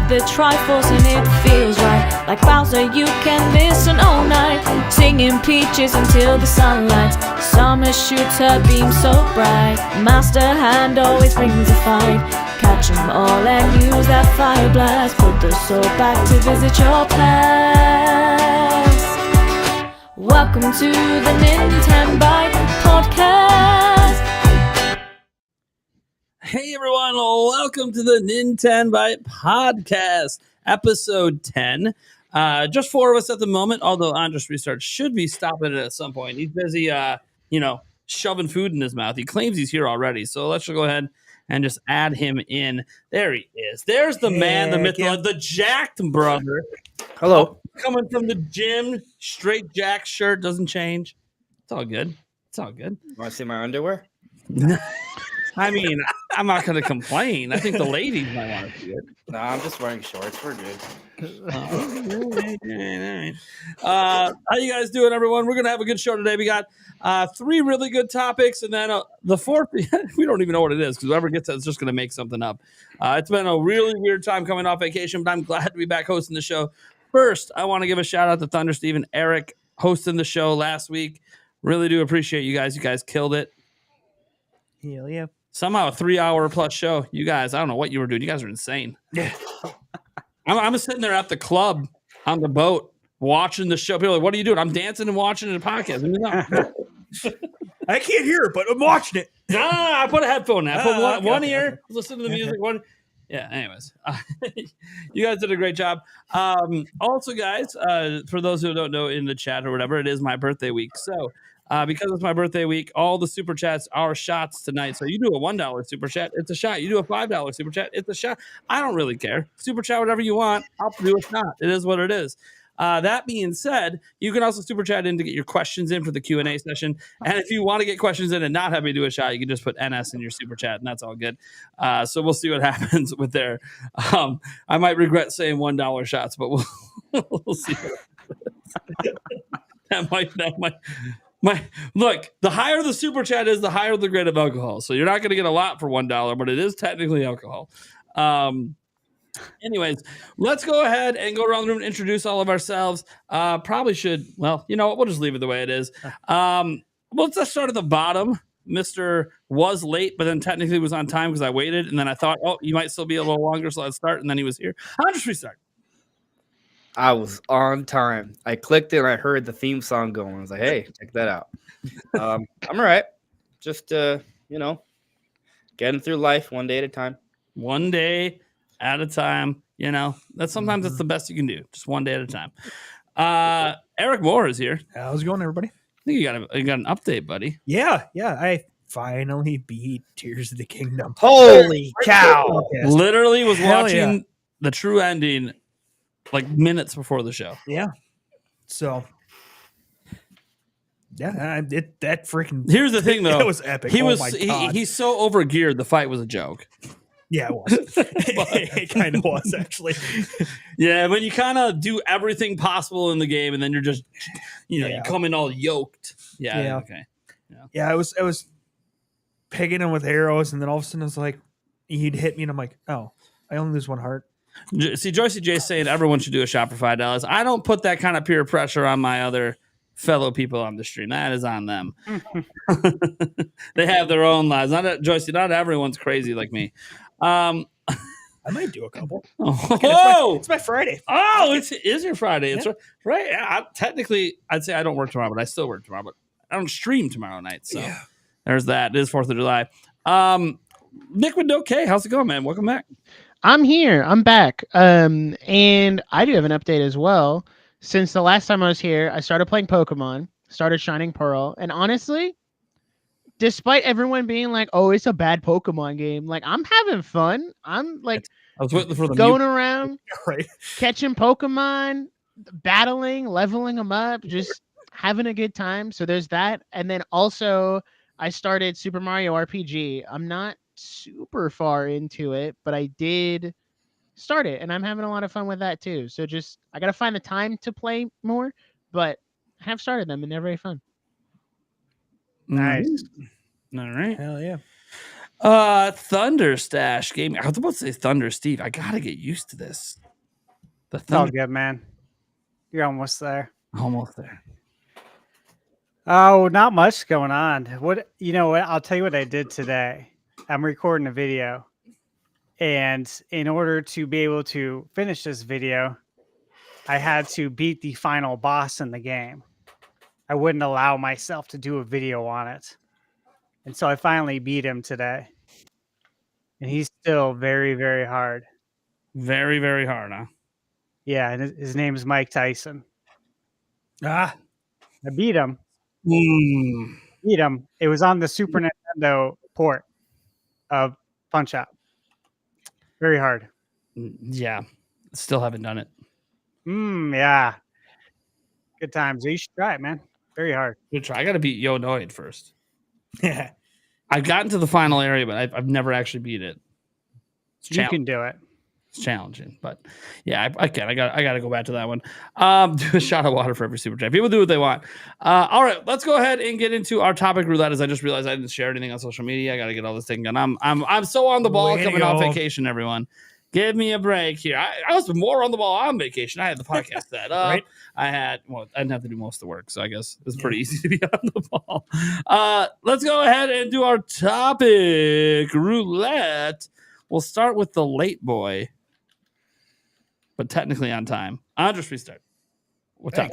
the Triforce and it feels right. Like Bowser, you can listen all night, singing peaches until the sun lights. Summer shoots her beam so bright. Master Hand always brings a fight. Catch 'em all and use that fire blast. Put the soul back to visit your past. Welcome to the Nintenbyte Podcast. Hey everyone, welcome to the Nintenbyte Podcast, episode 10. Just four of us at the moment, although Andres Restart should be stopping it at some point. He's busy, shoving food in his mouth. He claims he's here already, so let's just go ahead and just add him in. There he is. There's the man, the myth, the jacked brother. Hello. Coming from the gym, straight jack shirt, doesn't change. It's all good. It's all good. Want to see my underwear? I mean, I'm not going to complain. I think the ladies might want to see it. No, I'm just wearing shorts. We're good. How you guys doing, everyone? We're going to have a good show today. We got three really good topics, and then the fourth, we don't even know what it is, because whoever gets it is just going to make something up. It's been a really weird time coming off vacation, but I'm glad to be back hosting the show. First, I want to give a shout-out to Thunder Steve and Eric hosting the show last week. Really do appreciate you guys. You guys killed it. Hell yeah. Somehow a 3-hour plus show. You guys, I don't know what you were doing. You guys are insane. Yeah. I'm sitting there at the club on the boat watching the show. People are like, what are you doing? I'm dancing and watching a podcast. I can't hear it, but I'm watching it. I put a headphone in. I put one ear, listen to the music. Yeah, anyways. You guys did a great job. Also, guys, for those who don't know in the chat or whatever, it is my birthday week. So because it's my birthday week, all the super chats are shots tonight. So you do a $1 super chat, it's a shot. You do a $5 super chat, it's a shot. I don't really care. Super chat whatever you want. I'll do a shot. It is what it is. That being said, you can also super chat in to get your questions in for the Q&A session. And if you want to get questions in and not have me do a shot, you can just put NS in your super chat, and that's all good. So we'll see what happens with there. I might regret saying $1 shots, but we'll see. That might. Look, the higher the super chat is, the higher the grade of alcohol. So you're not going to get a lot for $1, but it is technically alcohol. Anyways, let's go ahead and go around the room and introduce all of ourselves. Probably should, well, you know what? We'll just leave it the way it is. Let's start at the bottom. Mr. was late, but then technically was on time because I waited. And then I thought, oh, you might still be a little longer, so let's start. And then he was here. I'll just restart. I was on time. I clicked it and I heard the theme song going. I was like, hey, check that out. I'm all right. Just, getting through life one day at a time. One day at a time. That's sometimes that's the best you can do. Just one day at a time. Eric Moore is here. How's it going, everybody? I think you got an update, buddy. Yeah. I finally beat Tears of the Kingdom. Holy cow. Literally was watching the true ending like minutes before the show. Yeah. So, that freaking. Here's the thing, though. It was epic. He's so overgeared. The fight was a joke. Yeah, it was. It kind of was, actually. Yeah, when you kind of do everything possible in the game, and then you're just, you come in all yoked. Yeah. Okay. Yeah, I was pegging him with arrows, and then all of a sudden, I was like, he'd hit me, and I'm like, oh, I only lose one heart. See, Joycey J saying everyone should do a shot for $5. I don't put that kind of peer pressure on my other fellow people on the stream. That is on them. They have their own lives. Joycey, not everyone's crazy like me. I might do a couple. Oh, it's my Friday. Oh, it is your Friday. It's right. Technically, I'd say I don't work tomorrow, but I still work tomorrow. But I don't stream tomorrow night. So there's that. It is 4th of July. Nick Windoke, how's it going, man? Welcome back. I'm here. I'm back. And I do have an update as well. Since the last time I was here, I started playing Pokemon, started Shining Pearl, and honestly, despite everyone being like, "Oh, it's a bad Pokemon game," like I'm having fun. I'm like I was waiting for the going around, right, catching Pokemon, battling, leveling them up, just having a good time. So there's that, and then also I started Super Mario RPG. I'm not super far into it, but I did start it, and I'm having a lot of fun with that too. So just I gotta find the time to play more, but I have started them, and they're very fun. Nice. All right. Hell yeah. Thunder Stash Gaming. I was about to say Thunder Steve. I gotta get used to this. The It's all Thunder. good, man. You're almost there. Almost there. Oh, not much going on. What I'll tell you what I did today. I'm recording a video. And in order to be able to finish this video, I had to beat the final boss in the game. I wouldn't allow myself to do a video on it. And so I finally beat him today. And he's still very, very hard. Very, very hard, huh? Yeah, and his name is Mike Tyson. Ah, I beat him. Mm. Beat him. It was on the Super Nintendo port of Punch Out. Very hard. Yeah. Still haven't done it. Yeah. Good times. You should try it, man. Very hard. Good try. I gotta beat Yo Noid first. yeah. I've gotten to the final area, but I've never actually beat it. You can do it. It's challenging, but yeah, I can. I got to go back to that one. Do a shot of water for every super chat. People do what they want. All right, let's go ahead and get into our topic roulette. As I just realized I didn't share anything on social media. I got to get all this thing done. I'm so on the ball coming off vacation. Everyone, give me a break here. I was more on the ball on vacation. I had the podcast set up. Right. I didn't have to do most of the work, so I guess it's pretty easy to be on the ball. Let's go ahead and do our topic roulette. We'll start with the late boy, but technically on time. Andres, restart. What's up?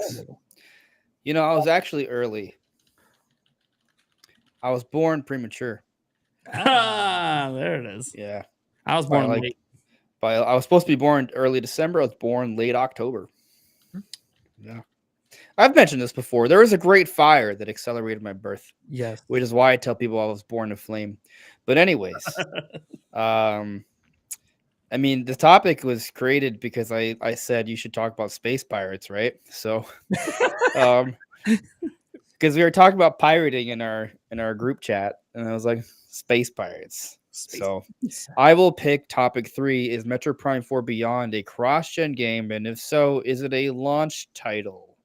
I was actually early. I was born premature. There it is. Yeah. I was born late. I was supposed to be born early December. I was born late October. Yeah. I've mentioned this before. There was a great fire that accelerated my birth. Yes. Which is why I tell people I was born in flame. But anyways, the topic was created because I said you should talk about space pirates, right? So, because we were talking about pirating in our group chat, and I was like, space pirates. So I will pick topic 3. Is Metro Prime 4 Beyond a cross-gen game? And if so, is it a launch title?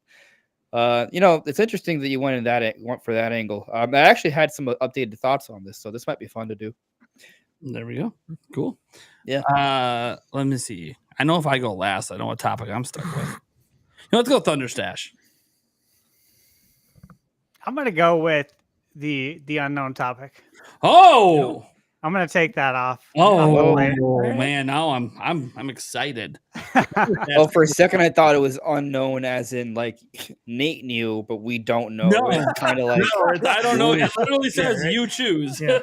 It's interesting that you went for that angle. I actually had some updated thoughts on this, so this might be fun to do. There we go. Cool. Yeah. Let me see. I know if I go last, I know what topic I'm stuck with. Let's go Thunder Stash. I'm gonna go with the unknown topic. Oh. I'm gonna take that off. Oh man, now I'm excited. Well, for a second I thought it was unknown, as in like Nate knew, but we don't know. No. It's kind of like I don't know. It literally says you choose. Yeah.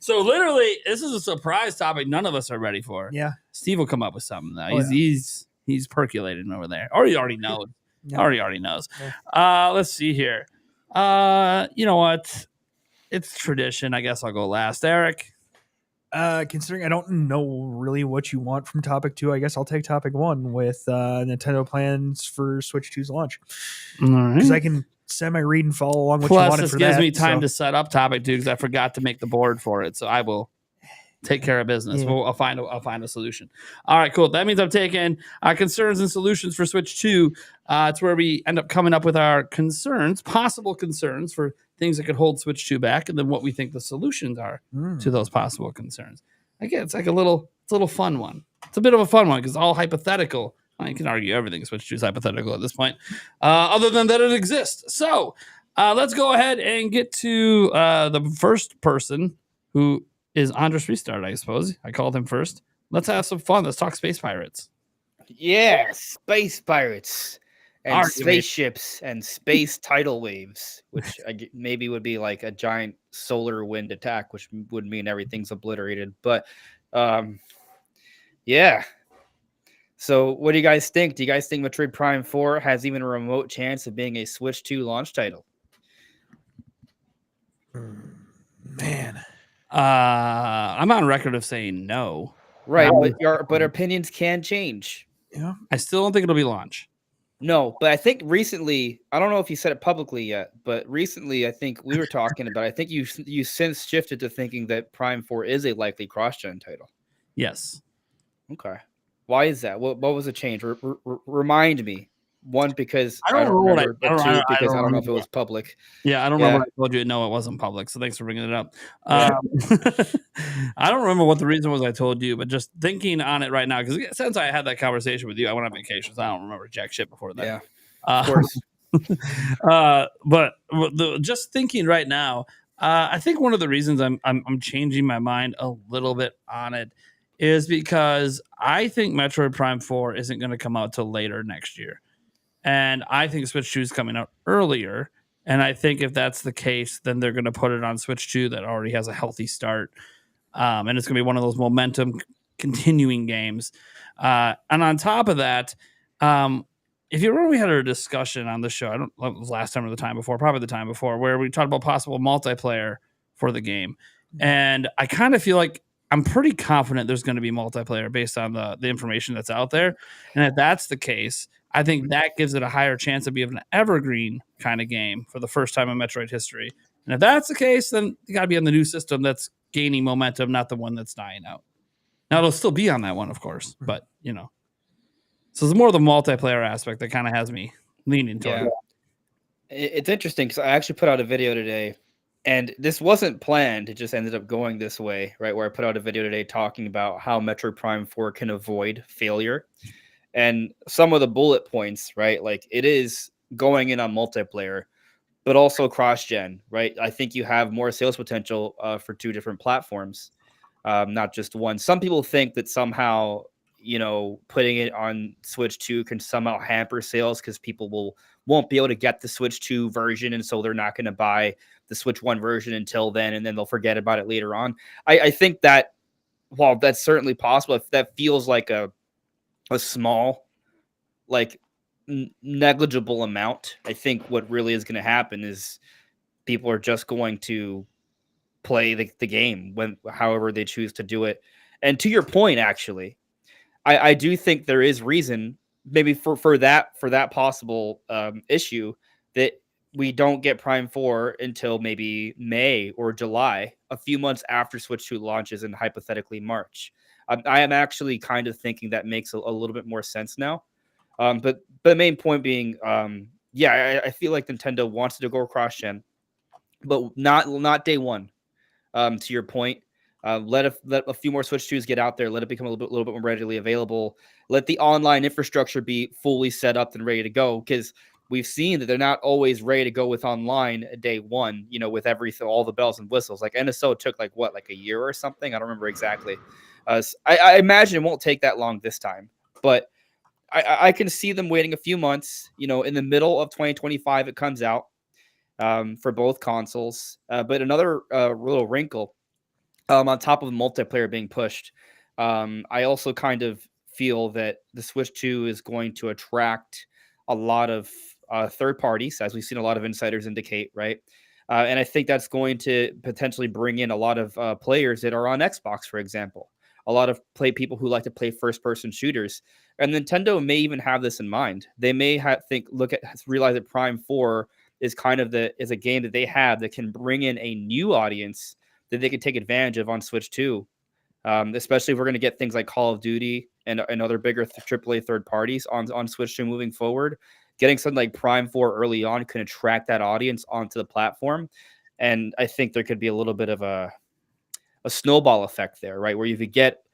So literally, this is a surprise topic none of us are ready for. Yeah. Steve will come up with something though. He's percolating over there, or he already knows. Yeah. Already knows. Yeah. Let's see here. You know what? It's tradition. I guess I'll go last. Eric. Considering I don't know really what you want from topic 2, I guess I'll take topic 1 with Nintendo plans for Switch 2's launch. Because I can semi-read and follow along what you wanted this for gives that. me time to set up topic 2 because I forgot to make the board for it. So I will take care of business. Yeah. I'll find a solution. All right, cool. That means I'm taking concerns and solutions for Switch 2. It's where we end up coming up with our concerns, possible concerns for things that could hold Switch 2 back, and then what we think the solutions are to those possible concerns. Again, it's like a little fun one. It's a bit of a fun one because it's all hypothetical. Well, you can argue everything Switch 2 is hypothetical at this point, other than that it exists. So let's go ahead and get to the first person, who is Andres Restart, I suppose. I called him first. Let's have some fun. Let's talk space pirates. Yeah, space pirates and Argument. spaceships and space tidal waves, which maybe would be like a giant solar wind attack, which would mean everything's obliterated. But yeah. So what do you guys think? Do you guys think Metroid Prime 4 has even a remote chance of being a Switch 2 launch title? Man. I'm on record of saying no. Right, but opinions can change. Yeah. I still don't think it'll be launch. No, but I think recently, I don't know if you said it publicly yet, but recently I think we were talking about, I think you since shifted to thinking that Prime 4 is a likely cross-gen title. Yes. Okay. Why is that? What was the change? Remind me. One, because I don't remember remember, but two, because I don't know if it was public. Yeah, I don't Yeah. remember. I told you no, it wasn't public. So thanks for bringing it up. Yeah. I don't remember what the reason was I told you, but just thinking on it right now, because since I had that conversation with you, I went on vacation, so I don't remember jack shit before that. Yeah, of course. But just thinking right now, I think one of the reasons I'm changing my mind a little bit on it is because I think Metroid Prime 4 isn't going to come out till later next year. And I think Switch 2 is coming out earlier. And I think if that's the case, then they're going to put it on Switch 2 that already has a healthy start. And it's going to be one of those momentum continuing games. And on top of that, if you remember, we had a discussion on the show, I don't know if it was last time or the time before, probably the time before, where we talked about possible multiplayer for the game. And I kind of feel like I'm pretty confident there's going to be multiplayer based on the information that's out there. And if that's the case, I think that gives it a higher chance of being an evergreen kind of game for the first time in Metroid history. And if that's the case, then you got to be on the new system that's gaining momentum, not the one that's dying out. Now, it'll still be on that one, of course, but, you know. So it's more the multiplayer aspect that kind of has me leaning toward it. It's interesting because I actually put out a video today, and this wasn't planned. It just ended up going this way, right? Where I put out a video today talking about how Metroid Prime 4 can avoid failure. And some of the bullet points, right? Like, it is going in on multiplayer, but also cross-gen, right? I think you have more sales potential for two different platforms, not just one. Some people think that somehow, you know, putting it on Switch 2 can somehow hamper sales because people won't be able to get the Switch 2 version, and so they're not going to buy the Switch 1 version until then, and then they'll forget about it later on. I think that, while that's certainly possible, if that feels like a small, like negligible amount, I think what really is going to happen is people are just going to play the game however they choose to do it. And to your point, actually, I do think there is reason maybe for that possible issue that we don't get Prime 4 until maybe May or July, a few months after Switch 2 launches in hypothetically March. I am actually kind of thinking that makes a little bit more sense now. But the main point being, I feel like Nintendo wants to go cross-gen, but not day one. To your point, let a few more Switch 2s get out there. Let it become a little bit more readily available. Let the online infrastructure be fully set up and ready to go, because we've seen that they're not always ready to go with online day one, you know, with everything, all the bells and whistles. Like NSO took like a year or something. I don't remember exactly. I imagine it won't take that long this time, but I can see them waiting a few months, you know, in the middle of 2025, it comes out for both consoles. But another little wrinkle on top of multiplayer being pushed, I also kind of feel that the Switch 2 is going to attract a lot of third parties, as we've seen a lot of insiders indicate, right? And I think that's going to potentially bring in a lot of players that are on Xbox, for example. A lot of people who like to play first-person shooters. And Nintendo may even have this in mind. They may realize that Prime 4 is kind of is a game that they have that can bring in a new audience that they can take advantage of on Switch 2. Especially if we're going to get things like Call of Duty and other bigger AAA third parties on Switch 2 moving forward. Getting something like Prime 4 early on can attract that audience onto the platform. And I think there could be a little bit of a snowball effect there, right? Where if you get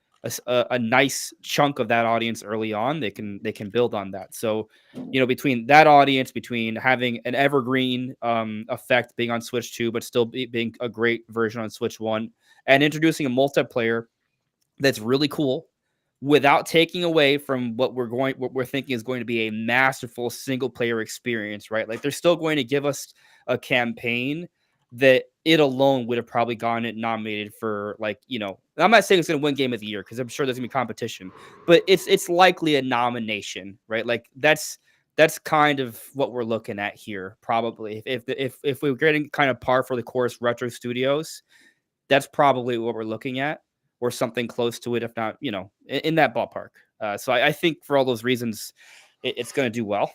a nice chunk of that audience early on, they can build on that. So, you know, between that audience, between having an evergreen effect being on Switch 2, but still being a great version on Switch 1, and introducing a multiplayer that's really cool without taking away from what we're thinking is going to be a masterful single player experience, right? Like, they're still going to give us a campaign that it alone would have probably gotten it nominated for, like, you know, I'm not saying it's going to win Game of the Year, because I'm sure there's going to be competition, but it's likely a nomination, right? Like, that's kind of what we're looking at here, probably. If we're getting kind of par for the course retro studios, that's probably what we're looking at, or something close to it, if not, you know, in that ballpark. So I think for all those reasons, it's going to do well.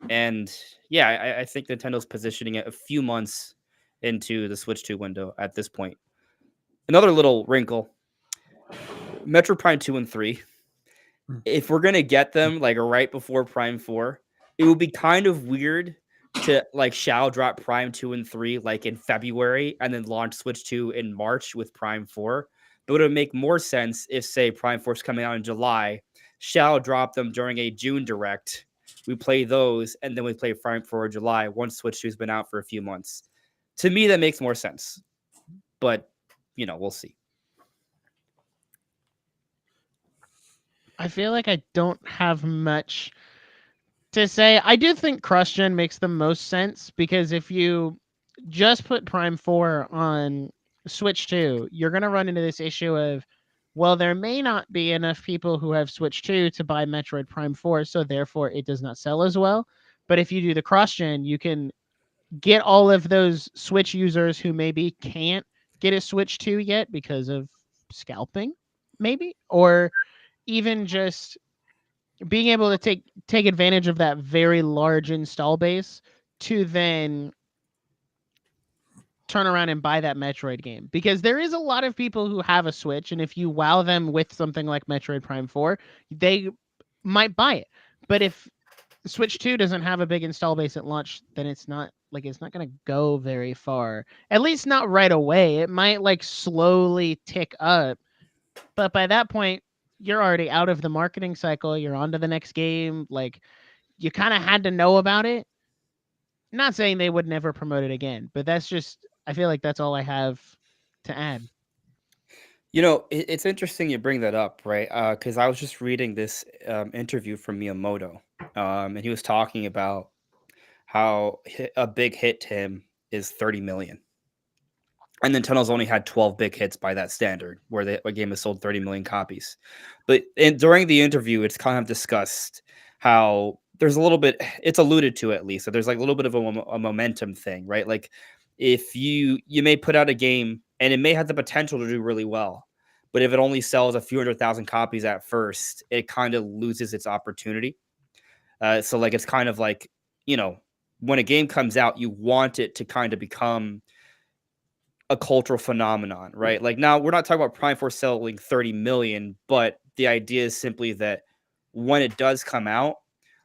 And yeah, I think Nintendo's positioning it a few months into the Switch 2 window at this point. Another little wrinkle, Metro Prime 2 and 3. if we're gonna get them like right before Prime 4, it would be kind of weird to like drop Prime 2 and 3 like in February and then launch Switch 2 in March with Prime 4. But it would make more sense if, say, Prime 4 is coming out in July, drop them during a June direct. We play those, and then we play Prime 4 in July once Switch 2 has been out for a few months. To me, that makes more sense. But, we'll see. I feel like I don't have much to say. I do think cross-gen makes the most sense because if you just put Prime 4 on Switch 2, you're going to run into this issue of, well, there may not be enough people who have Switch 2 to buy Metroid Prime 4, so therefore it does not sell as well. But if you do the cross-gen, you can get all of those Switch users who maybe can't get a Switch 2 yet because of scalping, maybe, or even just being able to take advantage of that very large install base to then turn around and buy that Metroid game. Because there is a lot of people who have a Switch, and if you wow them with something like Metroid Prime 4, they might buy it. But if Switch 2 doesn't have a big install base at launch, then it's not going to go very far. At least not right away. It might like slowly tick up. But by that point, you're already out of the marketing cycle. You're on to the next game. Like, you kind of had to know about it. Not saying they would never promote it again, but I feel like that's all I have to add. It's interesting you bring that up, right? Because I was just reading this interview from Miyamoto, and he was talking about how a big hit to him is 30 million. And Nintendo's only had 12 big hits by that standard, where a game has sold 30 million copies. But during the interview, it's kind of discussed how there's a little bit, it's alluded to at least, that there's like a little bit of a momentum thing, right? Like if you may put out a game and it may have the potential to do really well, but if it only sells a few 100,000 copies at first, it kind of loses its opportunity. So like, it's kind of like, when a game comes out, you want it to kind of become a cultural phenomenon, right? Like now we're not talking about Prime 4 selling 30 million, but the idea is simply that when it does come out,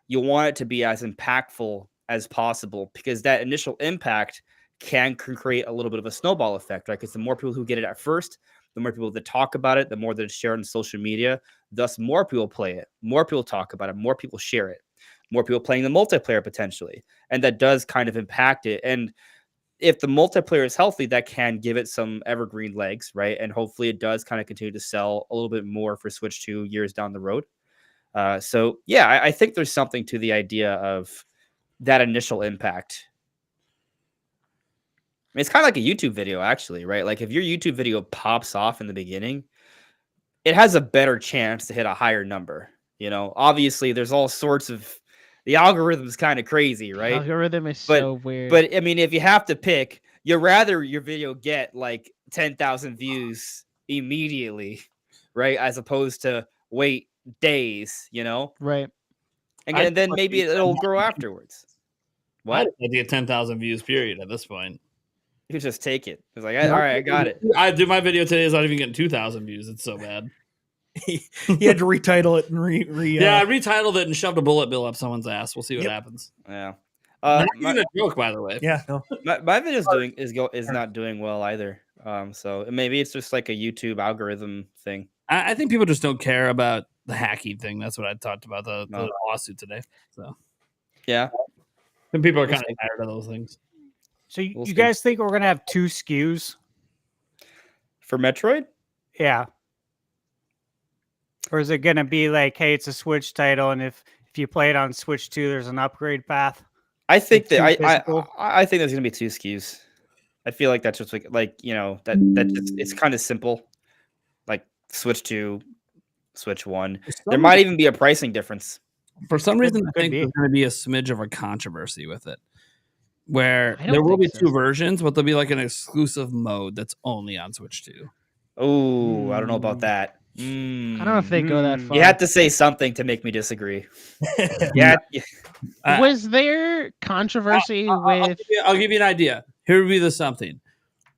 you want it to be as impactful as possible because that initial impact can create a little bit of a snowball effect, right? Because the more people who get it at first, the more people that talk about it, the more that it's shared on social media, thus more people play it, more people talk about it, more people share it, more people playing the multiplayer potentially. And that does kind of impact it. And if the multiplayer is healthy, that can give it some evergreen legs, right? And hopefully it does kind of continue to sell a little bit more for Switch 2 years down the road. So yeah, I think there's something to the idea of that initial impact. I mean, it's kind of like a YouTube video, actually, right? Like if your YouTube video pops off in the beginning, it has a better chance to hit a higher number. Obviously there's all sorts of, the algorithm's kind of crazy, right? The algorithm is so weird. But I mean, if you have to pick, you'd rather your video get like 10,000 views immediately, right? As opposed to wait days, Right. And then maybe it'll grow afterwards. What? I get 10,000 views, period, at this point. You just take it. It's like, all right, I got it. I did my video today is not even getting 2,000 views. It's so bad. He had to retitle it and yeah, I retitled it and shoved a bullet bill up someone's ass. We'll see what happens. Yeah. Not even a joke, by the way. Yeah, no. My video's is not doing well either. So maybe it's just like a YouTube algorithm thing. I think people just don't care about the hacking thing. That's what I talked about the lawsuit today. So yeah, and people are kind of tired of those things. So you guys think we're gonna have 2 SKUs for Metroid? Yeah. Or is it gonna be like, hey, it's a Switch title, and if you play it on Switch 2, there's an upgrade path? I think that I think there's gonna be 2 SKUs. I feel like that's just like that just, it's kind of simple, like Switch 2, Switch 1. There might even be a pricing difference. For some reason, I think there's going to be a smidge of a controversy with it, where there will be 2 versions, but there'll be like an exclusive mode that's only on Switch 2. Oh, I don't know about that. I don't know if they go that far. You have to say something to make me disagree. Yeah. Was there controversy with? I'll give you an idea. Here would be the something.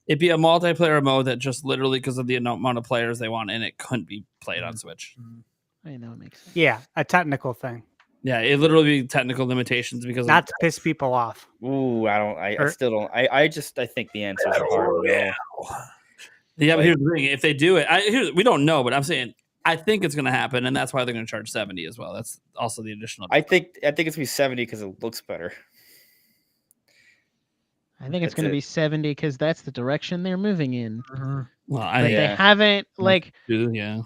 It'd be a multiplayer mode that just literally, because of the amount of players they want in it, couldn't be played on Switch. I know it makes sense. Yeah, a technical thing, Yeah, it literally be technical limitations because not to piss people off. Ooh, I Or- still don't. I think the answers are hard to know. Yeah, but Like- here's the thing: if they do it, we don't know, but I'm saying I think it's going to happen, and that's why they're going to charge 70 as well. That's also the additional. I think it's gonna be 70 because it looks better. I think it's That's going to it. be 70 because that's the direction they're moving in. Well, But they Yeah. haven't like yeah.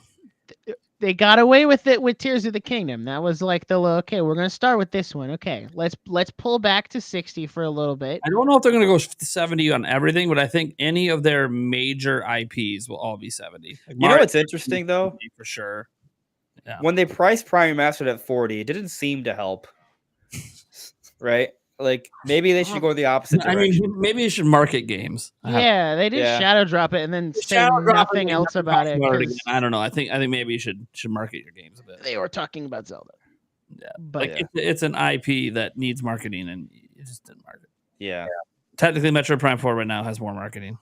they got away with it with Tears of the Kingdom. That was like okay, we're going to start with this one. Okay, let's pull back to 60 for a little bit. I don't know if they're going to go 70 on everything, but I think any of their major IPs will all be 70. Like You know what's interesting though? for sure. Yeah. When they priced Prime Remastered at 40, it didn't seem to help. Right? Like maybe they should go the opposite I mean, direction. maybe you should market games. Yeah, they did Yeah. shadow drop it and then say Shadow drop nothing and else never about talk it. again. 'Cause I don't know. I think maybe you should market your games a bit. they were talking about Zelda. Yeah. But Like it's an IP that needs marketing, and you just didn't market. Yeah. Technically, Metro Prime 4 right now has more marketing.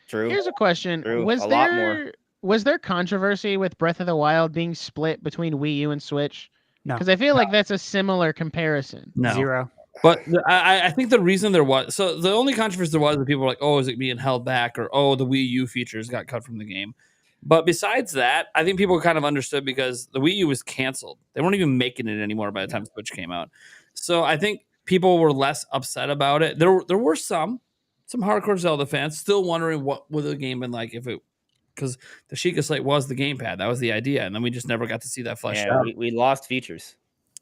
True. here's a question: True. Was A lot more. there controversy with Breath of the Wild being split between Wii U and Switch? No. Because I feel like that's a similar comparison. No. 0. But I think the reason there was the only controversy there was that people were like, oh, is it being held back, or oh, the Wii U features got cut from the game. But besides that, I think people kind of understood because the Wii U was canceled. They weren't even making it anymore by the time Switch came out. So I think people were less upset about it. There were some hardcore Zelda fans still wondering what would the game been like if it, because the Sheikah Slate was the gamepad. That was the idea, and then we just never got to see that fleshed Yeah, out. we lost features.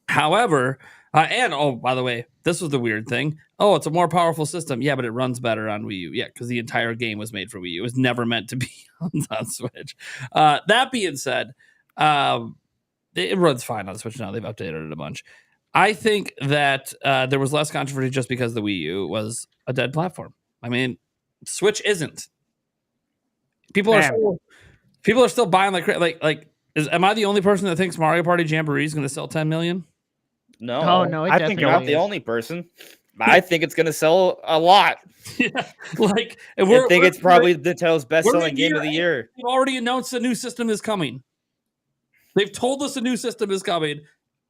However, and oh, by the way, this was the weird thing. Oh, it's a more powerful system. Yeah, but it runs better on Wii U. Yeah, because the entire game was made for Wii U. It was never meant to be on Switch. That being said, it runs fine on Switch now. They've updated it a bunch. I think that there was less controversy just because the Wii U was a dead platform. I mean, Switch isn't. People are still buying like. Am I the only person that thinks Mario Party Jamboree is going to sell 10 million? No. Oh no, it I think definitely You're not the is. only person. I think it's gonna sell a lot. Yeah, like and I think it's probably Nintendo's best-selling game of the year year. They've already announced a new system is coming. They've told us a new system is coming,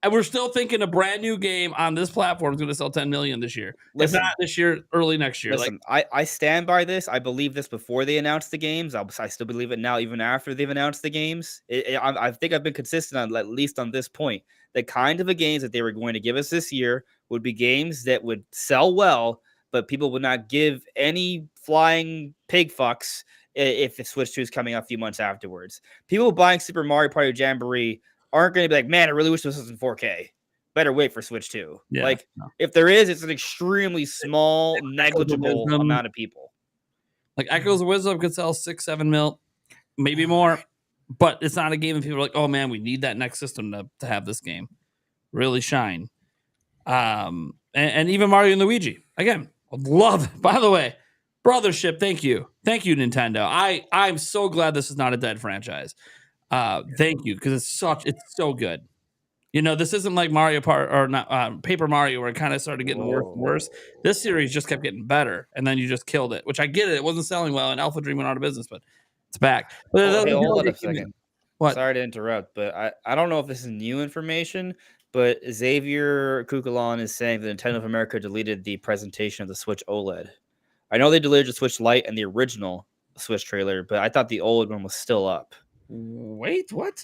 and we're still thinking a brand new game on this platform is going to sell 10 million this year. Listen, if not this year, early next year. Listen, I stand by this. I believe this before they announced the games. I still believe it now, even after they've announced the games. I think I've been consistent on at least on this point. The kind of games that they were going to give us this year would be games that would sell well, but people would not give any flying pig fucks if the Switch 2 is coming out a few months afterwards. People buying Super Mario Party Jamboree aren't going to be like, man, I really wish this was in 4K. Better wait for Switch 2. Yeah, like, no. if there is, it's an extremely small, negligible amount of people. Like Echoes of Wisdom could sell 6-7 mil, maybe more, but it's not a game that people are like, oh man, we need that next system to have this game really shine. And even Mario and Luigi, again, love. By the way, brothership. Thank you, Nintendo. I'm so glad this is not a dead franchise. Thank you, because it's so good. You know, this isn't like Mario Part or not Paper Mario, where it kind of started getting worse and worse. This series just kept getting better, and then you just killed it. Which I get it; it wasn't selling well, and Alpha Dream went out of business, but it's back. But Hey, hold on a second. What? Sorry to interrupt, but I don't know if this is new information, but Xavier Kukulon is saying that Nintendo of America deleted the presentation of the Switch OLED. I know they deleted the Switch Lite and the original Switch trailer, but I thought the OLED one was still up. Wait, what?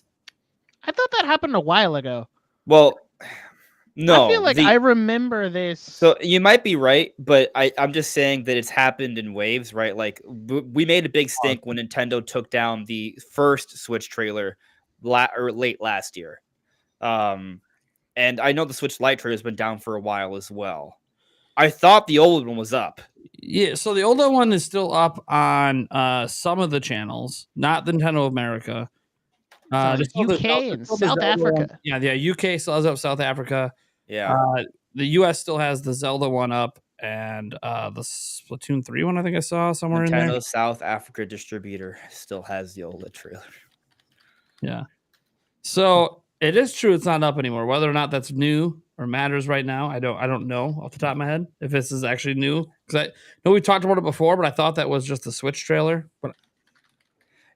I thought that happened a while ago. Well, no. I feel like I remember this. So you might be right, but I'm just saying that it's happened in waves, right? Like we made a big stink when Nintendo took down the first Switch trailer late last year. And I know the Switch Lite trailer has been down for a while as well. I thought the old one was up. Yeah, so the older one is still up on some of the channels, not Nintendo of America. UK and South Africa. Yeah, UK still has up South Africa. Yeah. The US still has the Zelda one up, and the Splatoon 3 one I think I saw somewhere in there. Nintendo South Africa distributor still has the OLED trailer. Yeah. So it is true it's not up anymore. Whether or not that's new or matters right now, I don't know off the top of my head if this is actually new. Because I know we talked about it before, but I thought that was just the Switch trailer. But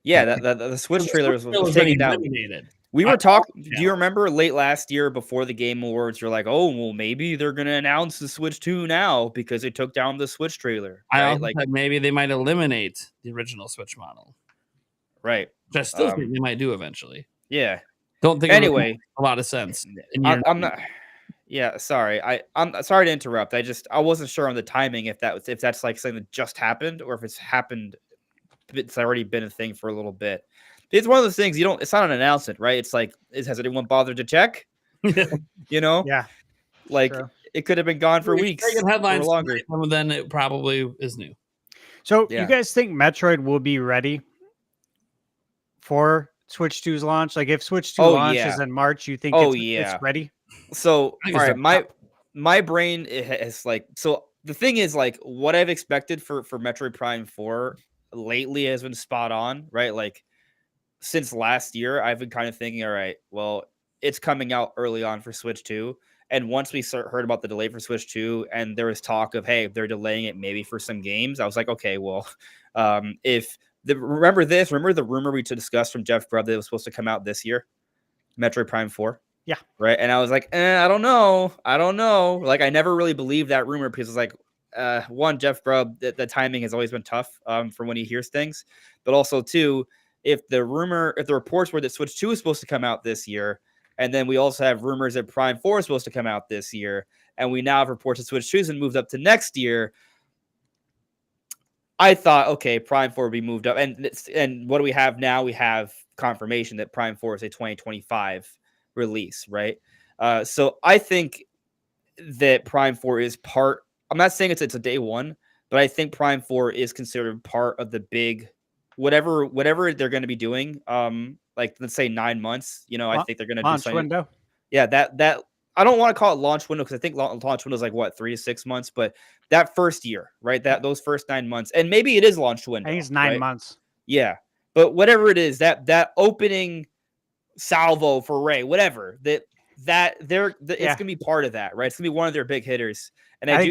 yeah, the Switch trailer was taken down. eliminated. We were talking. Do you remember late last year before the Game Awards? You're like, oh, well, maybe they're gonna announce the Switch 2 now because they took down the Switch trailer. I Right? also Like, said maybe they might eliminate the original Switch model. right. Which I still think they might do eventually. Yeah. Don't think Anyway, it makes a lot of sense. I'm not. Yeah, sorry. I'm sorry to interrupt. I wasn't sure on the timing if that's like something that just happened or if it's happened. It's already been a thing for a little bit. It's one of those things it's not an announcement, right? It's like, has anyone bothered to check? You know? Yeah. Like True. it could have been gone for weeks headlines or longer. Then it probably is new. So Yeah. you guys think Metroid will be ready for Switch 2's launch? Like if Switch 2 launches in March, you think it's ready? So all right, my brain is like, so the thing is, like, what I've expected for Metroid Prime 4 lately has been spot on, right? Like since last year, I've been kind of thinking, all right, well, it's coming out early on for Switch 2. And once we heard about the delay for Switch 2 and there was talk of, hey, they're delaying it maybe for some games, I was like, okay, well, remember the rumor we discussed from Jeff Grubb that it was supposed to come out this year, Metroid Prime 4? Yeah. Right. And I was like, I don't know. Like, I never really believed that rumor because it's like, one, Jeff Grubb, the timing has always been tough for when he hears things. But also, two, if the reports were that Switch 2 is supposed to come out this year, and then we also have rumors that Prime 4 is supposed to come out this year, and we now have reports that Switch 2 has been moved up to next year, I thought, okay, Prime 4 will be moved up. And what do we have now? We have confirmation that Prime 4 is a 2025 release, right? So I think that Prime 4 is part. I'm not saying it's a day one, but I think Prime 4 is considered part of the big whatever they're going to be doing. Like let's say 9 months. I think they're going to do something. Window. Yeah, that I don't want to call it launch window because I think launch window is like what 3 to 6 months, but that first year, right? Those first 9 months, and maybe it is launch window. I think it's 9 right? months. Yeah, but whatever it is, that opening salvo for Ray, whatever it's gonna be part of that, right? It's gonna be one of their big hitters, and I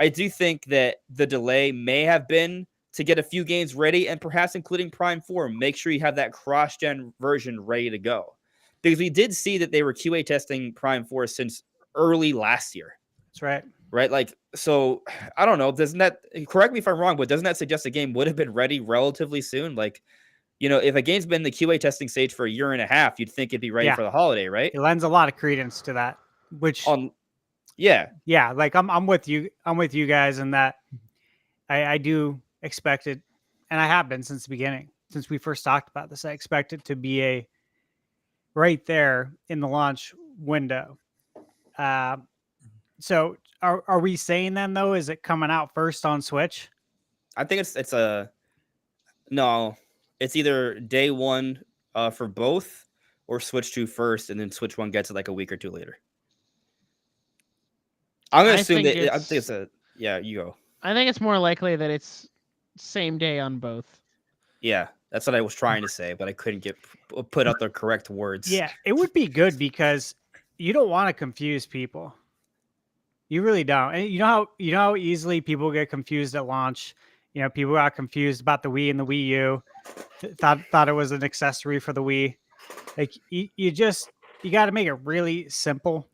do think that the delay may have been to get a few games ready, and perhaps including Prime 4. Make sure you have that cross-gen version ready to go, because we did see that they were QA testing Prime 4 since early last year. That's right. Right, like, so I don't know. Doesn't that, correct me if I'm wrong, but doesn't that suggest the game would have been ready relatively soon? Like, if a game's been in the QA testing stage for a year and a half, you'd think it'd be ready for the holiday, right? It lends a lot of credence to that. Which, yeah, like I'm with you. I'm with you guys in that. I do expect it, and I have been since the beginning, since we first talked about this. I expect it to be right there in the launch window. So are we saying then though? Is it coming out first on Switch? I think it's either day one for both, or Switch 2 first, and then Switch 1 gets it like a week or two later. I'm gonna assume that. I think it's you go. I think it's more likely that it's same day on both. Yeah, that's what I was trying to say, but I couldn't put out the correct words. Yeah, it would be good because you don't want to confuse people. You really don't. And you know how easily people get confused at launch. People got confused about the Wii and the Wii U. Thought it was an accessory for the Wii. Like you got to make it really simple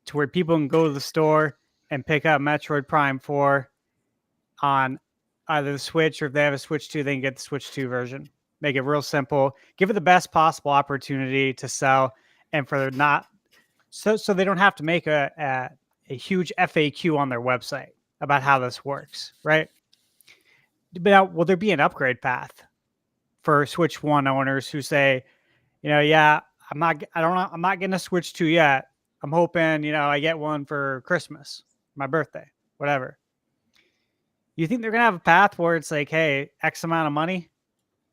to where people can go to the store and pick up Metroid Prime 4 on either the Switch, or if they have a Switch 2, they can get the Switch 2 version. Make it real simple. Give it the best possible opportunity to sell, and for so they don't have to make a huge FAQ on their website about how this works, right? But now, will there be an upgrade path for Switch 1 owners who say, I'm not getting a Switch 2 yet. I'm hoping, I get one for Christmas, my birthday, whatever. You think they're going to have a path where it's like, hey, X amount of money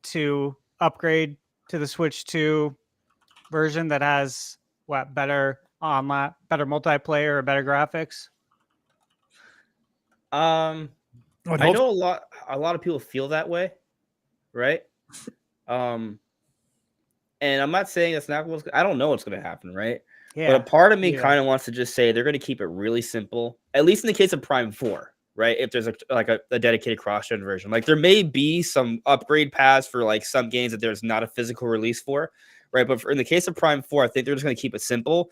to upgrade to the Switch 2 version that has better multiplayer or better graphics? I know a lot of people feel that way, right? And I'm not saying that's not I don't know what's going to happen, right? Yeah. But a part of me kind of wants to just say they're going to keep it really simple, at least in the case of Prime 4, right? If there's a dedicated cross-gen version, like there may be some upgrade paths for like some games that there's not a physical release for, right? But in the case of Prime 4, I think they're just going to keep it simple.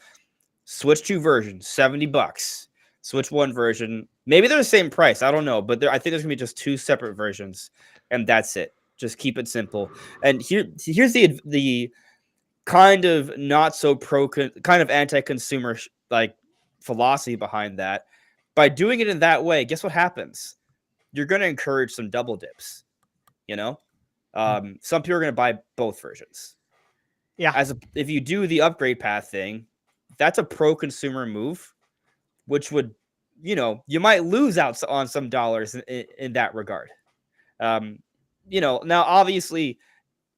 Switch 2 version, $70. Switch 1 version, maybe they're the same price. I don't know, but I think there's gonna be just 2 separate versions, and that's it. Just keep it simple. And here's the kind of not so kind of anti-consumer like philosophy behind that. By doing it in that way, guess what happens? You're gonna encourage some double dips. You know, some people are gonna buy both versions. Yeah. If you do the upgrade path thing, that's a pro-consumer move, which would, you might lose out on some dollars in that regard. Now obviously,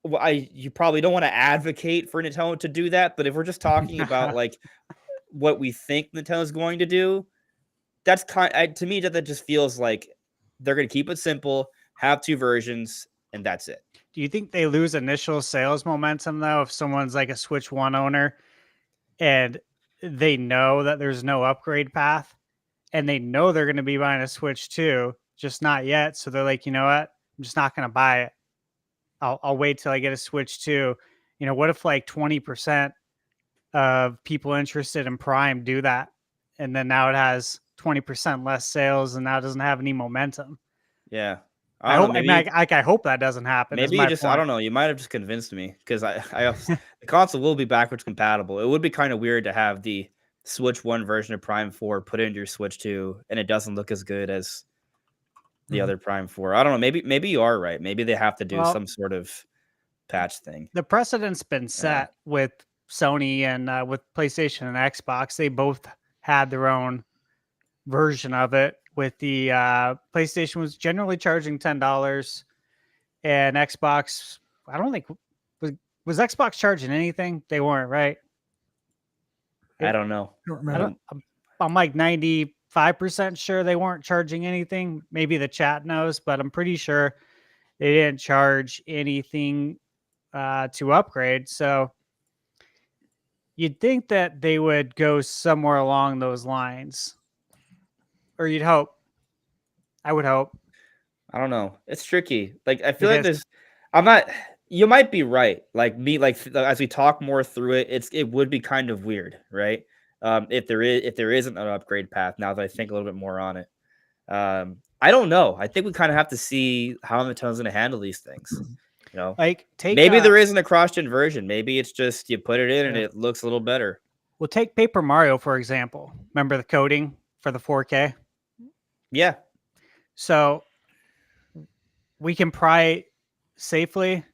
you probably don't want to advocate for Nintendo to do that, but if we're just talking about like what we think Nintendo's going to do, that's to me that just feels like they're going to keep it simple, have 2 versions, and that's it. Do you think they lose initial sales momentum though if someone's like a Switch 1 owner and they know that there's no upgrade path and they know they're going to be buying a Switch 2, just not yet, so they're like, you know what, I'm just not going to buy it. I'll wait till I get a Switch 2. What if like 20% of people interested in Prime do that, and then now it has 20% less sales and now it doesn't have any momentum? Yeah. I hope that doesn't happen. Maybe I don't know. You might have just convinced me, because the console will be backwards compatible. It would be kind of weird to have the Switch 1 version of Prime 4 put into your Switch 2 and it doesn't look as good as the other Prime 4. I don't know. Maybe you are right. Maybe they have to do some sort of patch thing. The precedent's been set with Sony and with PlayStation and Xbox. They both had their own version of it. With the PlayStation was generally charging $10, and Xbox, I don't think was Xbox charging anything. They weren't, right? I don't know. I'm like 95% sure they weren't charging anything. Maybe the chat knows, but I'm pretty sure they didn't charge anything to upgrade. So you'd think that they would go somewhere along those lines. Or you'd hope. I would hope. I don't know. It's tricky. Like, I feel like you might be right. Like as we talk more through it, it would be kind of weird, right? If there isn't an upgrade path, now that I think a little bit more on it. I don't know. I think we kind of have to see how Nintendo's going to handle these things. Like maybe there isn't a cross-gen version. Maybe it's just you put it in and it looks a little better. Well, take Paper Mario, for example. Remember the coding for the 4K? Yeah. So we can probably safely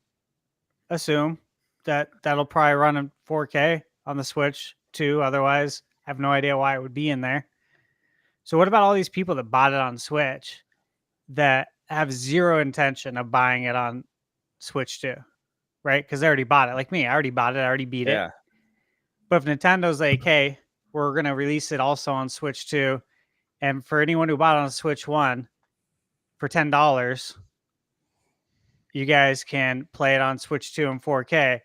assume that that'll probably run in 4K on the Switch too. Otherwise, I have no idea why it would be in there. So what about all these people that bought it on Switch that have zero intention of buying it on Switch 2, right? Because they already bought it. Like me, I already bought it. I already beat it. But if Nintendo's like, hey, we're going to release it also on Switch 2, and for anyone who bought it on Switch 1 for $10, you guys can play it on Switch 2 in 4K.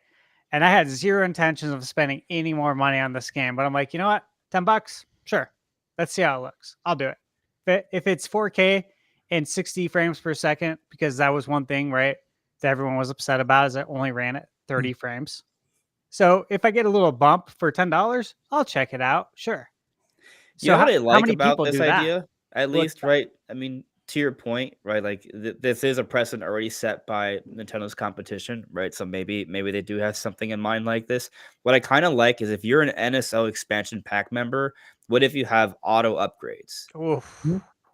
And I had zero intentions of spending any more money on this game, but I'm like, you know what? $10? Sure. Let's see how it looks. I'll do it. If it's 4K and 60 frames per second, because that was one thing, right, that everyone was upset about, is it only ran at 30 frames. So if I get a little bump for $10, I'll check it out. Sure. So what I like about this idea, at least, right? I mean, to your point, right? Like this is a precedent already set by Nintendo's competition, right? So maybe they do have something in mind like this. What I kind of like is if you're an NSO expansion pack member, what if you have auto upgrades? Oof.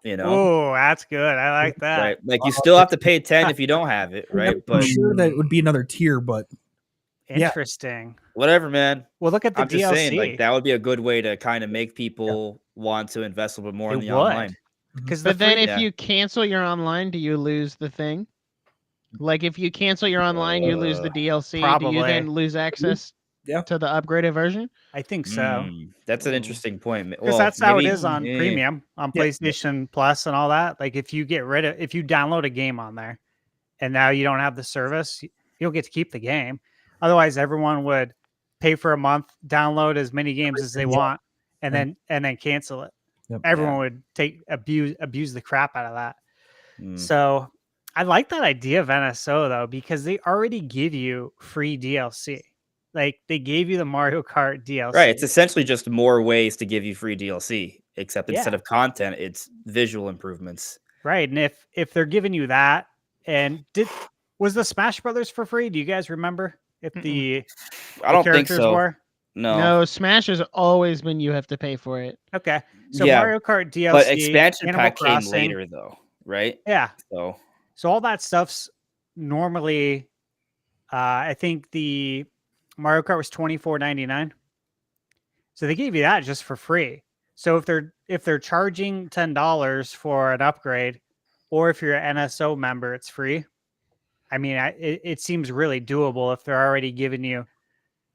Oh, that's good. I like that. Right? Like you still have to pay 10 if you don't have it, right? I'm sure that would be another tier, but interesting. Whatever, man. Well, look at the I'm DLC. Just saying, like that would be a good way to kind of make people want to invest a little bit more in the online. But then if you cancel your online, do you lose the thing? Like if you cancel your online, you lose the DLC. Probably. Do you then lose access to the upgraded version? I think so. That's an interesting point. Because that's how it is on premium, on PlayStation Plus and all that. Like if you download a game on there and now you don't have the service, you don't get to keep the game. Otherwise, everyone would pay for a month, download as many games as they want, and then cancel it. Yep. Everyone would abuse the crap out of that. So I like that idea of NSO though, because they already give you free DLC. Like they gave you the Mario Kart DLC. Right. It's essentially just more ways to give you free DLC, except instead Yeah. of content, it's visual improvements. Right. And if they're giving you that, and was the Smash Brothers for free? Do you guys remember if the I don't think characters so. were? No, Smash has always been you have to pay for it. Okay. So Yeah, Mario Kart DLC, but expansion Animal pack came Crossing, later though, right? Yeah. So all that stuff's normally I think the Mario Kart was $24.99. So they gave you that just for free. So if they're charging $10 for an upgrade, or if you're an NSO member, it's free. I mean, it seems really doable if they're already giving you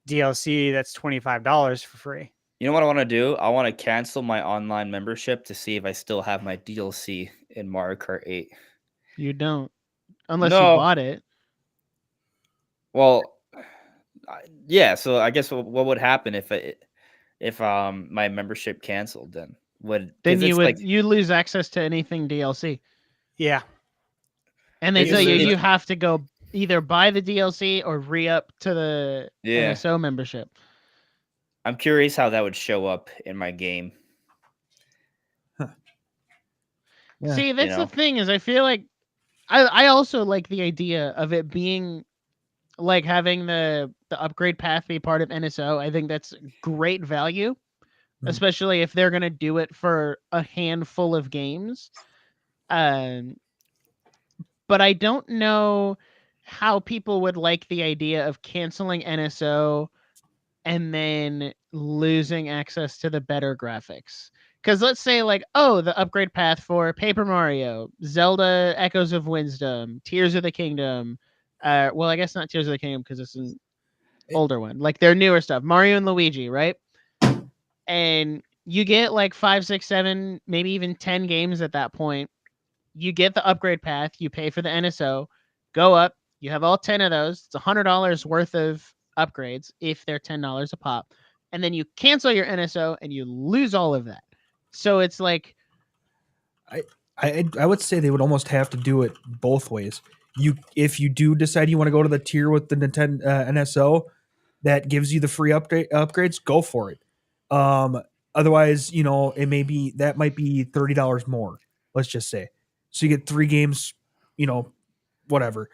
DLC that's $25 for free. you know what I want to do? I want to cancel my online membership to see if I still have my DLC in Mario Kart 8. You don't, unless you No. bought it. Well, yeah. So I guess what would happen if my membership canceled? Then Then you it's would you lose access to anything DLC, Yeah. and they It's- tell you it's- you have to go either buy the DLC or re-up to the Yeah. NSO membership. I'm curious how that would show up in my game. Yeah. See, that's know? the thing is I feel like I also like the idea of it being like having the upgrade path be part of NSO. I think that's great value, especially if they're gonna do it for a handful of games. But I don't know how people would like the idea of canceling NSO and then losing access to the better graphics. Because let's say, like, oh, the upgrade path for Paper Mario, Zelda Echoes of Wisdom, Tears of the Kingdom. Well, I guess not Tears of the Kingdom because it's an older one. Like their newer stuff, Mario and Luigi, right? And you get like 5, 6, 7, maybe even 10 games at that point. You get the upgrade path, you pay for the NSO, go up, you have all 10 of those. It's $100 worth of upgrades if they're $10 a pop. And then you cancel your NSO and you lose all of that. So it's like I would say they would almost have to do it both ways. If you do decide you want to go to the tier with the Nintendo NSO that gives you the free upgrades, go for it. Otherwise, it might be $30 more. Let's just say, so you get 3 games, whatever,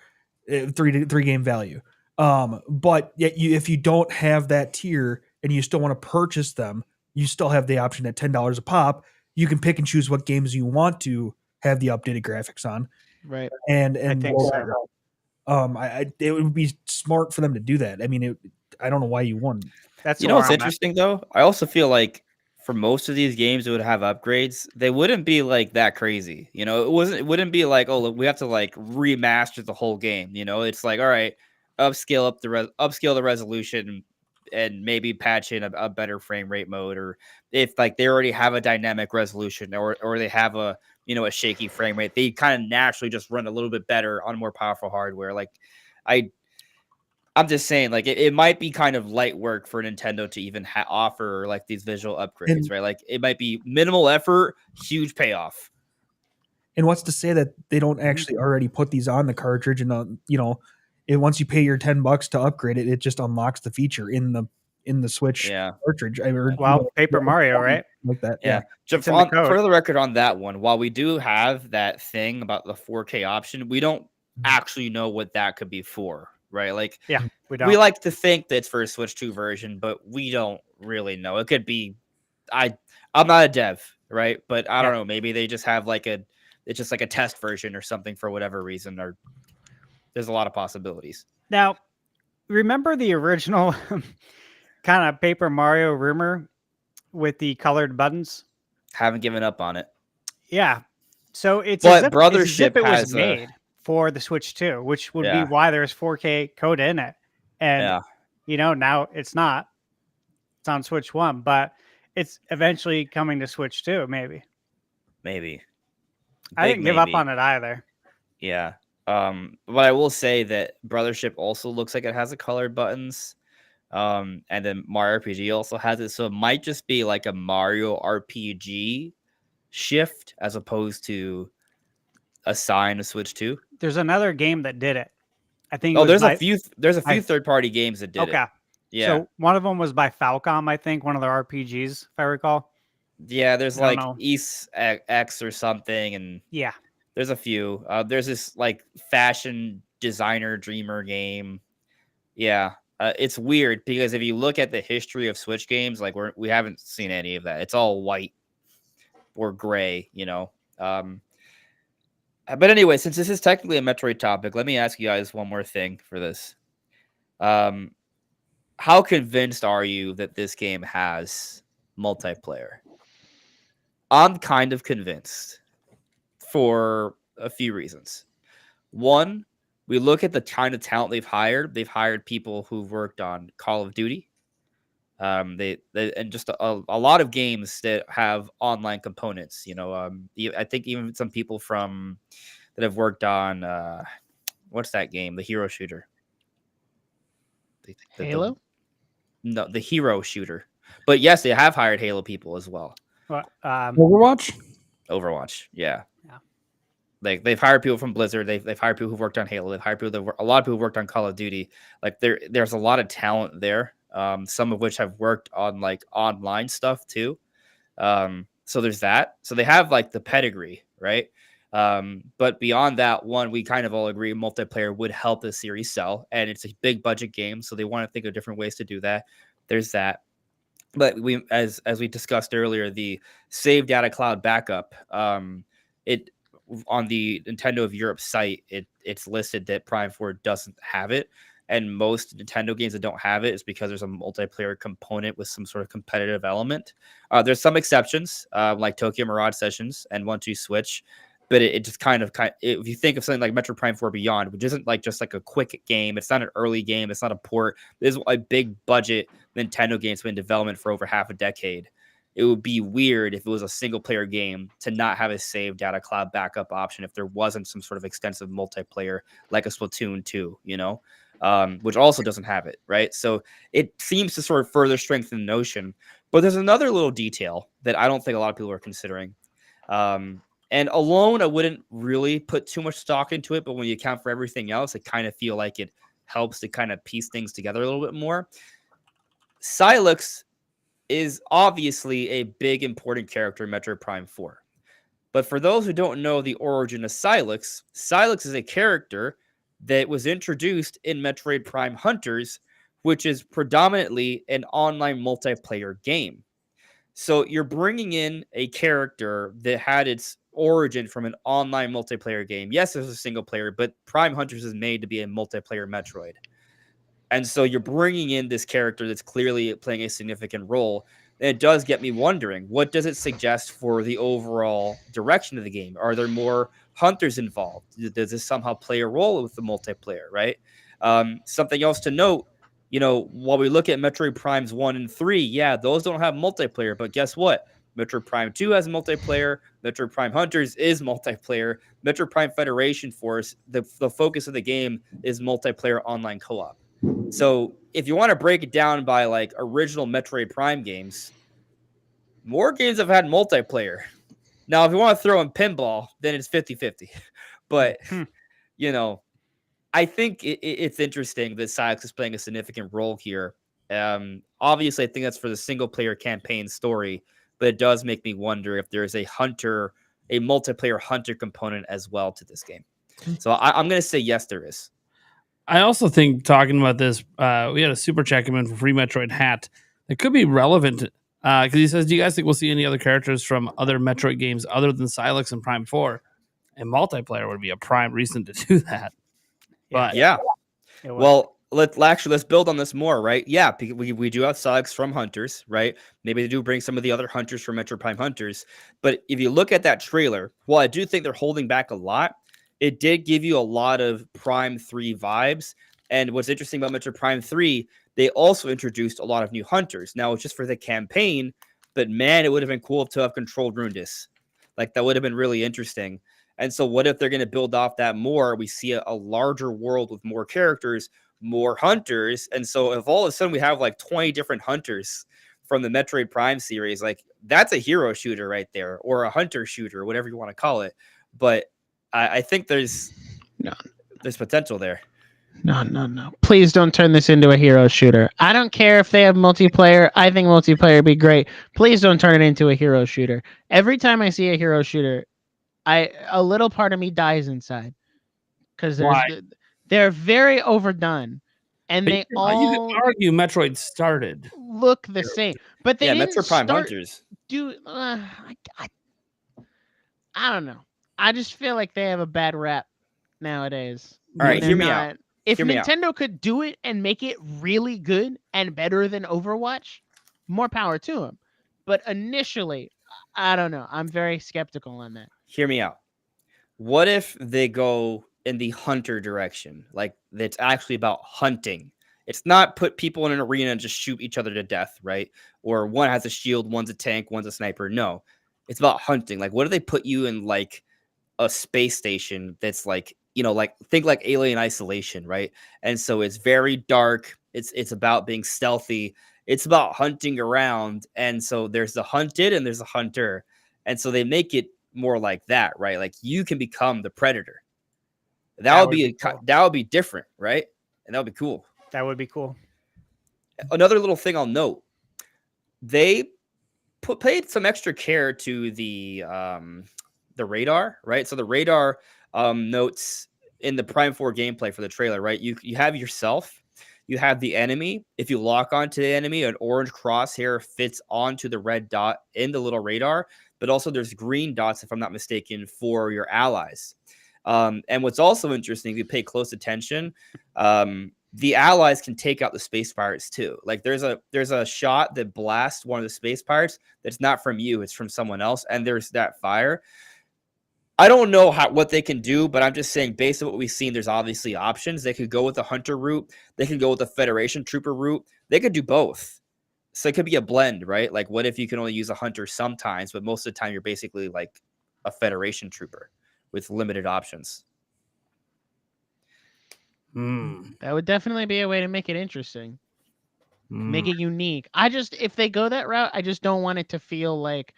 three game value. But yet if you don't have that tier and you still want to purchase them, you still have the option at $10 a pop. You can pick and choose what games you want to have the updated graphics on. right. And I think so. it would be smart for them to do that. I mean, I don't know why you wouldn't. That's What's interesting though? I also feel like for most of these games that would have upgrades, they wouldn't be like that crazy. It wouldn't be like, oh, look, we have to like remaster the whole game. It's like, all right, upscale the resolution and maybe patch in a better frame rate mode, or if like they already have a dynamic resolution or they have a shaky frame rate, they kind of naturally just run a little bit better on more powerful hardware. Like I'm just saying, like it might be kind of light work for Nintendo to even offer like these visual upgrades, right? Like it might be minimal effort, huge payoff. And what's to say that they don't actually already put these on the cartridge and once you pay your $10 to upgrade it, it just unlocks the feature in the Switch cartridge. Paper Mario, right? Like that. Yeah. Just for the record on that one, while we do have that thing about the 4K option, we don't actually know what that could be for, right? Like, we don't. We like to think that it's for a Switch 2 version, but we don't really know. It could be. I'm not a dev, right? But I don't know. Maybe they just have it's just like a test version or something for whatever reason. Or there's a lot of possibilities. Now, remember the original kind of Paper Mario rumor with the colored buttons? Haven't given up on it. Yeah. So it's but as Brothership if it was has made for the Switch 2, which would Yeah. be why there's 4K code in it. And now it's not. It's on Switch 1, but it's eventually coming to Switch 2, maybe. I didn't give up on it either. Yeah. But I will say that Brothership also looks like it has the colored buttons. And then Mario RPG also has it. So it might just be like a Mario RPG shift as opposed to a sign of Switch 2. There's another game that did it. I think there's a few third-party games that did it. Yeah. So one of them was by Falcom, I think, one of their RPGs, if I recall. Yeah, there's I like don't know. East X or something, and Yeah. there's a few. There's this like fashion designer dreamer game. Yeah, it's weird because if you look at the history of Switch games, like we haven't seen any of that. It's all white or gray, you know. But anyway, since this is technically a Metroid topic, let me ask you guys one more thing for this. How convinced are you that this game has multiplayer? I'm kind of convinced for a few reasons. One, we look at the kind of talent they've hired. They've hired people who've worked on Call of Duty. They and just a lot of games that have online components. You know, I think even some people from that have worked on what's that game? The hero shooter. Halo? No, the hero shooter. But yes, they have hired Halo people as well. Overwatch? Overwatch, yeah. Like they've hired people from Blizzard. They've hired people who've worked on Halo. They've hired people a lot of people who worked on Call of Duty. Like there's a lot of talent there. Some of which have worked on like online stuff too. So there's that. So they have like the pedigree, right? But beyond that, one, we kind of all agree multiplayer would help the series sell, and it's a big budget game, so they want to think of different ways to do that. There's that. But we, as we discussed earlier, the save data cloud backup, it on the Nintendo of Europe site, it's listed that Prime 4 doesn't have it. And most Nintendo games that don't have it is because there's a multiplayer component with some sort of competitive element. There's some exceptions, like Tokyo Mirage Sessions and 1-2 Switch, but it just kind of if you think of something like Metro Prime 4 Beyond, which isn't like just like a quick game, it's not an early game, it's not a port. This is a big budget Nintendo game that's been in development for over half a decade. It would be weird if it was a single player game to not have a save data cloud backup option if there wasn't some sort of extensive multiplayer like a Splatoon 2, you know, which also doesn't have it, right? So it seems to sort of further strengthen the notion. But there's another little detail that I don't think a lot of people are considering. And alone, I wouldn't really put too much stock into it, but when you account for everything else, I kind of feel like it helps to kind of piece things together a little bit more. Sylux is obviously a big, important character in Metroid Prime 4. But for those who don't know the origin of Sylux, Sylux is a character that was introduced in Metroid Prime Hunters, which is predominantly an online multiplayer game. So you're bringing in a character that had its origin from an online multiplayer game. Yes, there's a single player, but Prime Hunters is made to be a multiplayer Metroid. And so you're bringing in this character that's clearly playing a significant role. And it does get me wondering, what does it suggest for the overall direction of the game? Are there more hunters involved? Does this somehow play a role with the multiplayer, right? Something else to note, you know, while we look at Metroid Primes 1 and 3, yeah, those don't have multiplayer, but guess what? Metroid Prime 2 has multiplayer. Metroid Prime Hunters is multiplayer. Metroid Prime Federation Force, the focus of the game is multiplayer online co-op. So if you want to break it down by like original Metroid Prime games, more games have had multiplayer. Now, if you want to throw in pinball, then it's 50-50. But, you know, I think it's interesting that Sylux is playing a significant role here. Obviously, I think that's for the single-player campaign story, but it does make me wonder if there's a multiplayer hunter component as well to this game. So I'm going to say yes, there is. I also think talking about this, we had a super chat come in for Free Metroid Hat. It could be relevant because he says, do you guys think we'll see any other characters from other Metroid games other than Sylux and Prime 4? And multiplayer would be a prime reason to do that. But yeah. Well, let's build on this more, right? Yeah, we do have Sylux from Hunters, right? Maybe they do bring some of the other hunters from Metroid Prime Hunters. But if you look at that trailer, while I do think they're holding back a lot, it did give you a lot of Prime 3 vibes. And what's interesting about Metroid Prime 3, they also introduced a lot of new hunters. Now, it's just for the campaign, but man, it would have been cool to have controlled Rundis. Like, that would have been really interesting. And so what if they're going to build off that more? We see a larger world with more characters, more hunters. And so if all of a sudden we have like 20 different hunters from the Metroid Prime series, like that's a hero shooter right there, or a hunter shooter, whatever you want to call it. But I think there's potential there. No. Please don't turn this into a hero shooter. I don't care if they have multiplayer. I think multiplayer would be great. Please don't turn it into a hero shooter. Every time I see a hero shooter, a little part of me dies inside because they're very overdone, and But they you all could argue Metroid started. look the same. But they didn't Metroid Prime start. Hunters. Do I don't know. I just feel like they have a bad rap nowadays. All right, They're hear me out. If Hear me out. Nintendo could do it and make it really good and better than Overwatch, more power to them. But initially, I don't know. I'm very skeptical on that. Hear me out. What if they go in the hunter direction? Like, it's actually about hunting. It's not put people in an arena and just shoot each other to death, right? Or one has a shield, one's a tank, one's a sniper. No, it's about hunting. Like, what if they put you in like a space station that's like, like think like Alien Isolation, right? And so it's very dark. It's about being stealthy. It's about hunting around. And so there's the hunted and there's a hunter. And so they make it more like that, right? Like you can become the predator. That would be cool. that would be different, right? And that would be cool. That would be cool. Another little thing I'll note: they paid some extra care to the radar, right? So the radar notes in the Prime 4 gameplay for the trailer, right? You have yourself, you have the enemy. If you lock onto the enemy, an orange crosshair fits onto the red dot in the little radar, but also there's green dots, if I'm not mistaken, for your allies. And what's also interesting, if you pay close attention, the allies can take out the space pirates too. Like there's a shot that blasts one of the space pirates that's not from you, it's from someone else, and there's that fire. I don't know what they can do, but I'm just saying, based on what we've seen, there's obviously options. They could go with the hunter route. They can go with the Federation trooper route. They could do both. So it could be a blend, right? Like, what if you can only use a hunter sometimes, but most of the time you're basically like a Federation trooper with limited options. That would definitely be a way to make it interesting. Make it unique. If they go that route, I just don't want it to feel like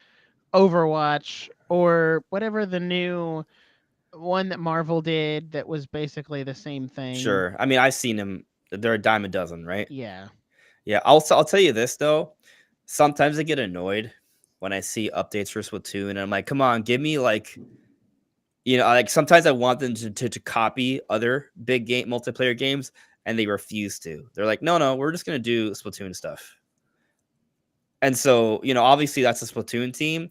Overwatch or whatever the new one that Marvel did that was basically the same thing. Sure. I mean, I've seen them. They're a dime a dozen, right? Yeah. Yeah. I'll tell you this, though. Sometimes I get annoyed when I see updates for Splatoon, and I'm like, come on, give me like, like sometimes I want them to copy other big game multiplayer games, and they refuse to. They're like, no, we're just going to do Splatoon stuff. And so, obviously that's a Splatoon team,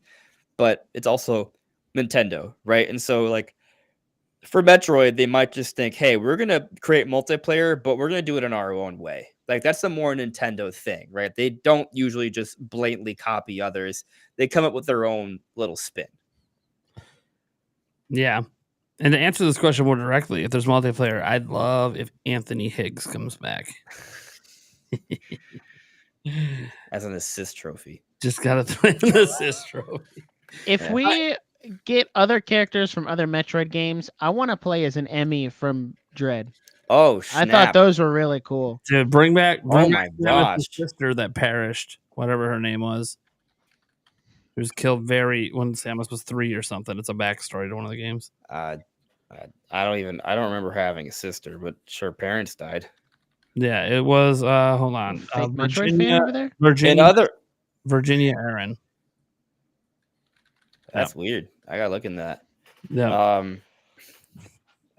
but it's also Nintendo, right? And so, like, for Metroid, they might just think, hey, we're going to create multiplayer, but we're going to do it in our own way. Like, that's a more Nintendo thing, right? They don't usually just blatantly copy others. They come up with their own little spin. Yeah. And to answer this question more directly, if there's multiplayer, I'd love if Anthony Higgs comes back. As an assist trophy. Just gotta throw in an assist trophy. If we get other characters from other Metroid games, I want to play as an Emmy from Dread. Oh, snap. I thought those were really cool. To bring back my gosh. his sister that perished, whatever her name was. She was killed when Samus was 3 or something. It's a backstory to one of the games. I don't remember having a sister, but sure, parents died. Yeah, it was. Hold on, Fake Metroid fan over there. Virginia Aaron. That's weird. I gotta look into that. Yeah.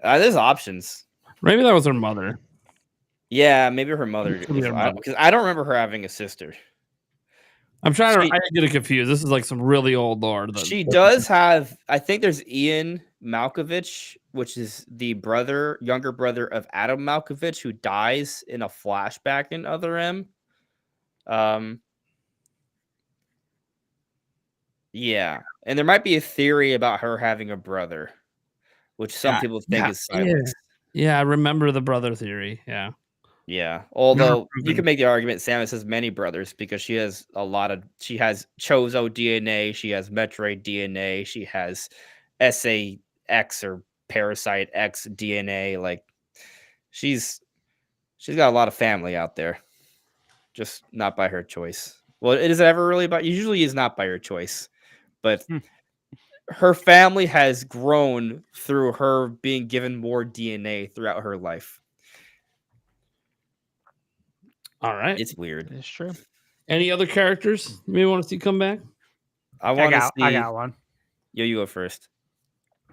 There's options. Maybe that was her mother. Yeah, maybe her mother. Because I don't remember her having a sister. I'm trying to. I get it confused. This is like some really old lore. She does have. I think there's Ian Malkovich, which is the younger brother of Adam Malkovich, who dies in a flashback in Other M. Yeah, and there might be a theory about her having a brother, which some people think is Silex. Yeah, I remember the brother theory. Yeah. Yeah, although you can make the argument Samus has many brothers because she has she has Chozo DNA, she has Metroid DNA, she has SAX or Parasite X DNA. Like she's got a lot of family out there, just not by her choice. Well, is it ever really usually is not by her choice, but her family has grown through her being given more DNA throughout her life. All right. It's weird. It's true. Any other characters you may want to see come back? I want to see. I got one. Yo, you go first.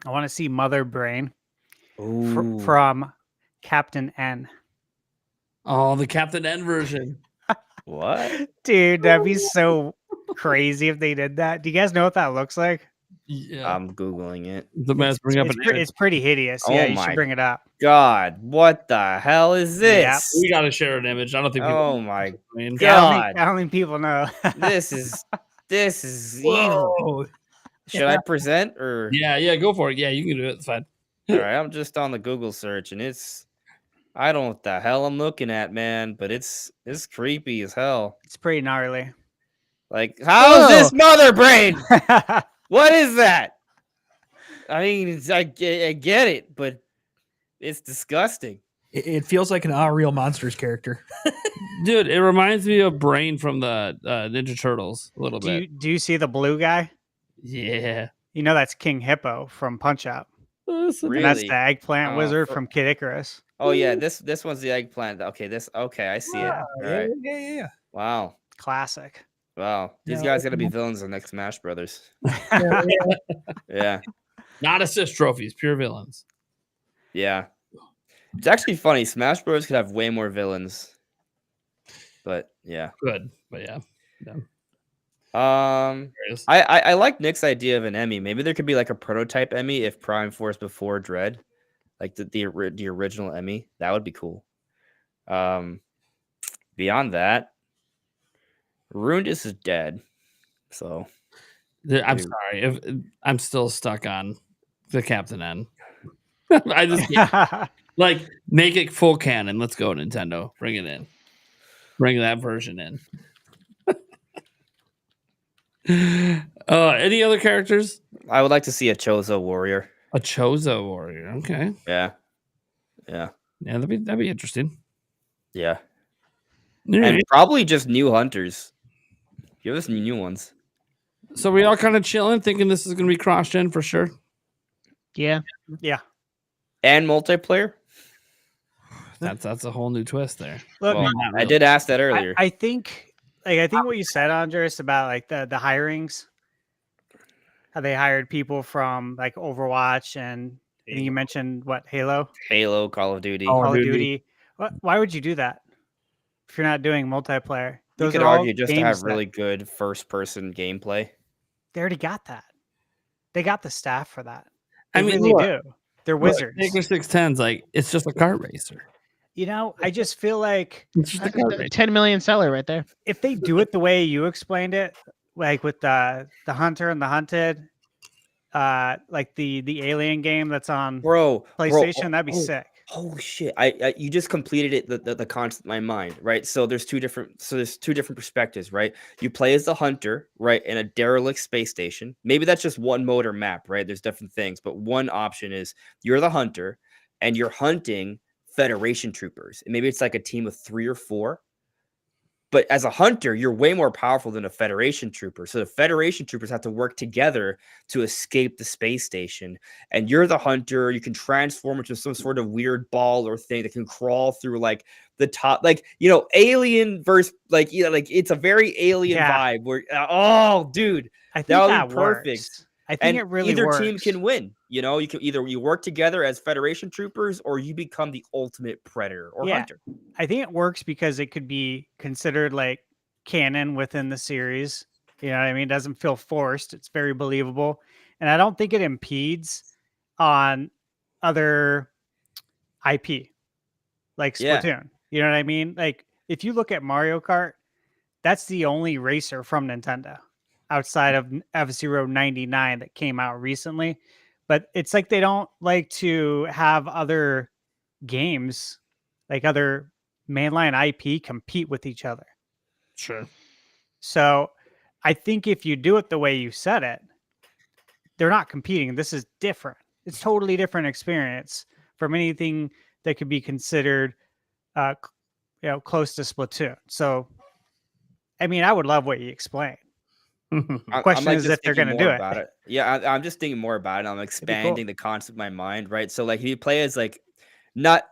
I want to see Mother Brain Ooh. from Captain N. Oh, the Captain N version. What? Dude, that'd be so crazy if they did that. Do you guys know what that looks like? Yeah. I'm Googling it. The man's bring up It's pretty hideous. Oh Yeah, you my should bring it up. God, what the hell is this? We got to share an image. I don't think people. Oh my mean, Yeah, God. I don't think people know. This is evil. Whoa. Should I present or? yeah, go for it. Yeah, you can do it. It's fine. All right, I'm just on the Google search and I don't know what the hell I'm looking at, man, but it's creepy as hell. It's pretty gnarly. Like, how is this Mother Brain? What is that? I mean, I get it, but it's disgusting. It feels like an Unreal Monsters character. Dude, it reminds me of Brain from the Ninja Turtles a little bit. Do you see the blue guy? Yeah. You know that's King Hippo from Punch Out. Really? And that's the eggplant wizard for- from Kid Icarus. Oh yeah, this one's the eggplant. Okay, I see it. All right. Yeah. Wow. Classic. Wow. These Yeah, guys gotta be villains in the next Smash Brothers. Yeah. Yeah. Not assist trophies, pure villains. Yeah. It's actually funny. Smash Bros could have way more villains. But yeah. Good. But yeah. I like Nick's idea of an Emmy. Maybe there could be like a prototype Emmy if Prime Force before Dread, like the original Emmy. That would be cool. Beyond that, Rundus is dead. So I'm sorry. I'm still stuck on the Captain N. I just can't. Like, make it full canon. Let's go, Nintendo. Bring it in. Bring that version in. Any other characters? I would like to see a Chozo warrior. A Chozo warrior. Okay. Yeah. Yeah, that'd be interesting. Yeah. All right. And probably just new hunters. Give us new ones. So we all kind of chilling, thinking this is going to be cross-gen for sure. Yeah. Yeah. And multiplayer? That's a whole new twist there. Look, Well, not I really. did ask that earlier. I think what you said, Andres, about like the hirings, how they hired people from like Overwatch and you mentioned what, Halo, Halo, Call of Duty. Call of Duty. Why would you do that if you're not doing multiplayer? You could are all argue just to games have that- really good first-person gameplay. They already got that. They got the staff for that. I They mean, really look, do. They're wizards. Taker 610's like, it's just a kart racer. You know, I just feel like It's just a kart racer. 10 million seller right there. if they do it the way you explained it, like with the hunter and the hunted, like the alien game that's on Bro, PlayStation, that'd be sick. Oh shit! I you just completed it. The concept in my mind, right? So there's two different perspectives, right? You play as the hunter, right, in a derelict space station. Maybe that's just one mode or map, right? There's different things, but one option is you're the hunter, and you're hunting Federation troopers. And maybe it's like a team of 3 or 4. But as a hunter, you're way more powerful than a Federation trooper. So the Federation troopers have to work together to escape the space station. And you're the hunter. You can transform into some sort of weird ball or thing that can crawl through like the top, like, you know, alien versus like, you know, like it's a very alien vibe where, oh, dude, I think that that would be perfect. works. I think it really either works. team can win. You know, you can either you work together as Federation troopers or you become the ultimate predator or hunter. I think it works because it could be considered like canon within the series. You know what I mean? It doesn't feel forced. It's very believable. And I don't think it impedes on other IP like Yeah. Splatoon. You know what I mean? Like if you look at Mario Kart, that's the only racer from Nintendo outside of F-Zero 99 that came out recently. But it's like they don't like to have other games, like other mainline IP, compete with each other. Sure. So I think if you do it the way you said it, they're not competing. This is different. It's totally different experience from anything that could be considered close to Splatoon. So, I mean, I would love what you explained. Question is if they're going to do it. Yeah, I'm just thinking more about it. I'm cool. expanding the concept in my mind, right? So, like, if you play as like not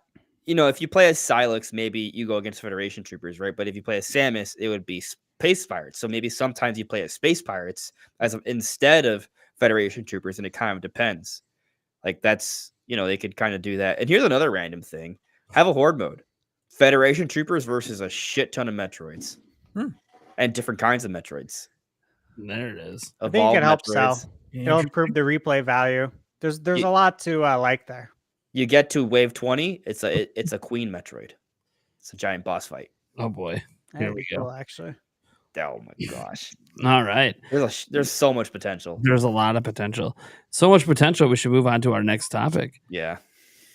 if you play as Silex, maybe you go against Federation troopers, right? But if you play as Samus, it would be Space Pirates. So maybe sometimes you play as Space Pirates instead of Federation troopers, and it kind of depends. Like that's, they could kind of do that. And here's another random thing: have a horde mode, Federation troopers versus a shit ton of Metroids, and different kinds of Metroids. There it is. I think it can help sell. Yeah, It'll improve the replay value. There's a lot to like there. You get to wave 20, it's a Queen Metroid. It's a giant boss fight. Oh boy. Here we go. Cool, actually. Oh my gosh. All right. There's so much potential. There's a lot of potential. So much potential. We should move on to our next topic. Yeah.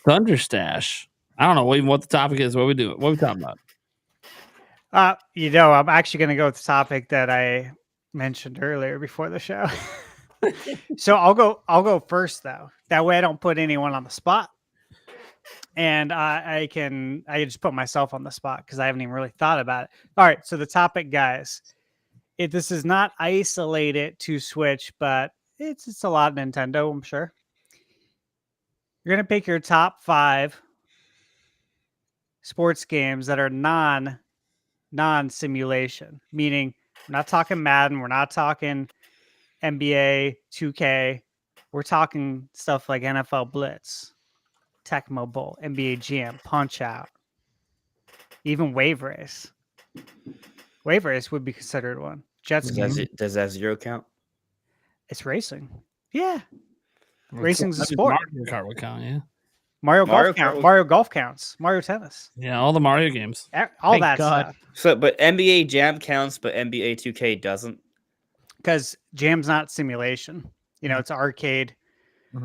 Thunderstash. I don't know even what the topic is. What we do? What are we talking about? I'm actually going to go with the topic that I mentioned earlier before the show. So I'll go first though. That way I don't put anyone on the spot. And I can just put myself on the spot because I haven't even really thought about it. All right, so the topic, guys, this is not isolated to Switch, but it's a lot of Nintendo, I'm sure. You're gonna pick your top 5 sports games that are non-simulation, meaning we're not talking Madden, we're not talking NBA 2K, we're talking stuff like NFL Blitz, Tecmo Bowl, NBA Jam, Punch Out, even Wave Race. Wave Race would be considered one. Jet ski. Does that 0 count? It's racing. Yeah. Racing's a sport. Mario Kart would count, yeah. Mario Golf counts. Mario Tennis. Yeah, all the Mario games. All Thank that God. stuff. But NBA Jam counts, but NBA 2K doesn't. Because Jam's not simulation. It's arcade.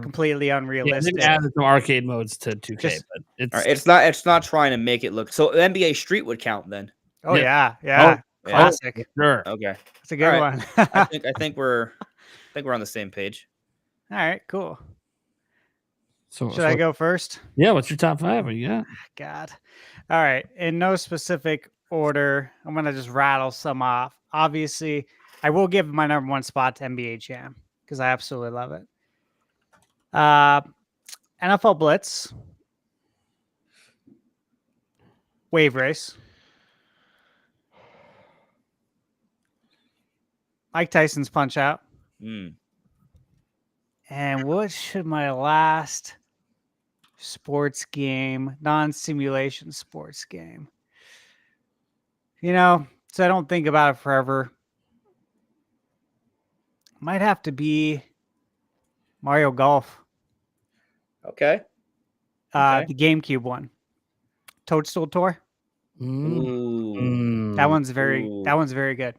Completely unrealistic. Yeah, added some arcade modes to 2K, but it's not trying to make it look. So NBA Street would count then. Oh yeah. Classic. Sure. Okay, It's a good one. I think we're on the same page. All right, cool. So Should I go first? Yeah, what's your top 5? What you got? God. All right. In no specific order, I'm going to just rattle some off. Obviously, I will give my number 1 spot to NBA Jam because I absolutely love it. NFL Blitz, Wave Race, Mike Tyson's Punch Out, and what should my last sports game, non-simulation sports game? So I don't think about it forever. Might have to be Mario Golf. Okay. The GameCube one. Toadstool Tour. Ooh. That one's very good.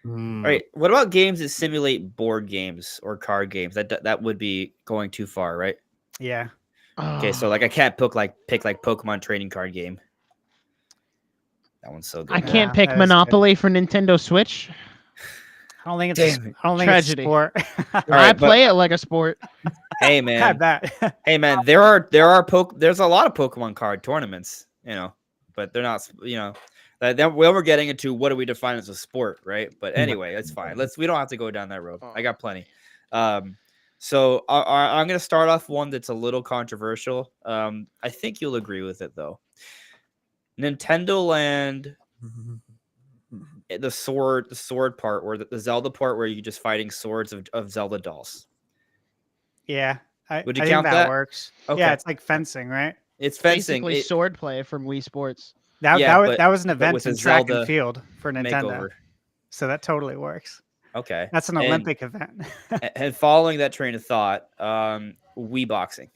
All right. What about games that simulate board games or card games? That would be going too far, right? Yeah. Okay, so I can't pick Pokemon trading card game. That one's so good. I can't pick Monopoly for Nintendo Switch. I don't think it's Tragedy. a sport. I play it like a sport. Hey man. Had that. Hey man, there's a lot of Pokemon card tournaments, but they're not, then we're getting into what do we define as a sport, right? But anyway, it's fine. We don't have to go down that road. I got plenty. So I'm going to start off one that's a little controversial. I think you'll agree with it though. Nintendo Land, the sword part, or the Zelda part where you're just fighting swords of Zelda dolls. Yeah. Would you I count think that? works. Okay. Yeah, it's like fencing, right? It's fencing. Basically sword play from Wii Sports. That was an event with in a track Zelda and field for Nintendo. makeover. So that totally works. Okay. That's an Olympic event. And following that train of thought, Wii boxing.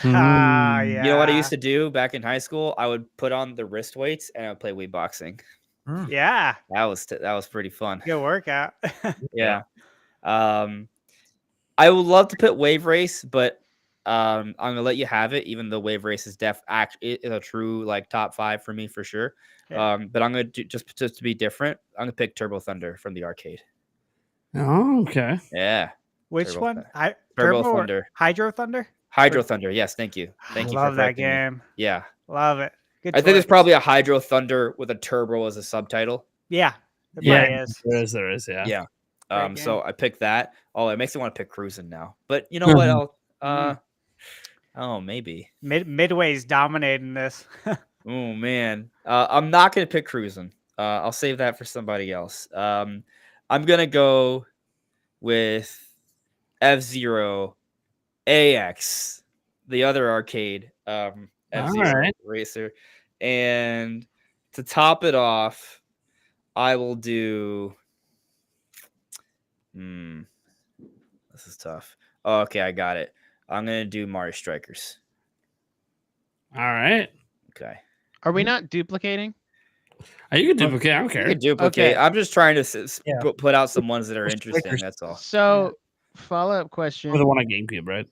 Yeah. You know what I used to do back in high school? I would put on the wrist weights and I would play Wii boxing. Yeah. That was pretty fun. Good workout. Yeah. I would love to put Wave Race, but I'm gonna let you have it, even though Wave Race is is a true top 5 for me for sure. Yeah. But I'm gonna do just to be different. I'm gonna pick Turbo Thunder from the arcade. Oh, okay. Yeah. Which Turbo one? Thunder. Turbo Thunder. Hydro Thunder? Hydro Thunder. Yes, thank you. Thank you. Love for that correcting me. game. Yeah. Love it. Good I think there's choice. probably a Hydro Thunder with a turbo as a subtitle. Yeah. There is. There is, yeah. Yeah. Great game. So I picked that. Oh, it makes me want to pick Cruising now. But you know what else? Oh, maybe. Midway's dominating this. Oh man, I'm not gonna pick cruising. I'll save that for somebody else. I'm gonna go with F-Zero AX, the other arcade F-Zero right. racer, and to top it off, I will do. This is tough. Oh, okay, I got it. I'm gonna do Mario Strikers. All right. Okay. Are we not duplicating? You can duplicate. I don't You care. can duplicate. Okay. I'm just trying to Yeah. put out some ones that are interesting. Strikers. That's all. So, follow-up question. For the one on GameCube, right?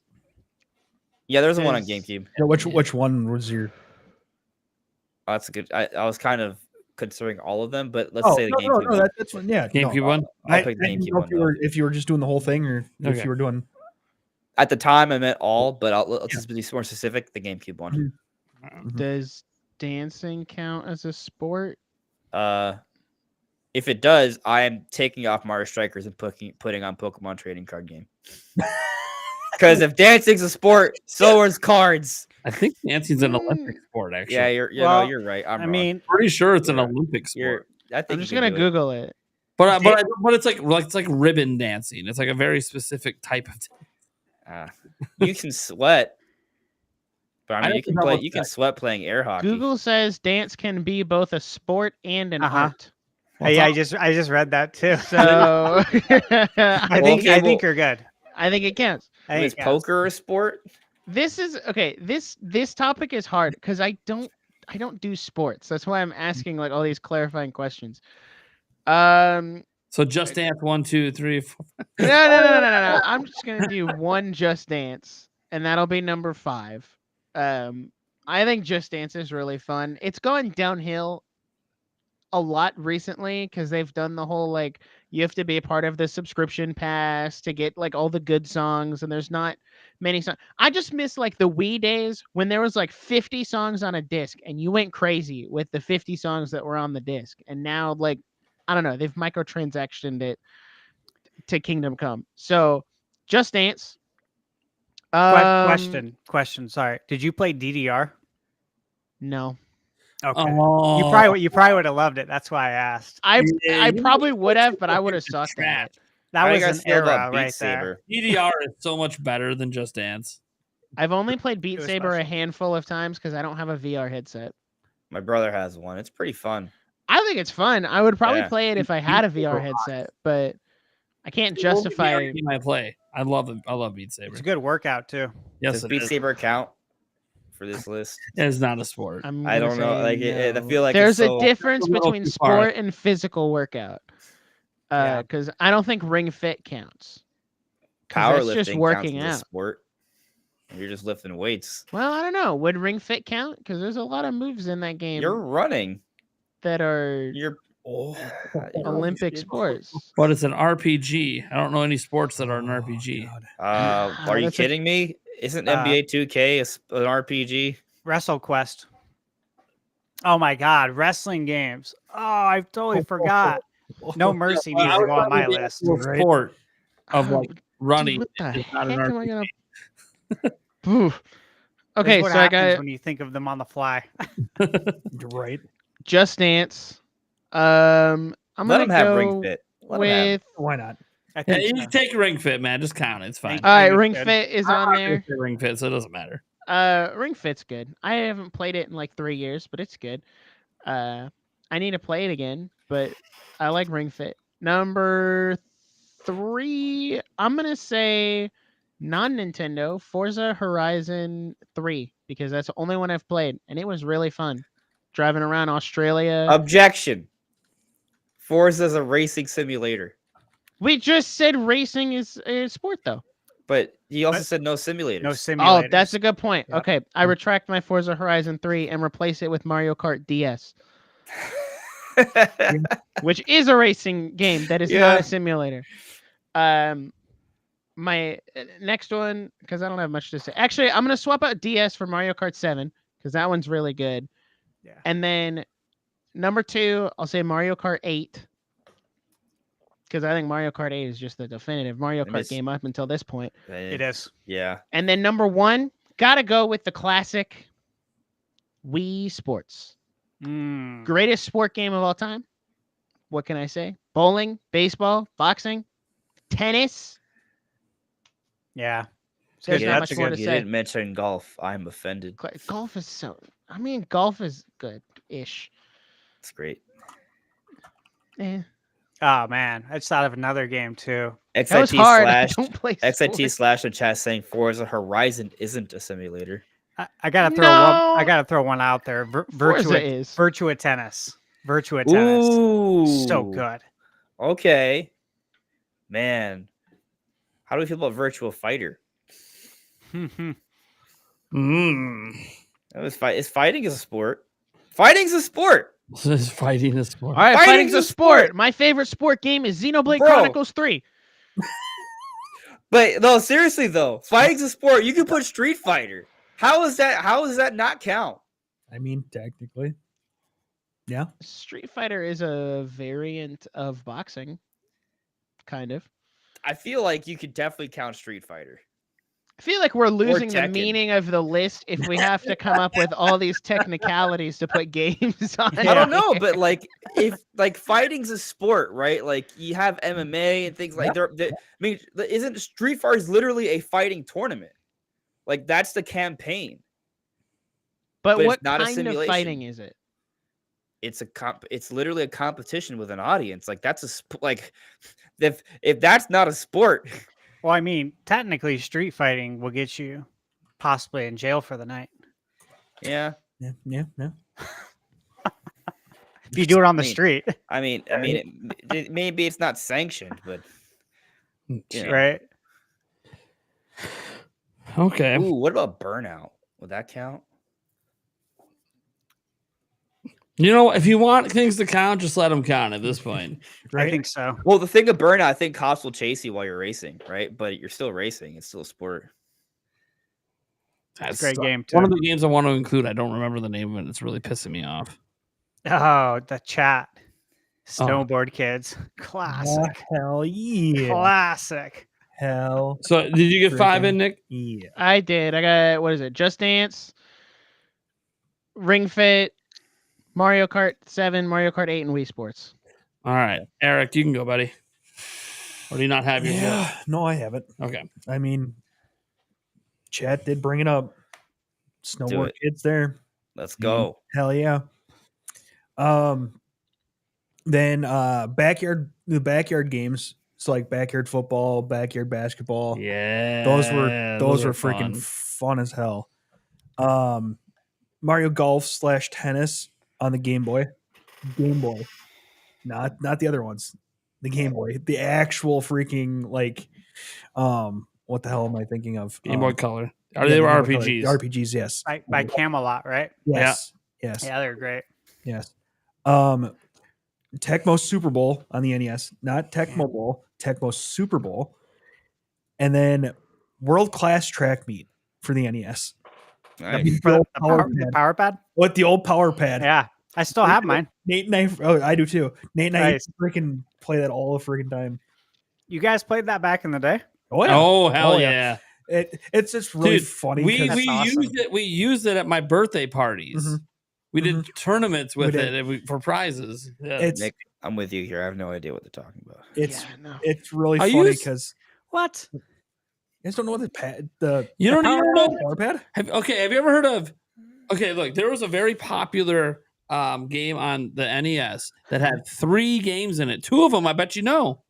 Yeah, there's one on Does- GameCube. Yeah, which one was your? Oh, that's a good. I was kind of considering all of them, but let's say the GameCube. no, one. that's one. Yeah, GameCube no, one. I'll I pick the didn't GameCube know one. if you were just doing the whole thing or if Okay. you were doing. At the time, I meant all, but let's just be more specific. The GameCube one. Does dancing count as a sport? If it does, I am taking off Mario Strikers and putting on Pokemon Trading Card Game. Because if dancing's a sport, so is cards. I think dancing's an Olympic sport, actually. Yeah, Well, you're right. I'm I wrong. mean, pretty sure it's an Yeah. Olympic sport. I think I'm you just can gonna do it. Google it. But it's like ribbon dancing. It's like a very specific type of. You can sweat, but I I mean, don't you can know play. what's You can that. sweat playing air hockey. Google says dance can be both a sport and an Uh-huh. art. hey, I just read that too. So I think you're good. I think it counts. I Is think poker a sport? This is okay. This topic is hard because I don't do sports. That's why I'm asking like all these clarifying questions. So Just Dance 1, 2, 3, 4. No. I'm just gonna do one Just Dance, and that'll be number 5. I think Just Dance is really fun. It's going downhill a lot recently because they've done the whole like you have to be a part of the subscription pass to get like all the good songs, and there's not many songs. I just miss like the Wii days when there was like 50 songs on a disc and you went crazy with the 50 songs that were on the disc. And now like I don't know, they've microtransactioned it to Kingdom Come. So Just Dance. Question. Sorry, did you play DDR? No. Okay. Oh, You probably would have loved it. That's why I asked. I Yeah, probably would have, but I would have sucked at it. That How do was you guys an feel about era Beat right Saber? DDR is so much better than Just Dance. I've only played Beat It was Saber a special. handful of times because I don't have a VR headset. My brother has one. It's pretty fun. I think it's fun. I would probably Yeah. play it if I had a VR headset, but I can't justify. Game I play. I love it. I love Beat Saber. It's a good workout too. Yes, Does it Beat is. Saber count for this list? It's not a sport. I'm I gonna don't know. say Like I no. feel like There's it's a so, difference a little between too far. sport and physical workout. Yeah. Because I don't think Ring Fit counts. 'Cause powerlifting that's just counts working as a out. sport. You're just lifting weights. Well, I don't know. Would Ring Fit count? Because there's a lot of moves in that game You're running. that are You're Olympic sports. But it's an RPG. I don't know any sports that are an RPG. Are you That's a- kidding me? Isn't NBA 2K an RPG? WrestleQuest. Oh my God, wrestling games. Oh, I totally forgot. No Mercy needs to go on my list. Right. Sport of Oh, like running. Dude, what the is not heck an am I RPG. gonna? Oof. Okay, That's what so I happens got when you think of them on the fly. You're right. Just Dance. I'm Let gonna them have go Ring Fit. Let 'em have it. with. Why not? I Yeah, think you so. take Ring Fit, man. Just count it. It's fine. Thank All right, Ring Ring Fit. Fit is I'm on not gonna there. say Ring Fit, so it doesn't matter. Ring Fit's good. I haven't played it in like 3 years, but it's good. I need to play it again, but I like Ring Fit. Number 3, I'm gonna say non-Nintendo Forza Horizon 3 because that's the only one I've played, and it was really fun. Driving around Australia. Objection. Forza's a racing simulator, We just said racing is a sport, though. but he also But- said no simulators. No simulators. Oh, that's a good point. Yep. Okay, I retract my Forza Horizon 3 and replace it with Mario Kart DS, which is a racing game that is not Yeah. a simulator. My next one, because I don't have much to say. Actually, I'm gonna swap out DS for Mario Kart 7 because that one's really good. Yeah. And then number 2, I'll say Mario Kart 8 because I think Mario Kart 8 is just the definitive Mario And Kart it's- game up until this point. It is. Yeah. And then number 1, Gotta go with the classic Wii Sports. Greatest sport game of all time. What can I say? Bowling, baseball, boxing, tennis. Yeah. There's You not didn't- much more to you say. didn't mention golf. I'm offended. Golf is so. I mean, golf is good-ish. It's great. Eh. Oh man, I just thought of another game too. That was XIT hard. I slash don't play XIT sports. slash in chat saying Forza Horizon isn't a simulator. I gotta throw No. one. I gotta throw one out there. Forza is. Virtua Tennis. Virtua Tennis. Ooh, So good. Okay, man. How do we feel about Virtua Fighter? That was Is fighting a sport? Fighting's a sport. This is fighting a sport. All right, Fighting's fighting's a a sport. sport. My favorite sport game is Xenoblade Bro. Chronicles 3. But no, seriously though, fighting's a sport. You can put Street Fighter. How is that? How does that not count? I mean, technically. Yeah. Street Fighter is a variant of boxing, kind of. I feel like you could definitely count Street Fighter. I feel like we're losing the Tekken. meaning of the list if we have to come up with all these technicalities to put games on. I don't know, but like if like fighting's a sport, right? Like you have MMA and things like I mean, isn't Street Fighter is literally a fighting tournament? Like that's the campaign. But it's what not a kind of simulation. fighting is it? It's it's literally a competition with an audience. Like that's like if that's not a sport. Well, I mean, technically, street fighting will get you possibly in jail for the night Yeah. Yeah. if you do it on the I mean, street, I mean, maybe it's not sanctioned, but you know. right? Okay. Ooh, what about Burnout? Would that count? You know, if you want things to count, just let them count at this point. I think so. Well, the thing of Burnout, I think cops will chase you while you're racing, right? But you're still racing. It's still a sport. That's a great game One too. of the games I want to include, I don't remember the name of it. It's really pissing me off. Oh, the chat. Snowboard kids. Classic. Hell yeah. Classic. Hell So, did you get 5 in, Nick? yeah. I did. I got, what is it? Just Dance, Ring Fit, Mario Kart 7, Mario Kart 8, and Wii Sports. All right, Eric, you can go, buddy. Or do you not have your Yeah. No, I haven't. Okay. I mean, chat did bring it up. Snowboard kids there. Let's go. Hell yeah. Then the backyard games. So like backyard football, backyard basketball. Yeah. Those were freaking fun as hell. Mario Golf / tennis on the Game Boy. Game Boy. Not the other ones. The Game Boy. The actual freaking like what the hell am I thinking of? Game Boy Color. Yeah, They were Game Boy Color. RPGs. RPGs, yes. By Camelot, right? Yes. Yes. Yeah, they're great. Yes. Tecmo Super Bowl on the NES, not Tecmo Bowl, Tecmo Super Bowl. And then World Class Track Meet for the NES. Nice. For the Power power pad? What the old power pad? Yeah. I still have mine. Nate and I do too. Nate and I Nice. freaking play that all the freaking time. You guys played that back in the day? Oh yeah. Oh, hell yeah. It's just really Dude, funny. We 'cause- awesome. used it at my birthday parties. Mhm. We did tournaments with We it did. for prizes. Yeah. it's Nick, I'm with you here. I have no idea what they're talking about. it's Yeah, no. it's really I funny used- because What? you guys don't know what the pad the You don't even know. power pad? Have you ever heard of? Okay, look, there was a very popular game on the NES that had 3 games in it. 2 of them, I bet you know.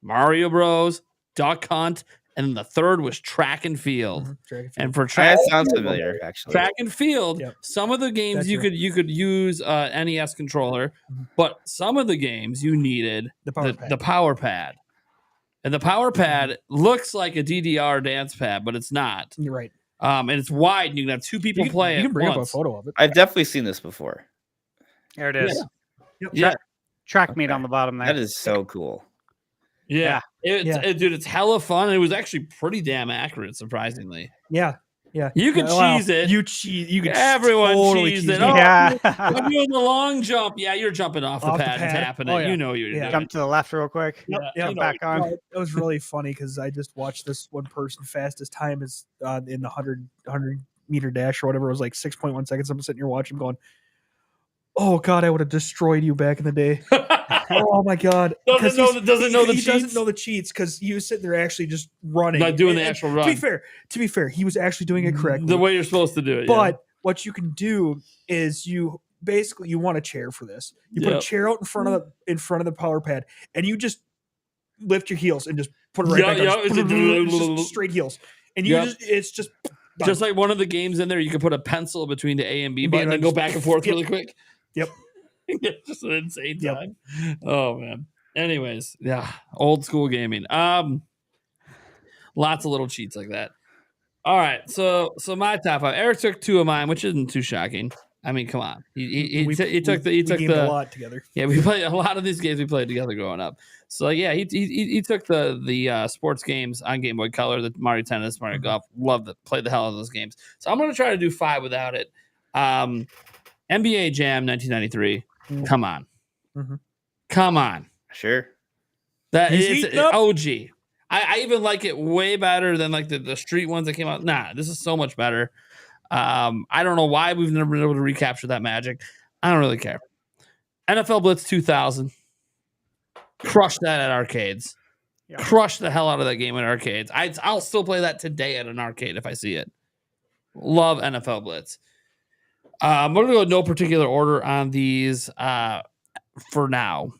Mario Bros, Duck Hunt, and the third was Track and Field. Dragon And for track, That sounds familiar, actually. track and field, Yep. some of the games That's you right. could use NES controller, but some of the games you needed The power pad. the power pad. And the power pad looks like a DDR dance pad, but it's not. You're right. And it's wide, and you can have 2 people play you it can bring up a once. photo of it. I've definitely seen this before. There it is. Yep. Yeah, Track meet on the bottom there. That is so cool. yeah. Yeah. Dude, it's hella fun. It was actually pretty damn accurate, surprisingly. Yeah. Yeah, You can cheese it. You cheese. You can Everyone totally cheese cheese it. it. Oh, Yeah. I'm doing the long jump. Yeah, you're jumping off the pad and tapping it. Oh, yeah. You know you're doing. Jump to the left real quick. Yeah, Yeah, you know back on. No, it was really funny because I just watched this one person fastest time is in the 100 meter dash or whatever. It was like 6.1 seconds. I'm sitting here watching, going, "Oh God, I would have destroyed you back in the day." Oh my God, doesn't know the he cheats. doesn't know the cheats because he was sitting there actually just running, Not doing the actual run. To be fair, he was actually doing it correctly, The way you're supposed to do it. But what you can do is you basically you want a chair for this. You put a chair out in front of the power pad, and you just lift your heels and just put it right back on. Just straight heels, and it's just just like one of the games in there. You can put a pencil between the A and B button and go back and forth really quick. Yep. Just an insane time. Oh man. Anyways, yeah, old school gaming. Lots of little cheats like that. All right, so my top 5. Eric took 2 of mine, which isn't too shocking. I mean, come on. He took a lot together. Yeah, we played a lot of these games we played together growing up. So yeah, he took the sports games on Game Boy Color, the Mario Tennis, Mario Golf. Loved it. Played the hell out of those games. So I'm gonna try to do 5 without it. NBA Jam 1993. Come on. Mm-hmm. Come on. Sure. That is OG. I even like it way better than like the street ones that came out. Nah, this is so much better. I don't know why we've never been able to recapture that magic. I don't really care. NFL Blitz 2000. Crush that at arcades. Yeah. Crush the hell out of that game at arcades. I'll still play that today at an arcade if I see it. Love NFL Blitz. We're going to go in no particular order on these for now.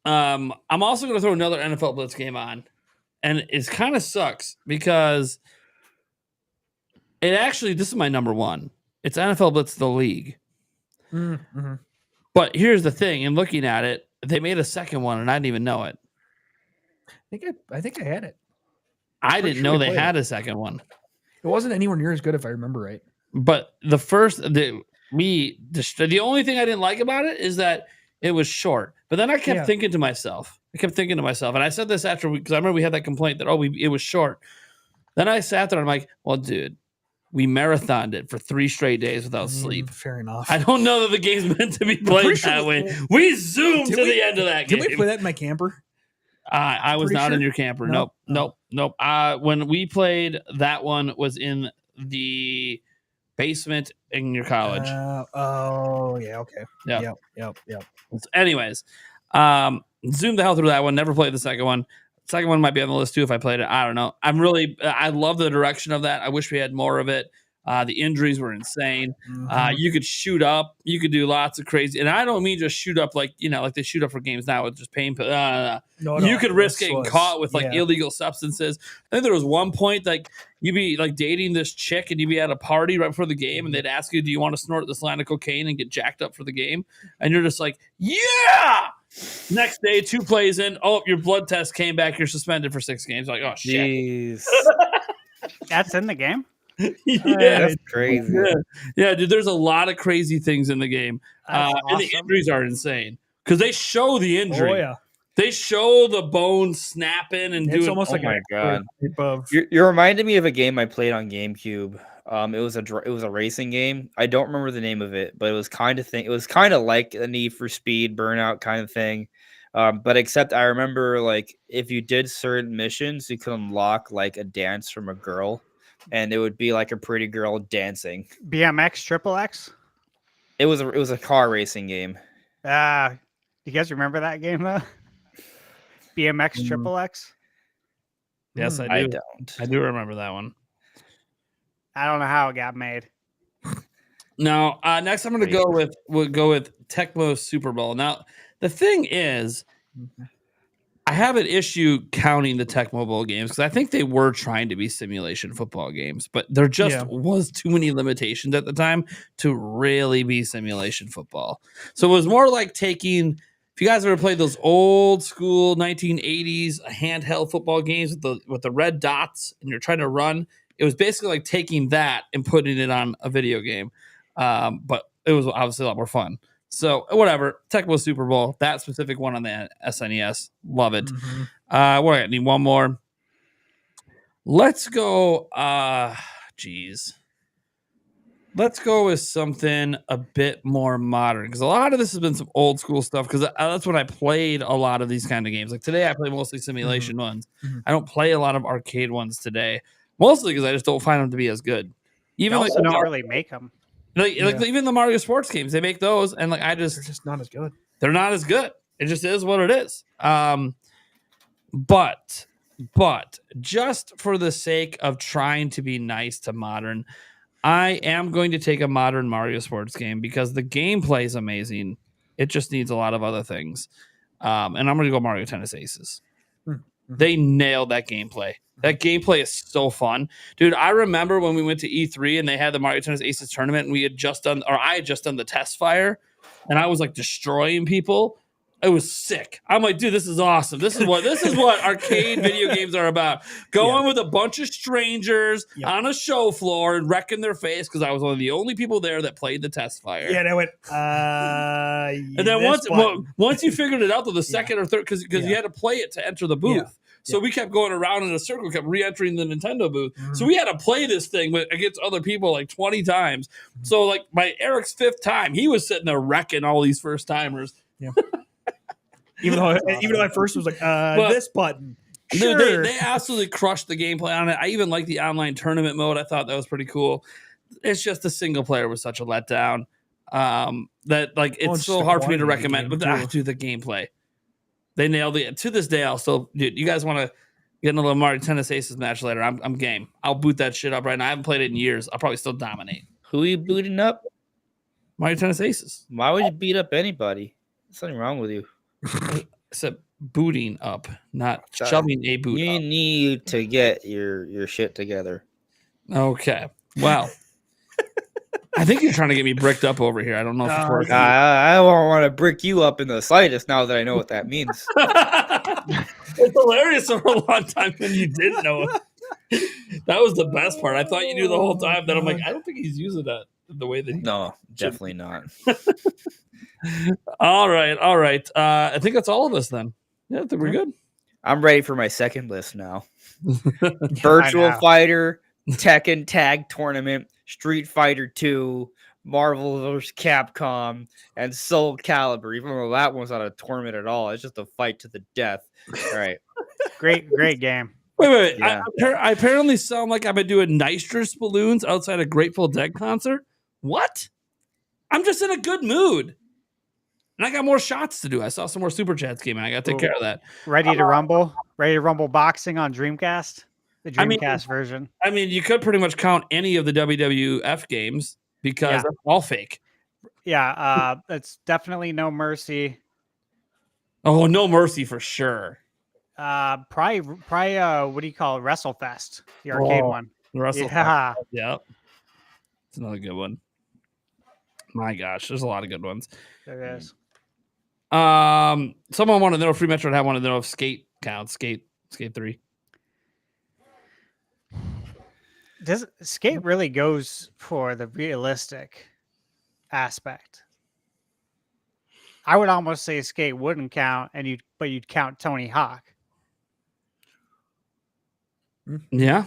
I'm also going to throw another NFL Blitz game on. And it kind of sucks because this is my number 1. It's NFL Blitz the League. Mm-hmm. But here's the thing. In looking at it, they made a second one and I didn't even know it. I think I had it. I didn't know they had a second one. It wasn't anywhere near as good if I remember right. But the only thing I didn't like about it is that it was short. But then I kept thinking to myself, and I said this after because I remember we had that complaint that it was short. Then I sat there and I'm like, well, dude, we marathoned it for 3 straight days without sleep. Fair enough. I don't know that the game's meant to be played that way. We zoomed to the end of that game. Did we play that in my camper? I was not in your camper. Nope. When we played, that one was in the basement in your college. Oh yeah, okay. Yep. Yep. Anyways, zoomed the hell through that one. Never played the second one. Second one might be on the list too if I played it. I don't know. I love the direction of that. I wish we had more of it. The injuries were insane. Mm-hmm. You could shoot up. You could do lots of crazy. And I don't mean just shoot up like they shoot up for games now with just pain. No. You could risk getting caught with illegal substances. I think there was one point like you'd be like dating this chick and you'd be at a party right before the game and they'd ask you, do you want to snort this line of cocaine and get jacked up for the game? And you're just like, yeah! Next day, 2 plays in. Oh, your blood test came back. You're suspended for 6 games. Like, oh, shit. Jeez. That's in the game? Yeah, that's crazy. Yeah, dude, there's a lot of crazy things in the game. Awesome. And the injuries are insane because they show the injury. Oh, yeah. They show the bone snapping and it's almost like my God. Of... You're reminding me of a game I played on GameCube. It was a racing game. I don't remember the name of it, but it was kind of like a Need for Speed Burnout kind of thing. But except I remember like if you did certain missions, you could unlock like a dance from a girl, and it would be like a pretty girl dancing. BMX Triple X. It was a car racing game. You guys remember that game though? BMX Triple X. Yes, I do. I don't. I do remember that one. I don't know how it got made. Now, next I'm going to go with Tecmo Super Bowl. Now, the thing is, I have an issue counting the Tecmo Bowl games because I think they were trying to be simulation football games, but there just was too many limitations at the time to really be simulation football. So it was more like taking. If you guys ever played those old school 1980s handheld football games with the red dots and you're trying to run, it was basically like taking that and putting it on a video game. But it was obviously a lot more fun. So whatever, Tecmo Super Bowl, that specific one on the SNES, love it. Mm-hmm. What I need one more. Let's go. geez. Let's go with something a bit more modern, because a lot of this has been some old school stuff, because that's when I played a lot of these kind of games. Like today, I play mostly simulation ones. I don't play a lot of arcade ones today, mostly because I just don't find them to be as good. Even They like also don't really make them. like even the Mario sports games, they make those, and like They're just not as good. they're not as good. It just is what it is. But just for the sake of trying to be nice to modern, I am going to take a modern Mario sports game because the gameplay is amazing. It just needs a lot of other things. And I'm going to go Mario Tennis Aces. They nailed that gameplay. That gameplay is so fun. Dude, I remember when we went to E3 and they had the Mario Tennis Aces tournament, and I had just done the test fire, and I was like destroying people. It was sick. I'm like, dude, this is awesome. This is what arcade video games are about. Going with a bunch of strangers on a show floor and wrecking their face, because I was one of the only people there that played the test fire. Yeah, and I went, and then once you figured it out, though, the second or third, because you had to play it to enter the booth. Yeah. So we kept going around in a circle, kept re-entering the Nintendo booth. So we had to play this thing against other people like 20 times. So like by Eric's 5th time, he was sitting there wrecking all these first timers. Yeah. Even though I first was like, this button. Sure. They absolutely crushed the gameplay on it. I even like the online tournament mode. I thought that was pretty cool. It's just the single player was such a letdown that like it's so hard for me to recommend. But dude, the gameplay, they nailed it. To this day, I'll still. Dude, you guys want to get in a little Mario Tennis Aces match later? I'm game. I'll boot that shit up right now. I haven't played it in years. I'll probably still dominate. Who are you booting up? Mario Tennis Aces. Why would you beat up anybody? There's something wrong with you. Except booting up, not shoving a boot. You need to get your shit together. Okay. Well, I think you're trying to get me bricked up over here. I don't know if it's working. I won't want to brick you up in the slightest now that I know what that means. It's hilarious for a long time when you didn't know it. That was the best part. I thought you knew the whole time. Then I'm like, I don't think he's using that the way that he No, definitely not. All right. I think that's all of us then. Yeah, I think we're good. I'm ready for my second list now. Virtual Fighter, Tekken Tag Tournament, Street Fighter 2, Marvel vs. Capcom, and Soul Calibur. Even though that one's not a tournament at all, it's just a fight to the death. All right. Great game. Wait. Yeah. I apparently sound like I've been doing nitrous balloons outside a Grateful Dead concert. What? I'm just in a good mood. And I got more shots to do. I saw some more super chats came in. I got to take care of that. Ready to rumble? Ready to rumble boxing on Dreamcast? The Dreamcast version. I mean, you could pretty much count any of the WWF games because they're all fake. Yeah, it's definitely No Mercy. Oh, No Mercy for sure. Probably. What do you call it? WrestleFest, the arcade one. WrestleFest. Yeah, it's another good one. My gosh, there's a lot of good ones. There is. Someone wanted to know if Free Metro had wanted to know if Skate counts. Skate 3. Does Skate really goes for the realistic aspect? I would almost say Skate wouldn't count, but you'd count Tony Hawk. Yeah.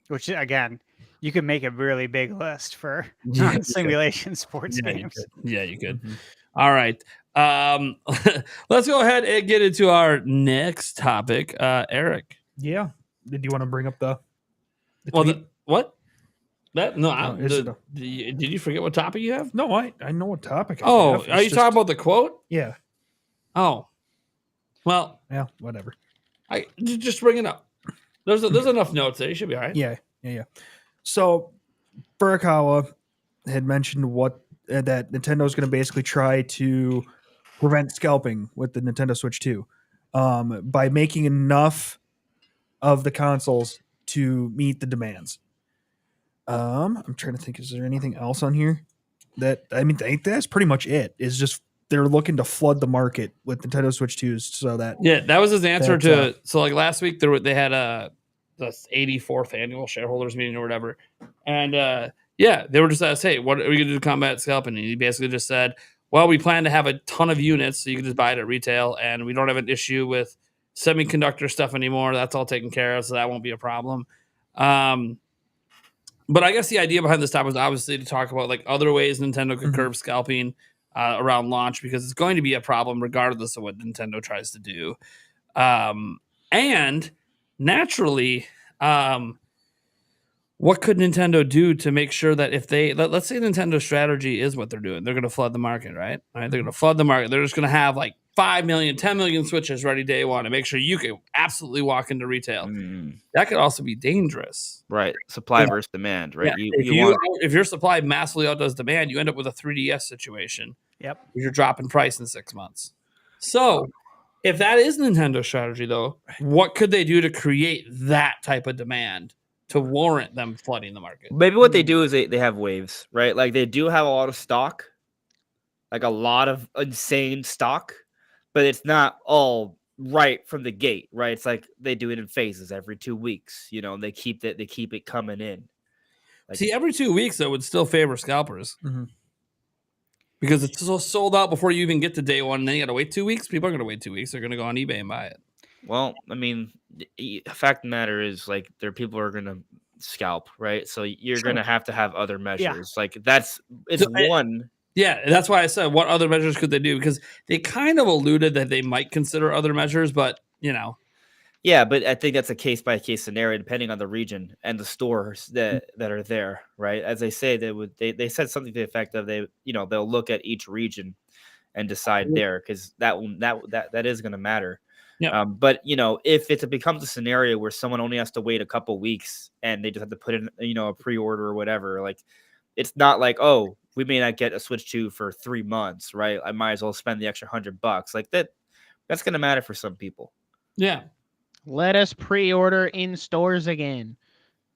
Which again, you could make a really big list for non-simulation sports games. You could. All right. Let's go ahead and get into our next topic. Eric. Yeah. Did you want to bring up the what? That no. Did you forget what topic you have? No, I know what topic. Are you talking about the quote? Yeah. Oh. Well. Yeah. Whatever. I just bring it up. There's enough notes there. You should be all right. Yeah. So, Furukawa had mentioned that Nintendo's going to basically try to prevent scalping with the Nintendo Switch 2 by making enough of the consoles to meet the demands. I'm trying to think, is there anything else on here? That's pretty much it. It's just they're looking to flood the market with Nintendo Switch 2s so that... Yeah, that was his answer to... So, like, last week, they had the 84th annual shareholders meeting or whatever. And, they were just asked, hey, what are we going to do to combat scalping? And he basically just said, well, we plan to have a ton of units so you can just buy it at retail, and we don't have an issue with semiconductor stuff anymore. That's all taken care of, so that won't be a problem. But I guess the idea behind this topic was obviously to talk about like other ways Nintendo could curb scalping around launch, because it's going to be a problem regardless of what Nintendo tries to do. And naturally, what could Nintendo do to make sure that if they, let's say Nintendo's strategy is what they're doing, they're going to flood the market, right? They're going to flood the market. They're just going to have like 5 million, 10 million Switches ready day one to make sure you can absolutely walk into retail. That could also be dangerous. Right. Supply versus demand, right? Yeah. If your supply massively outdoes demand, you end up with a 3DS situation. Yep. You're dropping price in 6 months. So if that is Nintendo's strategy, though, what could they do to create that type of demand to warrant them flooding the market? Maybe what they do is they have waves, right? Like they do have a lot of stock, like a lot of insane stock, but it's not all right from the gate, right? It's like they do it in phases every 2 weeks, you know, and they keep it coming in. Like, see, every 2 weeks that would still favor scalpers. Because it's so sold out before you even get to day one, and then you got to wait 2 weeks. People are going to wait 2 weeks. They're going to go on eBay and buy it. Well, I mean, the fact of the matter is, like, there people are going to scalp, right? So you're going to have other measures. Like one. Yeah, that's why I said, what other measures could they do? Because they kind of alluded that they might consider other measures, but, you know. Yeah, but I think that's a case-by-case scenario, depending on the region and the stores that are there, right? As they say, they said something to the effect of they'll look at each region and decide there, because that is going to matter. Yeah. But if it becomes a scenario where someone only has to wait a couple weeks and they just have to put in a pre-order or whatever, like it's not like, oh, we may not get a Switch 2 for 3 months, right? I might as well spend the extra $100. Like that's going to matter for some people. Yeah. Let us pre-order in stores again.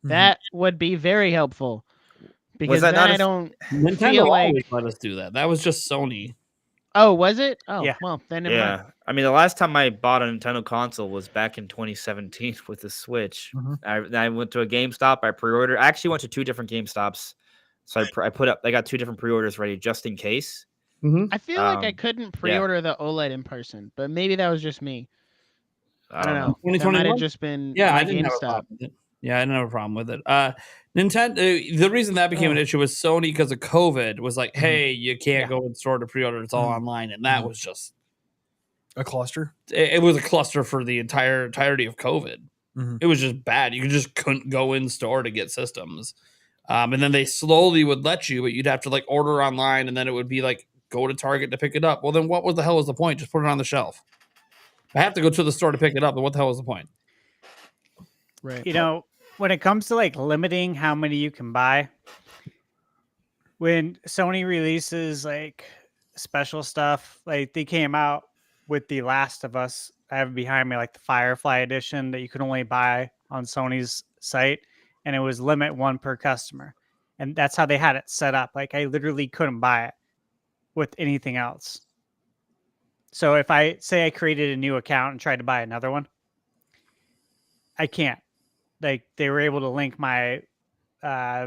That would be very helpful. Because then I don't Nintendo always let us do that. That was just Sony. Oh, was it? Oh, yeah. Well, then yeah. I mean, the last time I bought a Nintendo console was back in 2017 with the Switch. I went to a GameStop. I pre-ordered. I actually went to 2 different GameStops. So I got 2 different pre-orders ready just in case. I feel like I couldn't pre-order the OLED in person, but maybe that was just me. I don't know. That might have just been I didn't have a problem with it. Yeah, I didn't have a problem with it. Nintendo. The reason that became an issue with Sony because of COVID was like, hey, you can't go in the store to pre-order; it's all online, and that was just a cluster. It was a cluster for the entirety of COVID. It was just bad. You just couldn't go in store to get systems, and then they slowly would let you, but you'd have to like order online, and then it would be like go to Target to pick it up. Well, then what the hell was the point? Just put it on the shelf. I have to go to the store to pick it up, but what the hell is the point? Right. When it comes to like limiting how many you can buy, when Sony releases like special stuff, like they came out with The Last of Us. I have it behind me, like the Firefly edition that you could only buy on Sony's site, and it was limit 1 per customer. And that's how they had it set up. Like I literally couldn't buy it with anything else. So if I say I created a new account and tried to buy another one, I can't. Like they were able to link my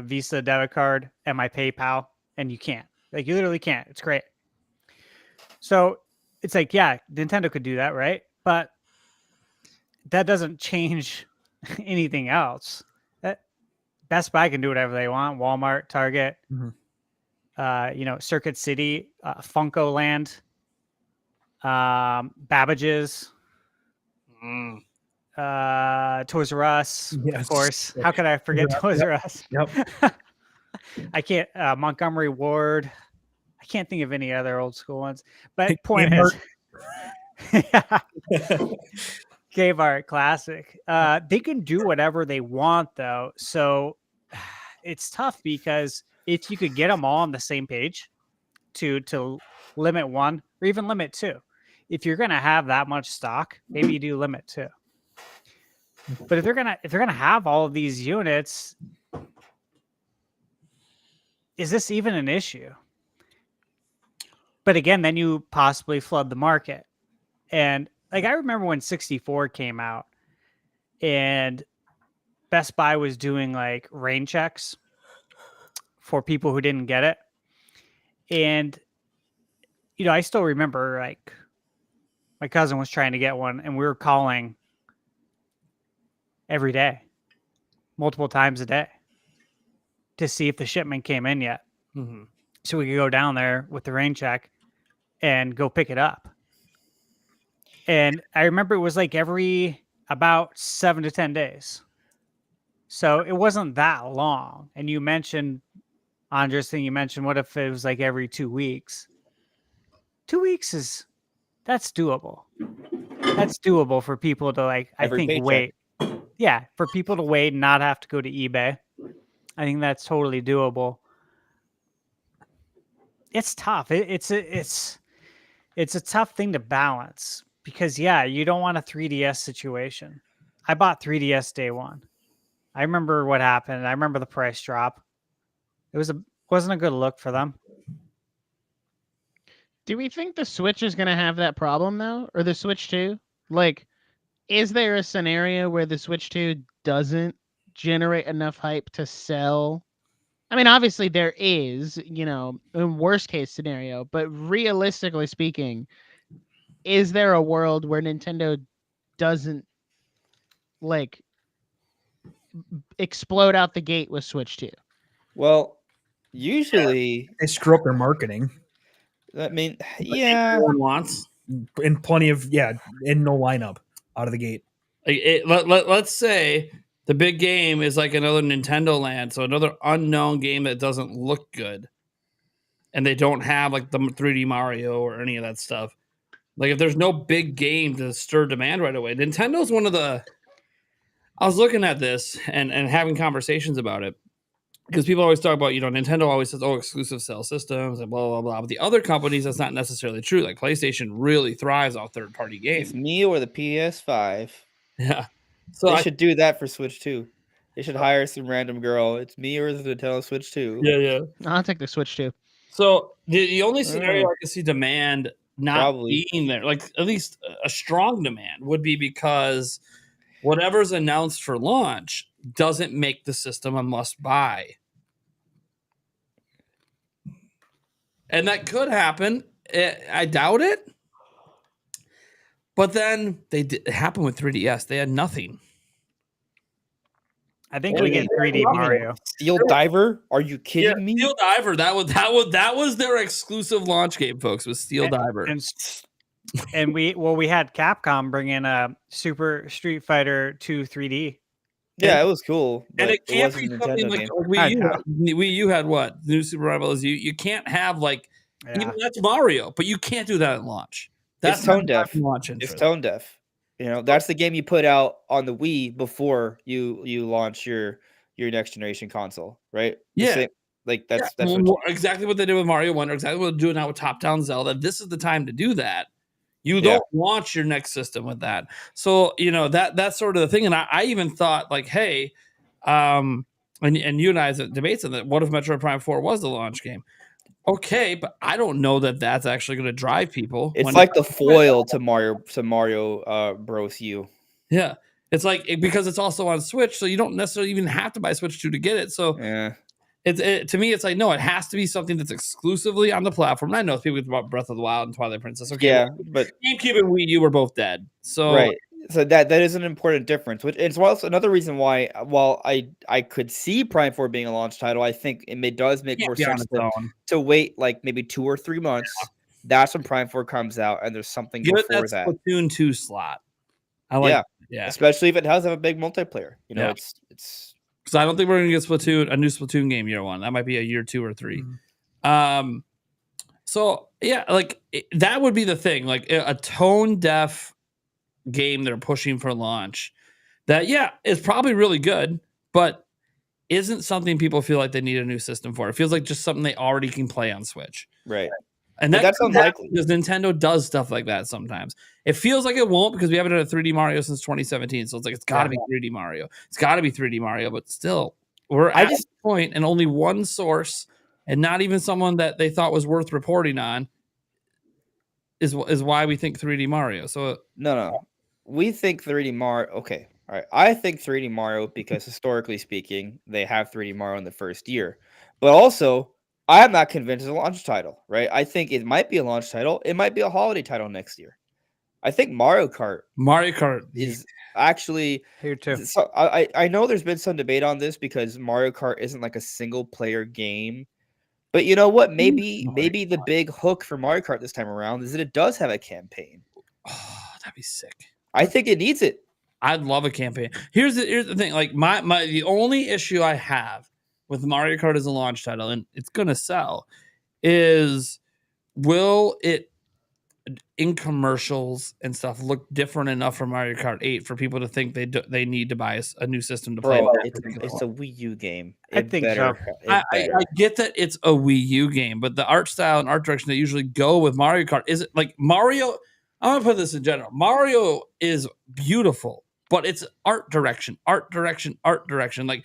Visa debit card and my PayPal, and you can't. Like you literally can't. It's great. So it's like, yeah, Nintendo could do that, right? But that doesn't change anything else. Best Buy can do whatever they want. Walmart, Target, Circuit City, Funko Land. Babbage's, Toys R Us, of course. How could I forget Toys R Us? Yep. I can't. Montgomery Ward. I can't think of any other old school ones. But point is, Cave Art Classic. They can do whatever they want, though. So it's tough because if you could get them all on the same page to limit 1 or even limit 2. If you're gonna have that much stock, maybe you do limit 2. But if they're gonna have all of these units, is this even an issue? But again, then you possibly flood the market. And like I remember when 64 came out, and Best Buy was doing like rain checks for people who didn't get it, and I still remember like. My cousin was trying to get one, and we were calling every day, multiple times a day. to see if the shipment came in yet. Mm-hmm. So we could go down there with the rain check and go pick it up. And I remember it was like every about 7 to 10 days. So it wasn't that long. And you mentioned, Andres thing, you mentioned, what if it was like every 2 weeks? 2 weeks that's doable. That's doable for people to like, Every I think, paycheck. wait. Yeah, for people to wait and not have to go to eBay. I think that's totally doable. It's tough. It's a tough thing to balance because you don't want a 3DS situation. I bought 3DS day one. I remember what happened. I remember the price drop. It wasn't a good look for them. Do we think the Switch is going to have that problem though, or the Switch 2? Like, is there a scenario where the Switch 2 doesn't generate enough hype to sell? I mean, obviously there is, in worst case scenario, but realistically speaking, is there a world where Nintendo doesn't like explode out the gate with Switch 2? Well, usually They screw up their marketing I mean, yeah. Everyone wants. in plenty of in no lineup out of the gate. Let's say the big game is like another Nintendo Land, so another unknown game that doesn't look good, and they don't have like the 3D Mario or any of that stuff. Like if there's no big game to stir demand right away, Nintendo's one of the. I was looking at this and having conversations about it because people always talk about, Nintendo always says, exclusive sell systems and blah, blah, blah. But the other companies, that's not necessarily true. Like PlayStation really thrives off third-party games. It's me or the PS5. Yeah. So They should do that for Switch 2. They should hire some random girl. It's me or the Nintendo Switch 2. Yeah. I'll take the Switch 2. So the only scenario I can see demand not being there, like at least a strong demand, would be because whatever's announced for launch doesn't make the system a must-buy. And that could happen. I doubt it. But then it happened with 3DS. They had nothing. I think we get 3D Mario. Steel Diver? Are you kidding me? Steel Diver. That was their exclusive launch game, folks. Was Steel Diver. And we had Capcom bring in a Super Street Fighter 2 3D. Yeah, it was cool. And it can't be something like Wii U had what? New Super Mario Bros. You can't have even that's Mario, but you can't do that at launch. That's tone deaf. It's tone deaf. That's the game you put out on the Wii before you launch your next generation console, right? Yeah. That's exactly what they did with Mario Wonder, exactly what they're doing now with top-down Zelda. This is the time to do that. You don't launch your next system with that. So, that's sort of the thing. And I even thought hey, and you and I had debates on that. What if Metroid Prime 4 was the launch game? Okay, but I don't know that that's actually going to drive people. It's like the foil to Mario Bros. U. Yeah, it's because it's also on Switch, so you don't necessarily even have to buy Switch 2 to get it. So yeah. To me, it's no, it has to be something that's exclusively on the platform. And I know people talk about Breath of the Wild and Twilight Princess. Okay, yeah, but GameCube and Wii U were both dead. So right. So that is an important difference. Which it's also another reason why, while I could see Prime 4 being a launch title, I think it does make more sense to wait maybe 2 or 3 months. Yeah. That's when Prime 4 comes out, and there's something before that. Splatoon 2 slot. I like especially if it does have a big multiplayer. It's because I don't think we're gonna get a new Splatoon game year 1. That might be a year 2 or 3. Mm-hmm. So that would be the thing, a tone deaf game they're pushing for launch that is probably really good, but isn't something people feel like they need a new system for. It feels like just something they already can play on Switch, right? And that's unlikely because Nintendo does stuff like that sometimes. It feels like it won't because we haven't had a 3D Mario since 2017. So it's got to be 3D Mario. It's got to be 3D Mario. But still, we're at this point, and only one source, and not even someone that they thought was worth reporting on, is why we think 3D Mario. So no, we think 3D Mario. Okay, all right. I think 3D Mario because historically speaking, they have 3D Mario in the first year, but also. I am not convinced it's a launch title, right? I think it might be a launch title. It might be a holiday title next year. I think Mario Kart is actually Here too. So I know there's been some debate on this because Mario Kart isn't like a single player game. But you know what? Maybe the big hook for Mario Kart this time around is that it does have a campaign. Oh, that'd be sick. I think it needs it. I'd love a campaign. Here's the thing. Like the only issue I have with Mario Kart as a launch title, and it's gonna sell, is will it in commercials and stuff look different enough for Mario Kart 8 for people to think they need to buy a new system to play? Bro, it's a Wii U game. I think so. I get that it's a Wii U game, but the art style and art direction that usually go with Mario Kart is it like Mario. I'm gonna put this in general. Mario is beautiful, but it's art direction. Like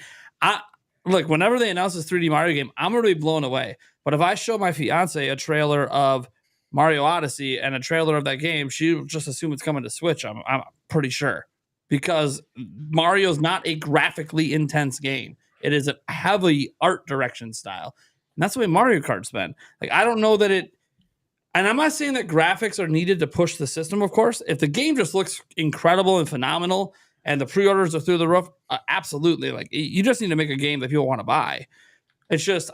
look, whenever they announce this 3D Mario game, I'm gonna be blown away. But if I show my fiance a trailer of Mario Odyssey and a trailer of that game, she'll just assume it's coming to Switch. I'm pretty sure, because Mario's not a graphically intense game. It is a heavy art direction style, and that's the way Mario Kart's been. Like, I don't know that it. And I'm not saying that graphics are needed to push the system. Of course, if the game just looks incredible and phenomenal, and the pre-orders are through the roof, absolutely. Like, you just need to make a game that people want to buy. It's just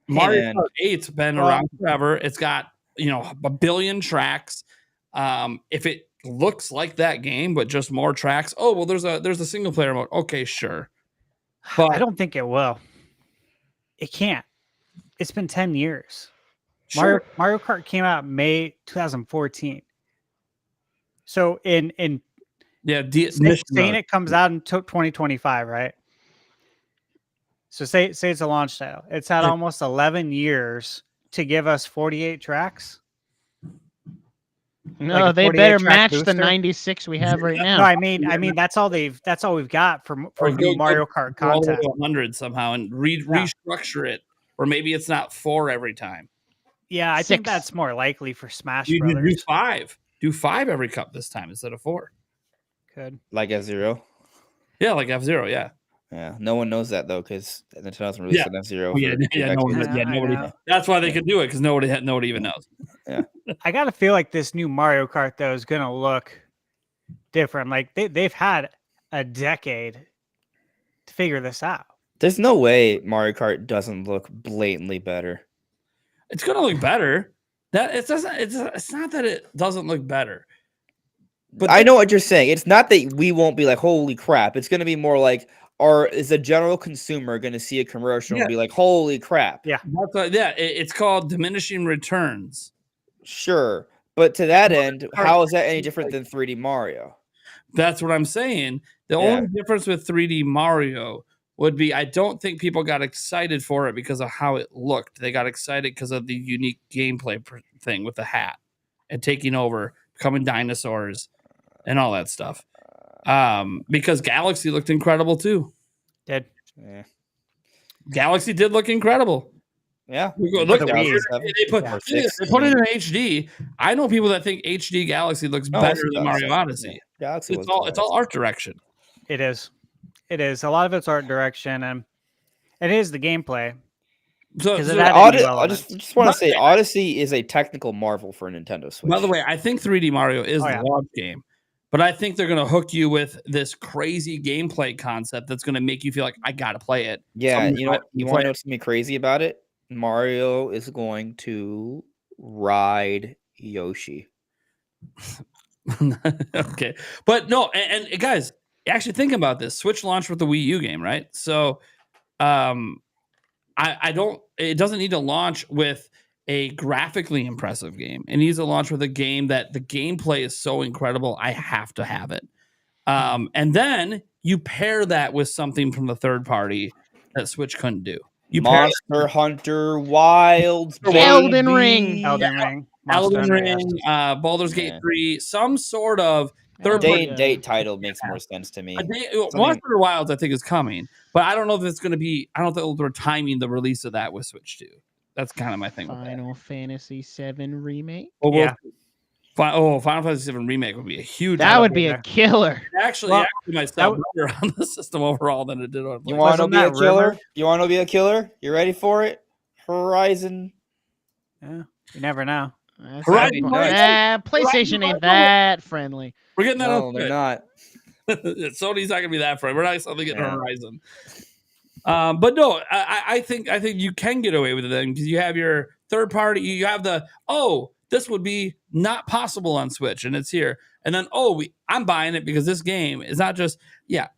Mario Kart 8's been around forever. It's got a billion tracks. If it looks like that game, but just more tracks. Oh, well, there's a single player mode. Okay, sure. But I don't think it will. It can't. It's been 10 years. sure. Mario Kart came out May 2014. So saying it comes out in 2025, right? So say it's a launch title. It's had almost 11 years to give us 48 tracks. No, Like they better match booster? the 96 we have right now. No, I mean that's all we've got for new Mario Kart content. 100 somehow and restructure it, or maybe it's not 4 every time. Yeah, I think 6. that's more likely for Smash You Brothers. do 5. Do 5 every cup this time instead of 4. Could. Like F-Zero. Yeah, like F-Zero. Yeah. Yeah, no one knows that though because Nintendo hasn't released an F-Zero. Nobody. That's why they can do it, because nobody even knows. I gotta feel like this new Mario Kart though is gonna look different. Like they've had a decade to figure this out. There's no way Mario Kart doesn't look blatantly better. It's gonna look better. It's not that it doesn't look better. But I know what you're saying. It's not that we won't be like, holy crap. It's gonna be more like, is a general consumer going to see a commercial and be like, holy crap? Yeah. It's called diminishing returns. Sure. But to that end, how is that any different than 3D Mario? That's what I'm saying. The only difference with 3D Mario would be I don't think people got excited for it because of how it looked. They got excited because of the unique gameplay thing with the hat and taking over, becoming dinosaurs and all that stuff. Because Galaxy looked incredible too. Did. Yeah. Galaxy did look incredible. Yeah. Look, they put it in HD. I know people that think HD Galaxy looks better than Mario Odyssey. Yeah. Galaxy it's all art direction. It is. A lot of it's art direction, and it is the gameplay. I just want to say Odyssey is a technical marvel for Nintendo Switch. By the way, I think 3D Mario is the launch game. But I think they're going to hook you with this crazy gameplay concept that's going to make you feel like I got to play it. Yeah, you want to know what's going to be crazy about it? Mario is going to ride Yoshi. Okay. But no, and guys, actually think about this. Switch launched with the Wii U game, right? So it doesn't need to launch with a graphically impressive game. It needs to launch with a game that the gameplay is so incredible, I have to have it. And then you pair that with something from the third party that Switch couldn't do. Monster Hunter Wilds, Elden Ring, Baldur's Gate 3, some sort of date title makes more sense to me. Monster Hunter Wilds, I think, is coming, but I don't know if it's going to be. I don't think they're timing the release of that with Switch 2. That's kind of my thing. Final Fantasy VII Remake. Final Fantasy VII Remake would be a huge. That would be a killer. Actually, might sell better on the system overall than it did on. You want to be a killer? You want to be a killer? You ready for it? Horizon. Yeah, you never know. Horizon PlayStation ain't that friendly. We're getting that No, on they're Switch. not. Sony's not gonna be that friendly. We're not suddenly getting Horizon. But no, I think you can get away with it then because you have your third party. You have this would be not possible on Switch, and it's here. And then I'm buying it because this game is not just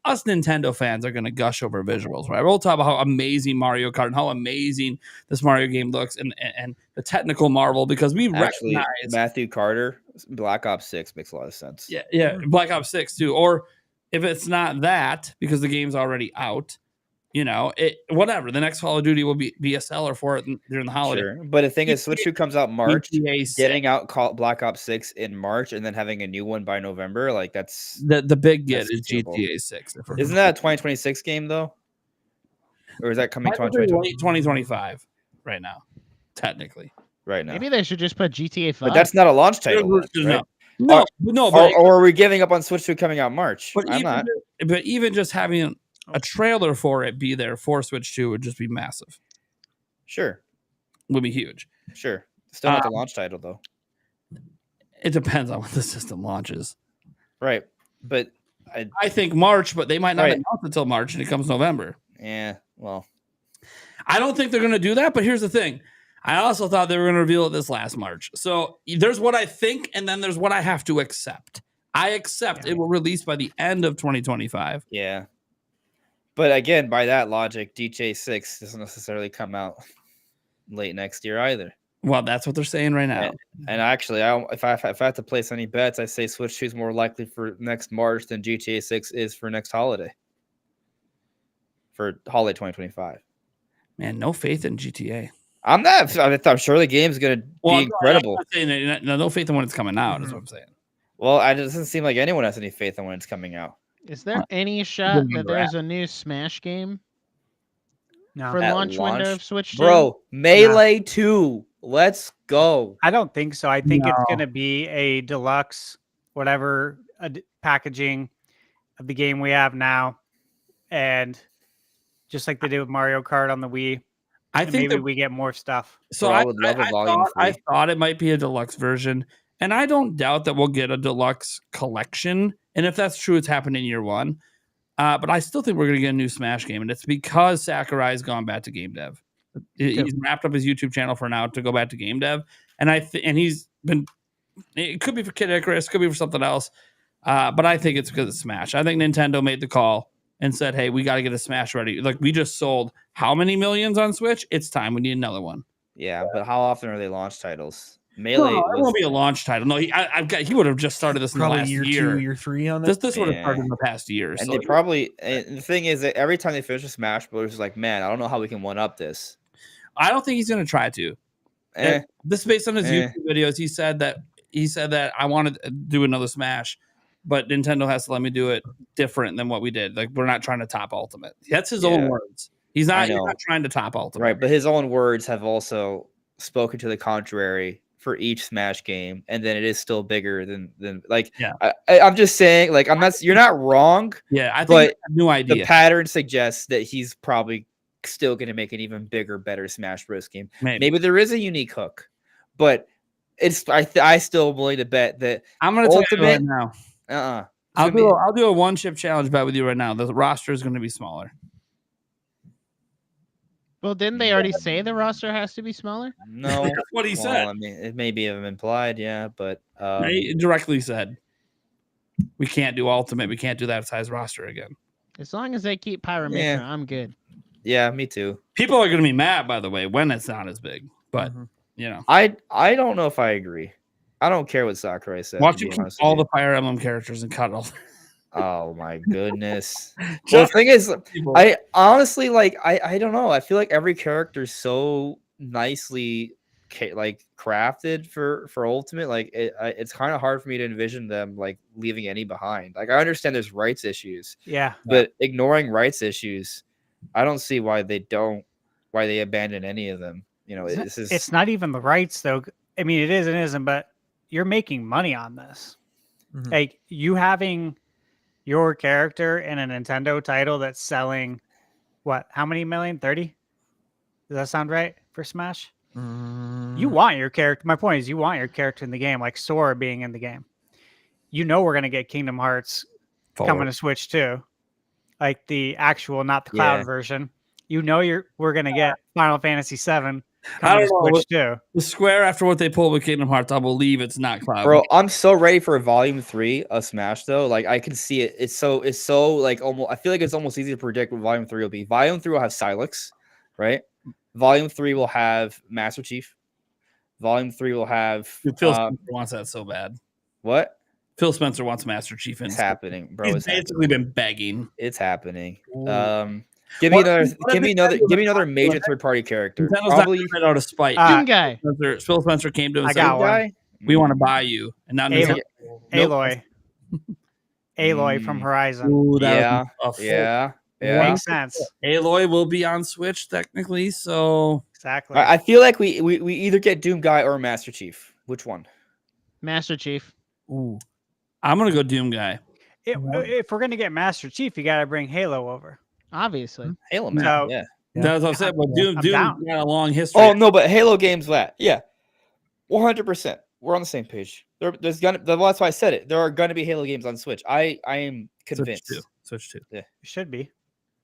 us Nintendo fans are gonna gush over visuals, right? We'll talk about how amazing Mario Kart and how amazing this Mario game looks, and the technical marvel because we Actually, recognize Matthew Carter, Black Ops 6 makes a lot of sense. Yeah, Black Ops 6 too. Or if it's not that because the game's already out. Whatever. The next Call of Duty will be a seller for it during the holiday. Sure. But the thing is, Switch 2 comes out March, GTA 6. getting out Black Ops 6 in March, and then having a new one by November. Like, that's the big get is doable. GTA 6. Isn't that a 2026 game, though? Or is that coming 2025 right now, technically? Right now. Maybe they should just put GTA 5. But that's not a launch title. Right? No. Or are we giving up on Switch 2 coming out March? I'm not. But even just having a trailer for it be there for Switch 2 would just be massive. Sure. Would be huge. Sure. Still not the launch title, though. It depends on when the system launches. Right. But I think March, but they might not announce it until March and it comes November. Yeah, well. I don't think they're going to do that, but here's the thing. I also thought they were going to reveal it this last March. So there's what I think, and then there's what I have to accept. I accept it will release by the end of 2025. Yeah. But again, by that logic, GTA 6 doesn't necessarily come out late next year either. Well, that's what they're saying right now. And actually, if I have to place any bets, I say Switch 2 is more likely for next March than GTA 6 is for next holiday. For holiday 2025. Man, no faith in GTA. I'm sure the game's going to be incredible. No faith in when it's coming out is what I'm saying. Well, it doesn't seem like anyone has any faith in when it's coming out. Is there any shot that there's a new Smash game for launch window of Switch 2? Bro, Melee 2. Let's go. I don't think so. I think it's going to be a deluxe, whatever packaging of the game we have now. And just like they did with Mario Kart on the Wii, I think maybe we get more stuff. So I would love a volume. I thought it might be a deluxe version. And I don't doubt that we'll get a deluxe collection. And if that's true, it's happened in year one. But I still think we're going to get a new Smash game. And it's because Sakurai's gone back to game dev. He's wrapped up his YouTube channel for now to go back to game dev. And and he's been, it could be for Kid Icarus, could be for something else. But I think it's because of Smash. I think Nintendo made the call and said, hey, we got to get a Smash ready. Like, we just sold how many millions on Switch? It's time. We need another one. Yeah, but how often are they launch titles? Melee it won't be a launch title. No, he would have just started this in the last year. Year 2, year 3 on this. This would have started in the past year. And they probably, and the thing is that every time they finish a Smash Bros, it's like, man, I don't know how we can one up this. I don't think he's going to try to. This is based on his YouTube videos. He said that I wanted to do another Smash, but Nintendo has to let me do it different than what we did. Like, we're not trying to top Ultimate. That's his own words. He's not trying to top Ultimate. Right, but his own words have also spoken to the contrary for each Smash game, and then it is still bigger than I'm just saying, like, you're not wrong. Yeah, I think it's a new idea. The pattern suggests that he's probably still going to make an even bigger, better Smash Bros. Game. Maybe there is a unique hook, but I still willing to bet that I'm going to tell you right now. I'll do a one chip challenge bet with you right now. The roster is going to be smaller. Well, didn't they already say the roster has to be smaller? No, that's what he said. I mean, it may be implied, but he directly said we can't do Ultimate. We can't do that size roster again. As long as they keep Pyramid, I'm good. Yeah, me too. People are going to be mad, by the way, when it's not as big. But I don't know if I agree. I don't care what Sakurai said. Watch you keep all the Fire Emblem characters and cut all. Oh my goodness. Well, the thing is, I honestly I don't know. I feel like every character is so nicely crafted for Ultimate. Like it's kind of hard for me to envision them like leaving any behind. Like, I understand there's rights issues. Yeah. But ignoring rights issues, I don't see why they abandon any of them. It's not even the rights though. I mean, it is and isn't, but you're making money on this. Mm-hmm. Like, you having your character in a Nintendo title that's selling how many million? 30? Does that sound right for Smash? You want your character. My point is, you want your character in the game, like Sora being in the game. You know, we're gonna get Kingdom Hearts coming to Switch too, like the actual, not the cloud version. You know, we're gonna get Final Fantasy VII coming to Switch too. The Square, after what they pulled with Kingdom Hearts, I believe it's not cloud. Bro, I'm so ready for Volume 3 of Smash though. Like I can see it. It's so like almost. I feel like it's almost easy to predict what Volume 3 will be. Volume 3 will have Silex, right? Volume 3 will have Master Chief. Volume 3 will have. Phil Spencer wants that so bad. What? Phil Spencer wants Master Chief in. It's happening, bro. He's basically been begging. It's haping. Give me another major third-party character. Probably out of spite. Doom guy. Phil Spencer came to him and said, got one. "We want to buy you." And now Aloy. Aloy from Horizon. Ooh, yeah. Makes sense. Aloy will be on Switch technically, so exactly. I feel like we either get Doom Guy or Master Chief. Which one? Master Chief. Ooh, I'm gonna go Doom Guy. If we're gonna get Master Chief, you gotta bring Halo over. Obviously. Halo, man. So, yeah. That's what I'm saying. But Doom got a long history. Oh no, but Halo games that. Yeah. 100%. We're on the same page. That's why I said it. There are gonna be Halo games on Switch. I am convinced. Switch 2. Yeah. It should be.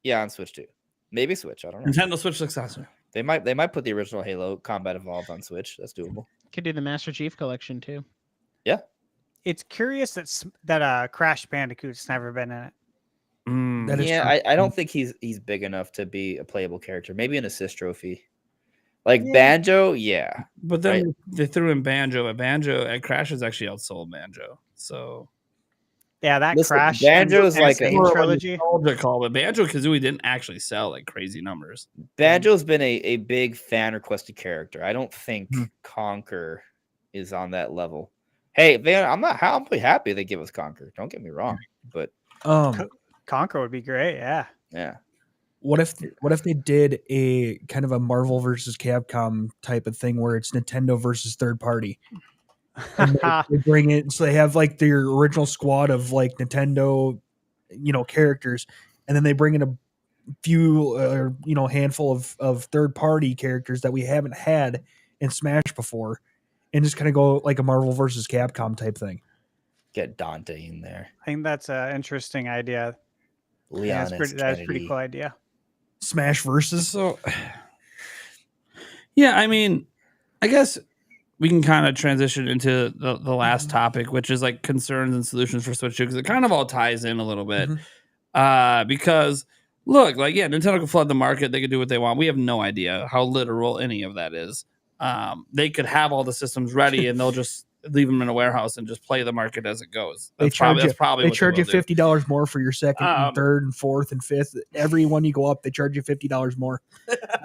Yeah, on Switch 2. Maybe Switch. I don't know. Nintendo Switch successor. They might put the original Halo Combat Evolved on Switch. That's doable. Could do the Master Chief collection too. Yeah. It's curious that Crash Bandicoot's never been in it. That is true. I don't think he's big enough to be a playable character. Maybe an assist trophy. Like Banjo, yeah. But then they threw in Banjo. At Crash has actually outsold Banjo. So yeah, that Crash Banjo is like a trilogy. But Banjo Kazooie didn't actually sell like crazy numbers. Banjo's been a big fan requested character. I don't think Conquer is on that level. Hey, Van, I'm pretty happy they give us Conquer. Don't get me wrong, but Conquer would be great. Yeah. Yeah. What if they did a kind of a Marvel versus Capcom type of thing where it's Nintendo versus third party? And they bring it, so they have like their original squad of like Nintendo, characters, and then they bring in a few, handful of third party characters that we haven't had in Smash before, and just kind of go like a Marvel versus Capcom type thing. Get Dante in there. I think that's an interesting idea. Leon, that's a pretty cool idea. Smash versus. So, yeah, I mean, I guess we can kind of transition into the last topic, which is like concerns and solutions for Switch 2, because it kind of all ties in a little bit. Because look, like, yeah, Nintendo can flood the market. They can do what they want. We have no idea how literal any of that is. They could have all the systems ready and they'll just leave them in a warehouse and just play the market as it goes. They charge you $50 more for your second, and third, and fourth, and fifth. Every one you go up, they charge you $50 more.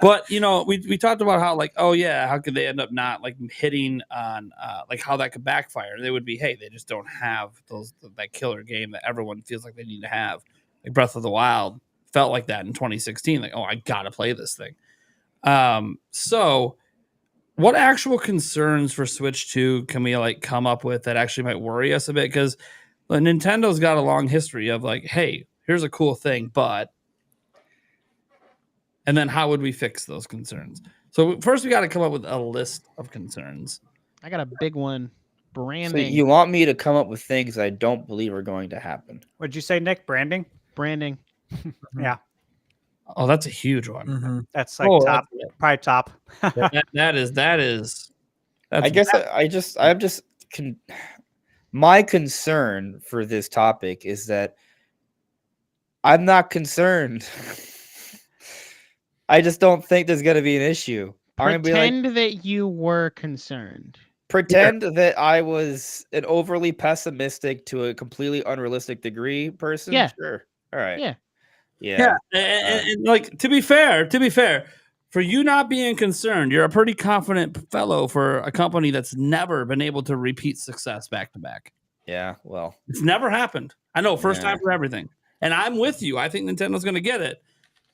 But we talked about how like, oh yeah, how could they end up not like hitting on like how that could backfire? They would be, hey, they just don't have that killer game that everyone feels like they need to have. Like Breath of the Wild felt like that in 2016. Like, oh, I gotta play this thing. So what actual concerns for Switch 2 can we like come up with that actually might worry us a bit? Because Nintendo's got a long history of like, hey, here's a cool thing, but, and then how would we fix those concerns? So first we got to come up with a list of concerns. I got a big one. Branding. So you want me to come up with things I don't believe are going to happen? What'd you say, Nick? Branding? Yeah. Oh, that's a huge one. That's like probably top. that is. I guess my concern for this topic is that I'm not concerned. I just don't think there's going to be an issue. Pretend that you were concerned. Pretend that I was an overly pessimistic to a completely unrealistic degree person. Yeah. Sure. All right. Yeah. Yeah. And like to be fair, for you not being concerned, you're a pretty confident fellow for a company that's never been able to repeat success back to back. Yeah, well, it's never happened. I know, first time for everything. And I'm with you. I think Nintendo's going to get it.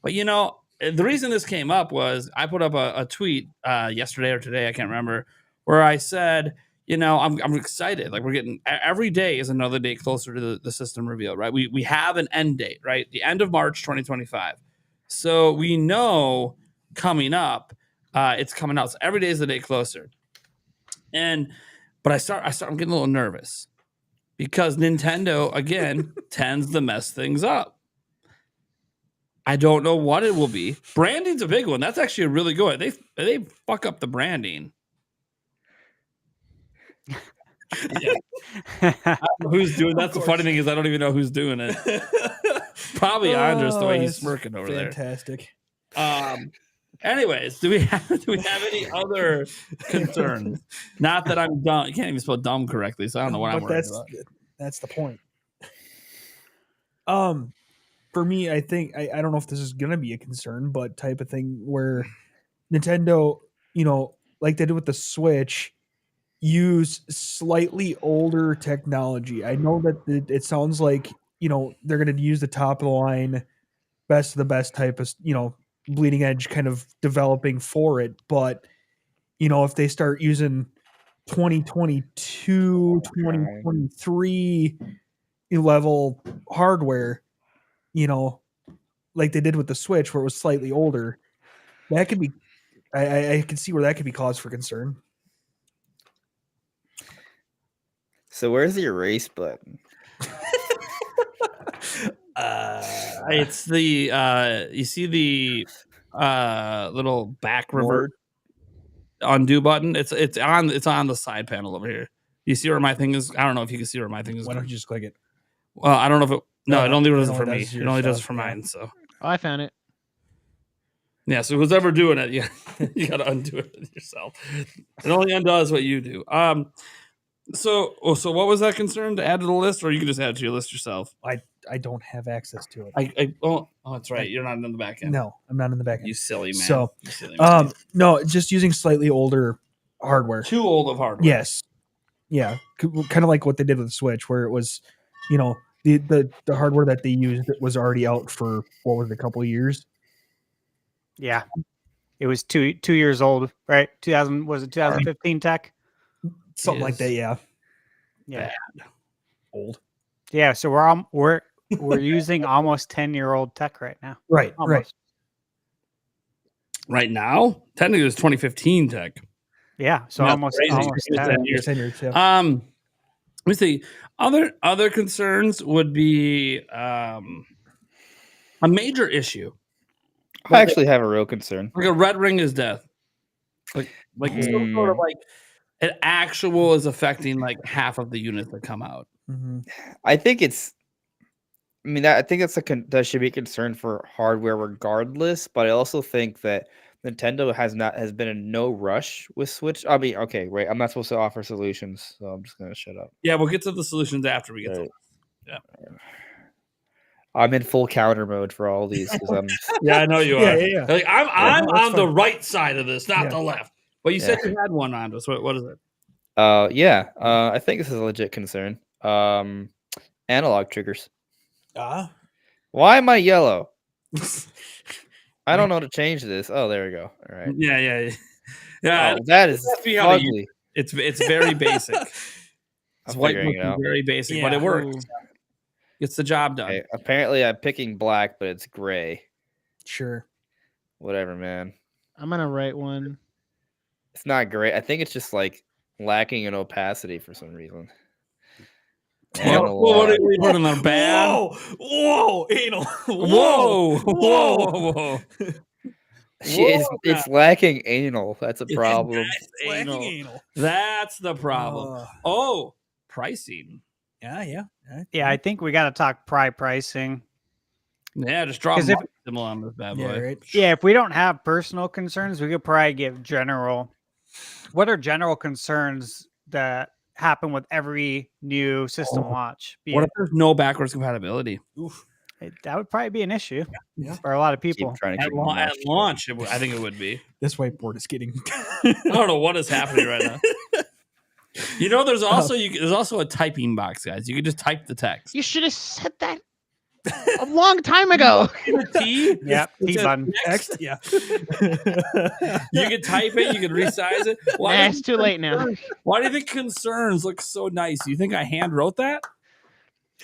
But the reason this came up was I put up a tweet yesterday or today, I can't remember, where I said, I'm excited. Like, we're getting every day is another day closer to the system reveal, right? We have an end date, right? The end of March 2025. So we know coming up, it's coming out. So every day is a day closer. But I'm getting a little nervous because Nintendo again tends to mess things up. I don't know what it will be. Branding's a big one. That's actually a really good one. They fuck up the branding. Yeah. I don't know who's doing that's the funny thing is I don't even know who's doing it. Probably Andres the way he's smirking over fantastic. there. Anyways, do we have any other concerns? Not that I'm dumb. You can't even spell dumb correctly, so I don't know what I'm worried about. That's the point. For me, I think I don't know if this is gonna be a concern, but type of thing where Nintendo, like they did with the Switch, use slightly older technology. I know that it sounds like they're gonna use the top of the line, best of the best type of bleeding edge kind of developing for it, but if they start using 2022, 2023 level hardware, like they did with the Switch where it was slightly older, that could be I can see where that could be cause for concern. So where's the erase button? It's the you see the little back revert undo button. It's on the side panel over here. You see where my thing is? I don't know if you can see where my thing is. Why don't you just click it? Well, I don't know if it. No, it only does it for me. It only does it for mine. So. Oh, I found it. Yeah. So who's ever doing it, you got to undo it yourself. It only undoes what you do. So what was that concern to add to the list, or you can just add it to your list yourself? I don't have access to it. Oh, that's right. You're not in the back end. No, I'm not in the back end. You silly man. So, you silly man. no, just using slightly older hardware. Too old of hardware. Yes. Yeah, kind of like what they did with the Switch, where it was, the hardware that they used was already out for what was it, a couple of years. Yeah, it was 2 years old, right? 2015 tech, something like that. Yeah. Yeah. Bad. Old. Yeah, so we're using almost 10-year-old tech right now. Right. Almost. Right now, technically, it was 2015 tech. Yeah, so almost 10 years. 10 years. Yeah. Let me see. Other concerns would be a major issue. I actually have a real concern. Like a red ring is death. Like some sort of like an actual is affecting like half of the units that come out. Mm-hmm. I think I think that should be a concern for hardware regardless. But I also think that Nintendo has been in no rush with Switch. I mean, okay, right. I'm not supposed to offer solutions, so I'm just gonna shut up. Yeah, we'll get to the solutions after we get to. Yeah. I'm in full counter mode for all these because I'm. Yeah, I know you are. Yeah. Like, I'm that's on the right side of this, not Yeah. the left. But you said you had one on us. What is it? I think this is a legit concern. Analog triggers. Why am I yellow? I don't know how to change this. Oh, there we go. All right. Yeah. Oh, that is ugly. It's very basic. It's white, figuring it out. very basic, but it works. Gets the job done. Okay, apparently, I'm picking black, but it's gray. Sure. Whatever, man. I'm gonna write one. It's not great. I think it's just like lacking in opacity for some reason. What are we putting on bad? Whoa, anal. Whoa. It's lacking anal. That's a problem. Anal. That's the problem. Pricing. Yeah. Yeah, I think we got to talk pricing. Yeah, just draw them on this bad boy. Yeah, right. Yeah, if we don't have personal concerns, we could probably give general. What are general concerns that happen with every new system launch? What if there's no backwards compatibility? That would probably be an issue Yeah. for a lot of people. At launch, I think it would be. This whiteboard is getting. I don't know what is happening right now. There's also a typing box, guys. You can just type the text. You should have said that a long time ago. T? Yeah, T button. Next. Yeah. You can type it. You can resize it. It's too late now. Why do you think concerns look so nice? You think I hand wrote that?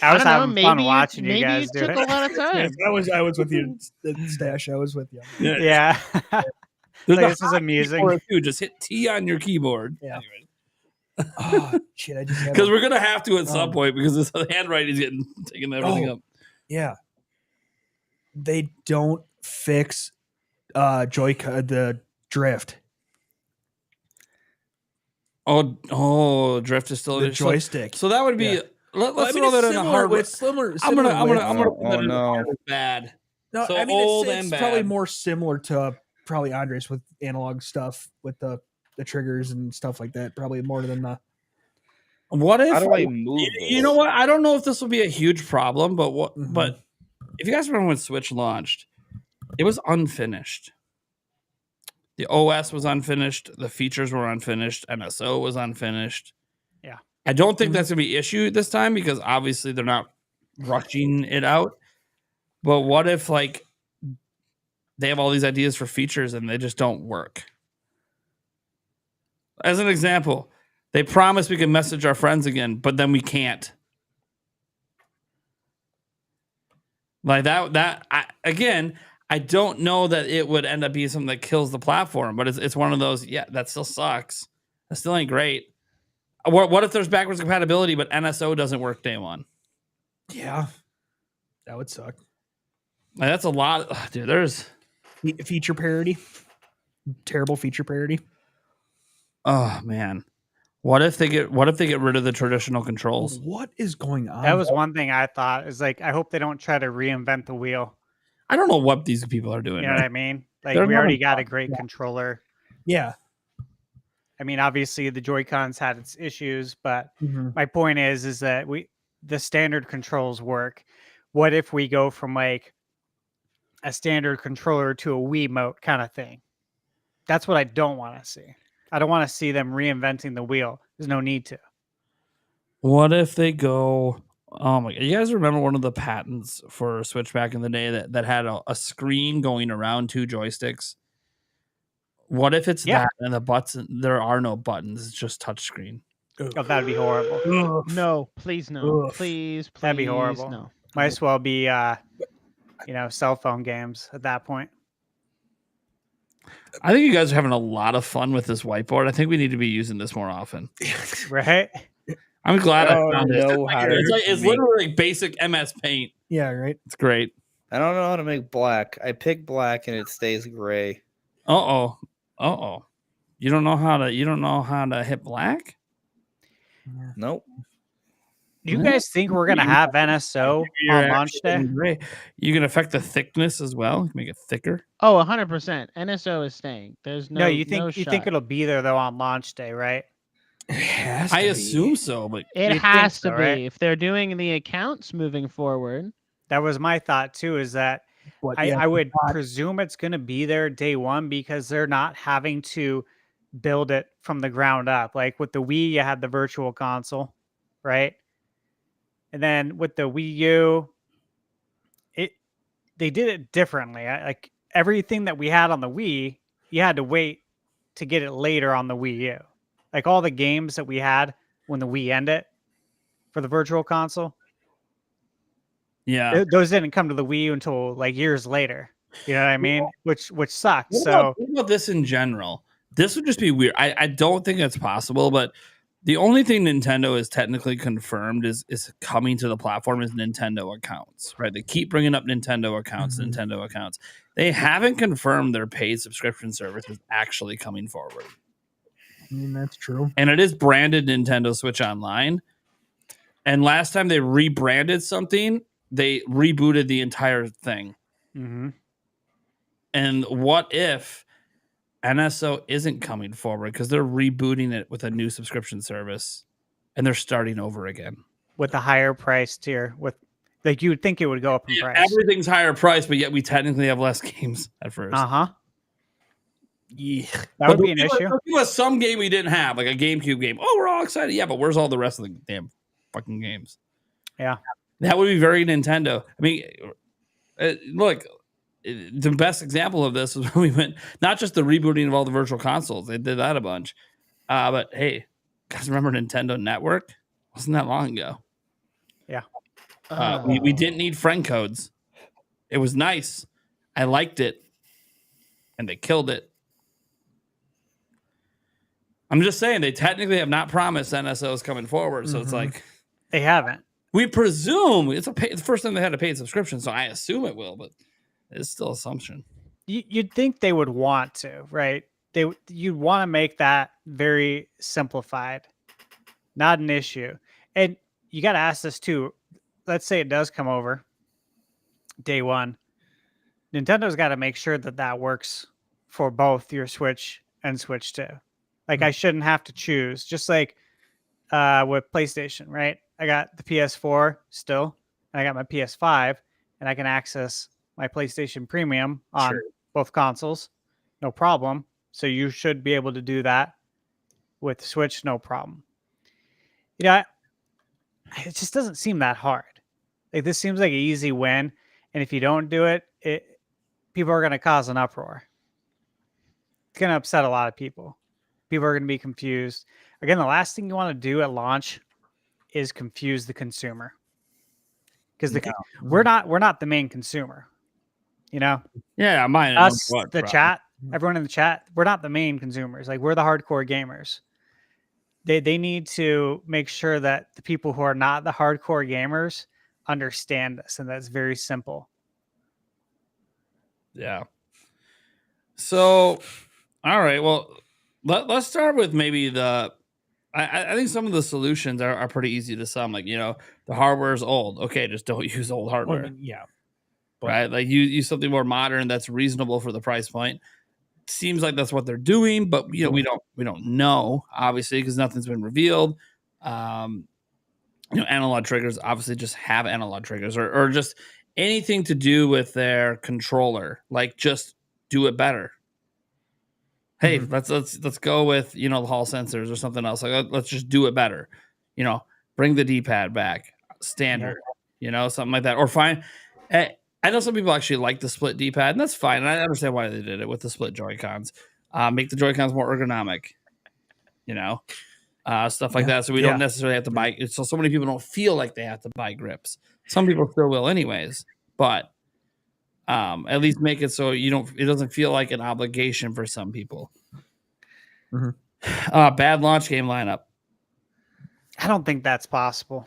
I was don't know, having fun watching you maybe guys do took it. a lot of time. I was with you, Stash. I was with you. Yeah. There's Like, this is amusing. Too. Just hit T on your keyboard. Yeah. Anyway. Oh shit! I just because we're gonna have to at some point because this handwriting is getting taking everything up. Yeah, they don't fix the drift. Drift is still The joystick. So that would be. Yeah. Let's throw that in a hard. I'm gonna put that in a no. hard bad. No, So I mean old it's and probably bad. more similar to probably Andres with analog stuff with the triggers and stuff like that. Probably more than the. What if How do I move you this? know what? I don't know if this will be a huge problem, but Mhm. but if you guys remember when Switch launched, it was unfinished. The OS was unfinished, the features were unfinished, NSO was unfinished. Yeah. I don't think that's gonna be an issue this time because obviously they're not rushing it out. But what if like they have all these ideas for features and they just don't work? As an example, they promise we can message our friends again, but then we can't. Like I don't know that it would end up being something that kills the platform, but it's one of those, yeah, that still sucks. That still ain't great. What if there's backwards compatibility, but NSO doesn't work day one? Yeah, that would suck. Like, that's a lot. Dude, there's Feature parity. Terrible feature parity. oh man. What if they get rid of the traditional controls? What is going on? That was one thing I thought is like, I hope they don't try to reinvent the wheel. I don't know what these people are doing. You know Right? what I mean? Like They're we already not- got a great controller. Yeah. I mean, obviously the Joy-Cons had its issues, but Mhm. my point is that the standard controls work. What if we go from like a standard controller to a Wiimote kind of thing? That's what I don't want to see. I don't want to see them reinventing the wheel. There's no need to. What if they go? Oh my god! You guys remember one of the patents for Switch back in the day that had a screen going around two joysticks? What if it's Yeah. that and the buttons? There are no buttons. It's just touchscreen. Oh, that'd be horrible. No, please no. Ugh. Please, That'd be please, horrible. no. Might as well be, cell phone games at that point. I think you guys are having a lot of fun with this whiteboard. I think we need to be using this more often. Right? I'm glad I don't found it. know how to It's make- literally like basic MS Paint. Yeah, right. It's great. I don't know how to make black. I pick black and it stays gray. Uh oh. You don't know how to hit black? Nope. Do you guys think we're going to have NSO on launch day? Gray. You can affect the thickness as well. You can make it thicker. Oh, 100%. NSO is staying. There's no. No, you think shot. it'll be there though on launch day, right? I assume so, but It You'd think has so, to be right? if they're doing the accounts moving forward. That was my thought too, is that But I would presume it's going to be there day one because they're not having to build it from the ground up. Like with the Wii, you had the virtual console, right? And then with the Wii U, they did it differently. Like everything that we had on the Wii, you had to wait to get it later on the Wii U. Like all the games that we had when the Wii ended for the virtual console, yeah. those didn't come to the Wii U until like years later. You know what I mean? Which sucks. What about this in general? This would just be weird. I don't think it's possible, but the only thing Nintendo is technically confirmed is coming to the platform is Nintendo accounts, right? They keep bringing up Nintendo accounts, Nintendo accounts. They haven't confirmed their paid subscription service is actually coming forward. I mean, that's true. And it is branded Nintendo Switch Online. And last time they rebranded something, they rebooted the entire thing. Mm-hmm. And what if NSO isn't coming forward because they're rebooting it with a new subscription service and they're starting over again With a higher price tier, with like you would think it would go up in price. Everything's higher price, but yet we technically have less games at first. Uh-huh. Yeah. That would be an issue. Give us some game we didn't have, like a GameCube game. Oh, we're all excited. Yeah, but where's all the rest of the damn fucking games? Yeah. That would be very Nintendo. I mean, look, the best example of this was when we went, not just the rebooting of all the virtual consoles. They did that a bunch. But hey, guys, remember Nintendo Network? Wasn't that long ago. Yeah. We didn't need friend codes. It was nice. I liked it. And they killed it. I'm just saying they technically have not promised NSOs coming forward, so it's like They haven't. we presume it's the first time they had a paid subscription, so I assume it will, but it's still assumption. You'd think they would want to, right? You'd want to make that very simplified, not an issue. And you got to ask this too. Let's say it does come over day one. Nintendo's got to make sure that that works for both your Switch and Switch 2. Like I shouldn't have to choose, just like with PlayStation, right? I got the PS4 still, and I got my PS5, and I can access my PlayStation Premium on both consoles, no problem. So you should be able to do that with the Switch, no problem. You know, it just doesn't seem that hard. Like this seems like an easy win, and if you don't do it, people are going to cause an uproar. It's going to upset a lot of people. People are going to be confused. Again, the last thing you want to do at launch is confuse the consumer, because we're not the main consumer. You know, Yeah, mine. us, the chat, everyone in the chat, we're not the main consumers. Like we're the hardcore gamers. They need to make sure that the people who are not the hardcore gamers understand this, and that's very simple. Yeah. So, all right. Well, let's start with maybe I think some of the solutions are pretty easy to sum. Like, the hardware is old. Okay, just don't use old hardware. Well, yeah. Right? Like use something more modern that's reasonable for the price point. Seems like that's what they're doing, but we don't know, obviously, because nothing's been revealed. Analog triggers obviously just have analog triggers, or just anything to do with their controller. Like just do it better. Hey, let's go with the Hall sensors or something else. Like let's just do it better. Bring the D-pad back, standard. Something like that, or fine. I know some people actually like the split D-pad, and that's fine. And I understand why they did it with the split Joy-Cons. Make the Joy-Cons more ergonomic, stuff like that. So we don't necessarily have to buy. So many people don't feel like they have to buy grips. Some people still will anyways, but at least make it so it doesn't feel like an obligation for some people. Bad launch game lineup. I don't think that's possible.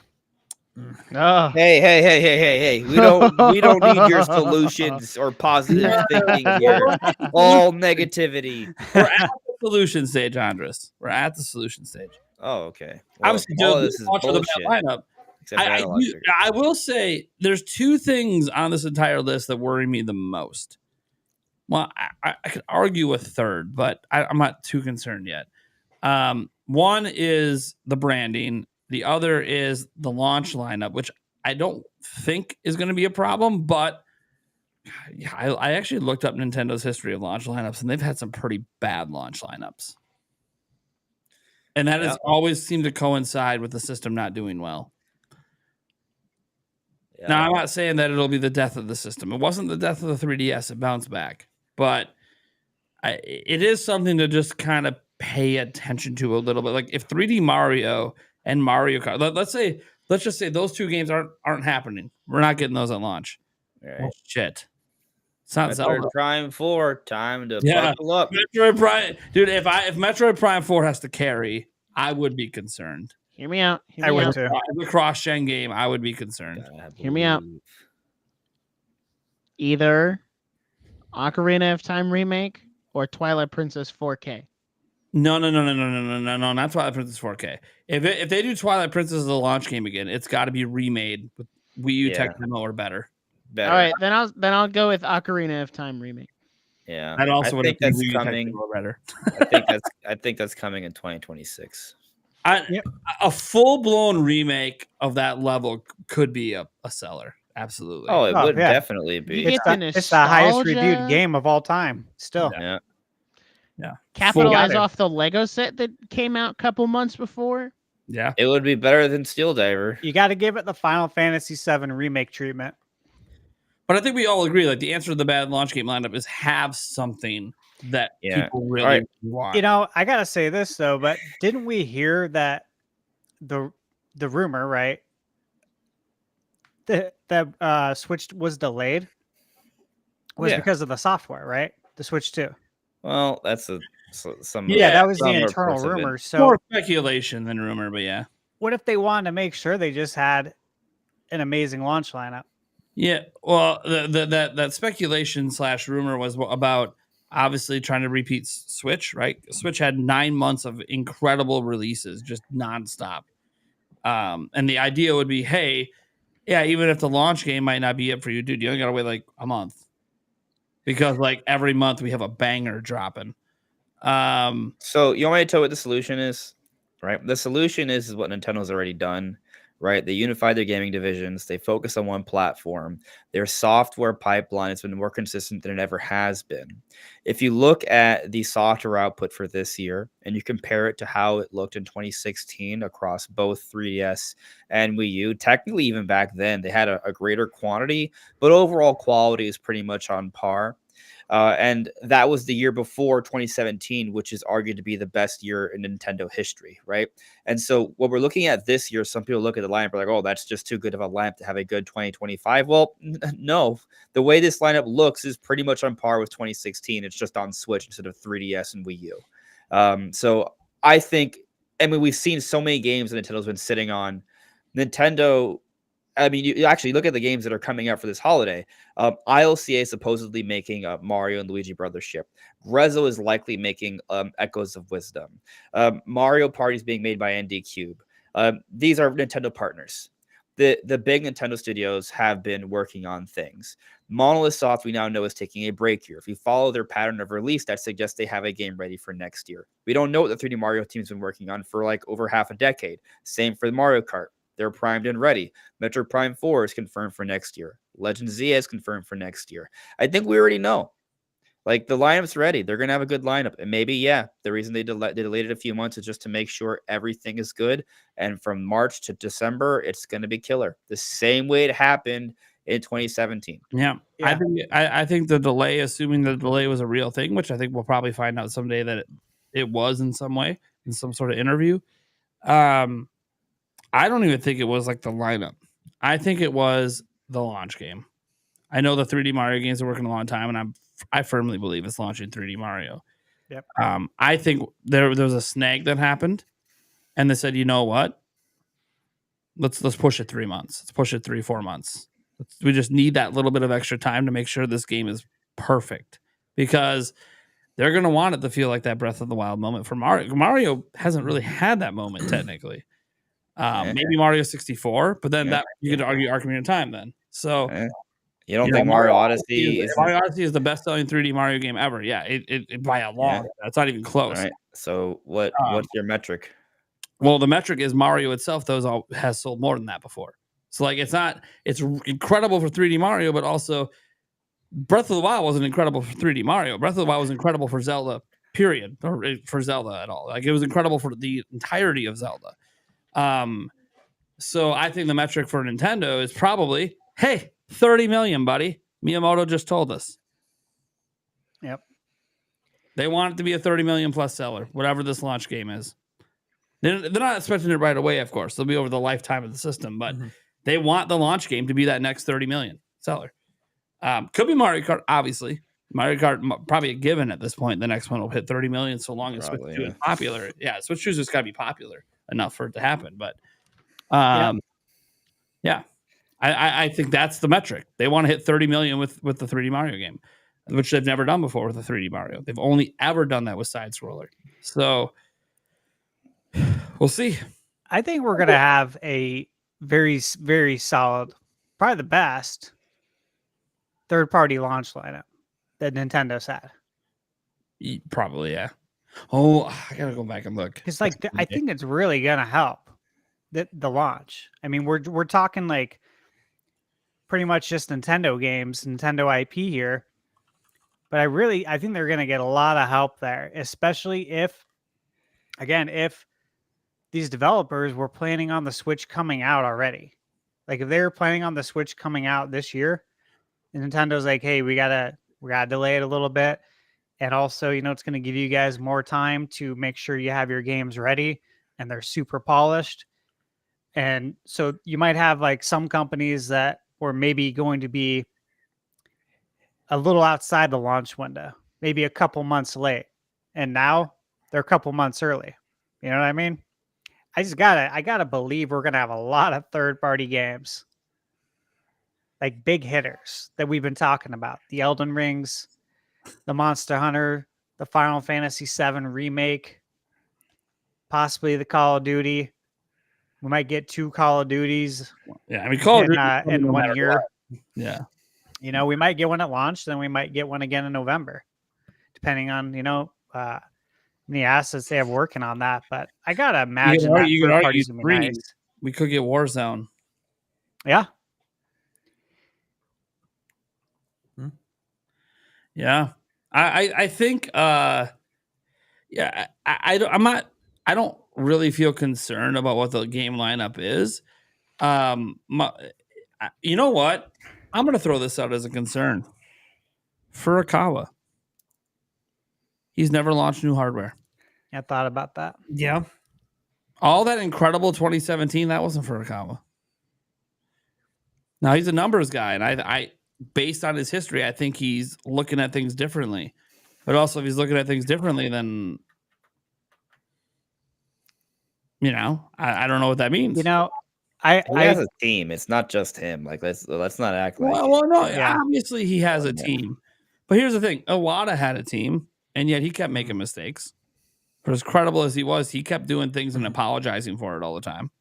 Oh. Hey! We don't need your solutions or positive thinking here. All negativity. We're at the solution stage, Andres. We're at the solution stage. Oh, okay. Well, Obviously, all of this is launch with a bullshit. bad lineup. I will say there's two things on this entire list that worry me the most. Well, I could argue a third, but I'm not too concerned yet. One is the branding. The other is the launch lineup, which I don't think is going to be a problem. But I actually looked up Nintendo's history of launch lineups, and they've had some pretty bad launch lineups. And that has always seemed to coincide with the system not doing well. Yeah. Now, I'm not saying that it'll be the death of the system. It wasn't the death of the 3DS. It bounced back. But it is something to just kind of pay attention to a little bit. Like if 3D Mario and Mario Kart, let's just say those two games aren't happening. We're not getting those at launch. Right. Oh, shit. It's not Metroid Prime 4, time to buckle up. Metroid Prime, dude. If Metroid Prime 4 has to carry, I would be concerned. Hear me out. I would too. The cross-gen game, I would be concerned. Hear me out. Either Ocarina of Time remake or Twilight Princess 4K. No, not Twilight Princess 4K. If they do Twilight Princess as a launch game again, it's got to be remade with Wii U tech demo or better. All right, then I'll go with Ocarina of Time remake. Yeah, that also would think that's Wii U coming. Tech demo better. I think that's coming in 2026. A full-blown remake of that level could be a seller. Absolutely. Oh, it would definitely be. It's the highest reviewed game of all time. Still. Yeah. Capitalize off the Lego set that came out a couple months before. Yeah. It would be better than Steel Diver. You got to give it the Final Fantasy VII remake treatment. But I think we all agree, like the answer to the bad launch game lineup is have something that people really want. I gotta say this though, but didn't we hear that the rumor, right? That Switch was delayed was because of the software, right? The Switch 2. Well, that's a some that was the some internal reports of it. rumor. So More speculation than rumor, but yeah. what if they wanted to make sure they just had an amazing launch lineup? Yeah, well, that speculation / rumor was about obviously trying to repeat Switch, right? Switch had 9 months of incredible releases, just nonstop. And the idea would be, hey, yeah, even if the launch game might not be it for you, dude, you only gotta wait like a month because like every month we have a banger dropping. So you want me to tell you what the solution is, right? The solution is what Nintendo's already done, right? They unified their gaming divisions. They focus on one platform. Their software pipeline has been more consistent than it ever has been. If you look at the software output for this year and you compare it to how it looked in 2016 across both 3DS and Wii U, technically even back then they had a greater quantity, but overall quality is pretty much on par. And that was the year before 2017, which is argued to be the best year in Nintendo history, right? And so what we're looking at this year, some people look at the lineup and are like, oh, that's just too good of a lineup to have a good 2025. Well, no, the way this lineup looks is pretty much on par with 2016. It's just on Switch instead of 3DS and Wii U. So I think, I mean, we've seen so many games that Nintendo's been sitting on. Nintendo, I mean, you actually look at the games that are coming out for this holiday. ILCA is supposedly making Mario and Luigi Brothers ship. Grezzo is likely making Echoes of Wisdom. Mario Party is being made by ND Cube. These are Nintendo partners. The big Nintendo studios have been working on things. Monolith Soft, we now know, is taking a break here. If you follow their pattern of release, that suggests they have a game ready for next year. We don't know what the 3D Mario team's been working on for like over half a decade. Same for the Mario Kart. They're primed and ready. Metroid Prime 4 is confirmed for next year. Legend Z is confirmed for next year. I think we already know. Like, the lineup's ready. They're going to have a good lineup. And maybe, yeah, the reason they delayed it a few months is just to make sure everything is good. And from March to December, it's going to be killer. The same way it happened in 2017. Yeah. I think the delay, assuming the delay was a real thing, which I think we'll probably find out someday that it was in some way, in some sort of interview. I don't even think it was like the lineup. I think it was the launch game. I know the 3D Mario games are working a long time, and I firmly believe it's launching 3D Mario. Yep. I think there was a snag that happened, and they said, you know what? Let's push it 3 months. Let's push it 3-4 months. We just need that little bit of extra time to make sure this game is perfect, because they're going to want it to feel like that Breath of the Wild moment for Mario. Mario hasn't really had that moment technically. Maybe Mario 64, but then that you could argue Ocarina of Time then. So you don't think Mario Odyssey is the best selling 3D Mario game ever? Yeah, it by a long. It's not even close. All right. So what's your metric? Well, the metric is Mario itself, though, has sold more than that before. So like it's incredible for 3D Mario, but also Breath of the Wild wasn't incredible for 3D Mario. Breath of the Wild was incredible for Zelda, period, or for Zelda at all. Like it was incredible for the entirety of Zelda. So I think the metric for Nintendo is probably, hey, 30 million, buddy. Miyamoto just told us. Yep. They want it to be a 30 million plus seller, whatever this launch game is. They're not expecting it right away, of course. They'll be over the lifetime of the system, but they want the launch game to be that next 30 million seller. Could be Mario Kart, obviously. Mario Kart probably a given at this point. The next one will hit 30 million so long as Switch 2 is popular. Yeah, Switch 2 has got to be popular enough for it to happen. But I think that's the metric. They want to hit 30 million with the 3D Mario game, which they've never done before with the 3D Mario. They've only ever done that with side scroller. So we'll see. I think we're going to have a very, very solid, probably the best third-party launch lineup that Nintendo's had. Probably, yeah. Oh, I gotta go back and look. Because I think it's really gonna help the launch. I mean, we're talking like pretty much just Nintendo games, Nintendo IP here. But I think they're gonna get a lot of help there, especially if these developers were planning on the Switch coming out already. Like if they were planning on the Switch coming out this year, Nintendo's like, hey, we gotta delay it a little bit. And also, it's going to give you guys more time to make sure you have your games ready and they're super polished. And so you might have like some companies that were maybe going to be a little outside the launch window, maybe a couple months late. and now they're a couple months early. You know what I mean? I gotta believe we're gonna have a lot of third-party games, like big hitters that we've been talking about: the Elden Rings, the Monster Hunter, the Final Fantasy VII remake, possibly the Call of Duty. We might get 2 Call of Duties. Yeah, I mean, Call of Duty in 1 year. Yeah, You know, we might get one at launch, then we might get one again in November, depending on the assets they have working on that. But I gotta imagine that you could third argue party's gonna be 3. nice. We could get Warzone. Yeah. Yeah, I think I don't really feel concerned about what the game lineup is. You know what? I'm gonna throw this out as a concern. Furukawa. He's never launched new hardware. I thought about that. Yeah. All that incredible 2017, that wasn't Furukawa. Now he's a numbers guy, and I based on his history, I think he's looking at things differently. But also, if he's looking at things differently, then I don't know what that means. He has a team. It's not just him. Like let's not act like. Well, no. Yeah. Obviously, he has a team. But here's the thing: Iwata had a team, and yet he kept making mistakes. For as credible as he was, he kept doing things and apologizing for it all the time.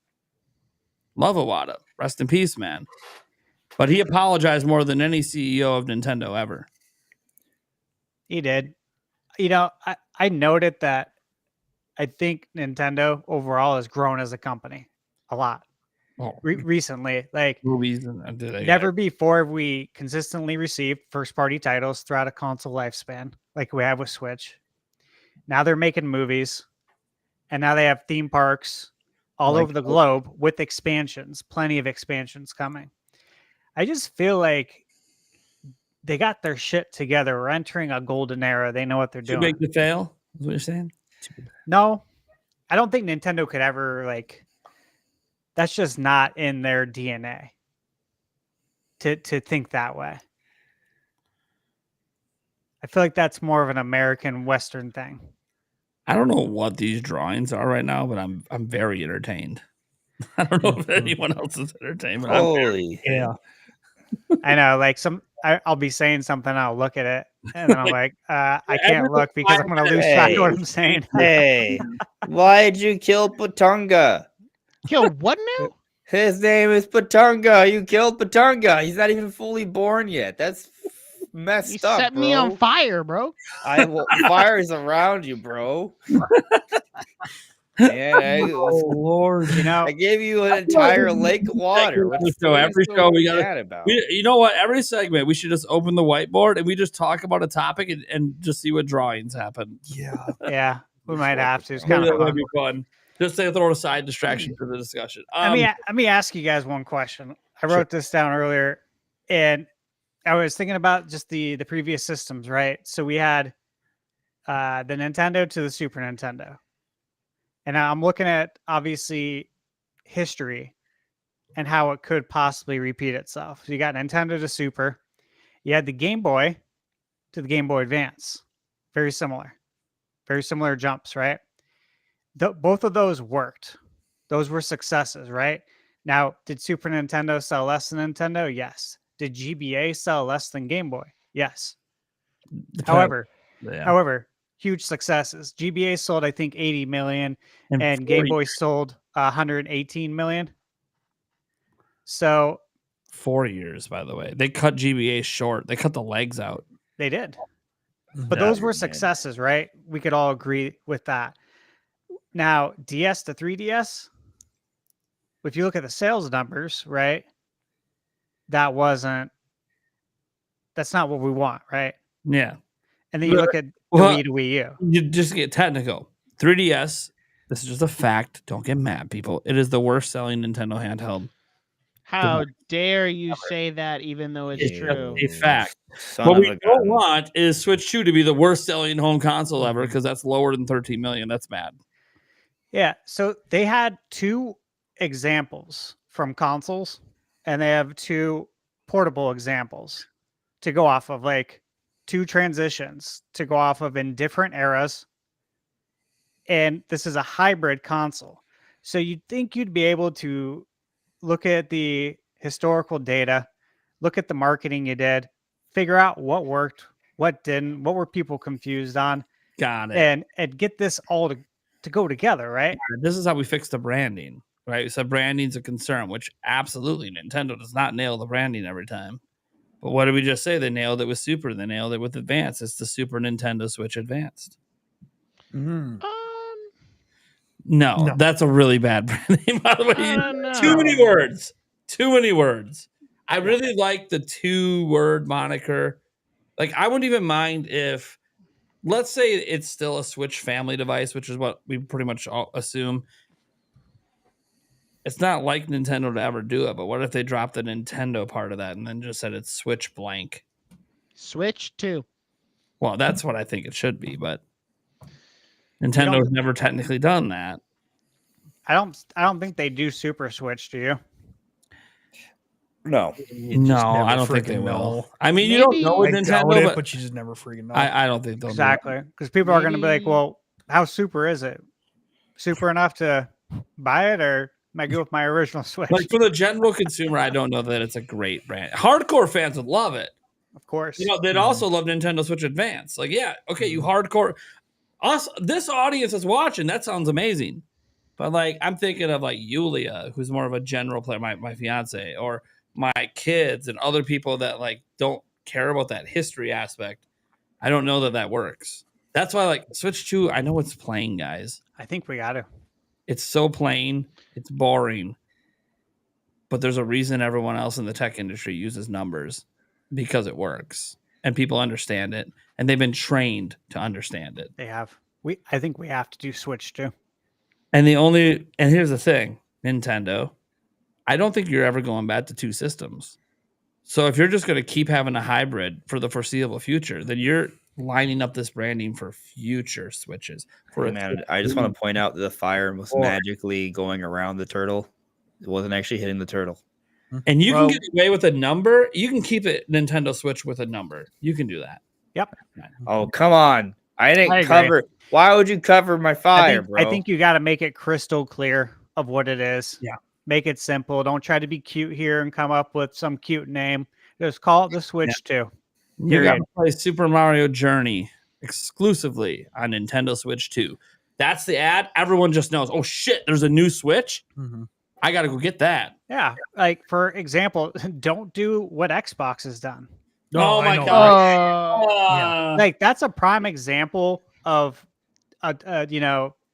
Love Iwata. Rest in peace, man. But he apologized more than any CEO of Nintendo ever. He did. I noted that I think Nintendo overall has grown as a company a lot recently. Like movies never before have we consistently received first-party titles throughout a console lifespan like we have with Switch. Now they're making movies, and now they have theme parks all over the globe with expansions, plenty of expansions coming. I just feel like they got their shit together. We're entering a golden era. They know what they're doing. Too big to fail? Is what you're saying? No, I don't think Nintendo could ever that's just not in their DNA to think that way. I feel like that's more of an American Western thing. I don't know what these drawings are right now, but I'm very entertained. I don't know if anyone else is entertained. Holy, yeah. I know, I'll be saying something, I'll look at it, and then I'm like, I can't look because I'm going to lose track of what I'm saying. Hey, why'd you kill Patunga? Kill what now? His name is Patunga. You killed Patunga. He's not even fully born yet. That's messed up, set bro. me on fire, bro. Fire is around you, bro. Yeah, Lord! I gave you an entire lake of water. Every show we got about. You know what? Every segment we should just open the whiteboard and we just talk about a topic and just see what drawings happen. Yeah, we might have to. It's kind of that'd be fun. Just to throw a side distraction for the discussion. Let me ask you guys one question. I wrote this down earlier, and I was thinking about just the previous systems, right? So we had the Nintendo to the Super Nintendo. And I'm looking at, obviously, history and how it could possibly repeat itself. So you got Nintendo to Super. You had the Game Boy to the Game Boy Advance. Very similar. Very similar jumps, right? Both of those worked. Those were successes, right? Now, did Super Nintendo sell less than Nintendo? Yes. Did GBA sell less than Game Boy? Yes. However, huge successes. GBA sold, I think, 80 million, and Game Boy sold 118 million. So 4 years, by the way. They cut GBA short. They cut the legs out. They did. But those were successes, right? We could all agree with that. Now, DS to 3DS, if you look at the sales numbers, right? That's not what we want, right? Yeah. And then you look at the Wii to Wii U. You just get technical. 3DS, this is just a fact. Don't get mad, people. It is the worst selling Nintendo handheld. How dare you say that, even though it's true? A fact. What we don't want is Switch 2 to be the worst selling home console ever, because that's lower than 13 million. That's bad. Yeah. So they had 2 examples from consoles, and they have 2 portable examples to go off of, 2 transitions to go off of in different eras, and this is a hybrid console. So you'd think you'd be able to look at the historical data, look at the marketing you did, figure out what worked, what didn't, what were people confused on, Got it. and get this all to go together, right? This is how we fix the branding, right? So branding's a concern, which absolutely Nintendo does not nail the branding every time. But what did we just say? They nailed it with Super. They nailed it with Advance. It's the Super Nintendo Switch Advanced. Mm. No, No. that's a really bad branding. By the way, too many words. Too many words. I really like the 2-word moniker. Like, I wouldn't even mind if, let's say it's still a Switch family device, which is what we pretty much all assume. It's not like Nintendo to ever do it, but what if they dropped the Nintendo part of that and then just said it's Switch blank? Switch 2. Well, that's what I think it should be, but Nintendo's never technically done that. I don't think they do Super Switch, do you? No. No, I don't think they will. I mean, you don't know with I doubt Nintendo, it, but you just never freaking know. I don't think they'll do Exactly, because people are going to be like, Maybe- "Well, how super is it? Super enough to buy it, or am I good with my original Switch?" Like, for the general consumer, I don't know that it's a great brand. Hardcore fans would love it. Of course, You know, they'd also love Nintendo Switch Advance. Like, yeah, okay, you hardcore. Us, this audience is watching. That sounds amazing. But like, I'm thinking of like Yulia, who's more of a general player, my fiance, or my kids and other people that like don't care about that history aspect. I don't know that works. That's why like Switch 2, I know it's plain, guys. I think we got to. It's so plain, it's boring. But there's a reason everyone else in the tech industry uses numbers, because it works and people understand it and they've been trained to understand it. They have. I think we have to do Switch too. And here's the thing, Nintendo, I don't think you're ever going back to 2 systems. So if you're just going to keep having a hybrid for the foreseeable future, then you're lining up this branding for future Switches. Man, I just want to point out that the fire was magically going around the turtle. It wasn't actually hitting the turtle. And you can get away with a number. You can keep it Nintendo Switch with a number. You can do that. Yep. Oh, come on. I didn't agree. cover. Why would you cover my fire, bro? I think you got to make it crystal clear of what it is. Yeah. Make it simple. Don't try to be cute here and come up with some cute name. Just call it the Switch 2. You got to play Super Mario Journey exclusively on Nintendo Switch 2. That's the ad. Everyone just knows, oh shit, there's a new Switch. Mm-hmm. I got to go get that. Yeah. Like, for example, don't do what Xbox has done. Oh my I know. god. Like, that's a prime example of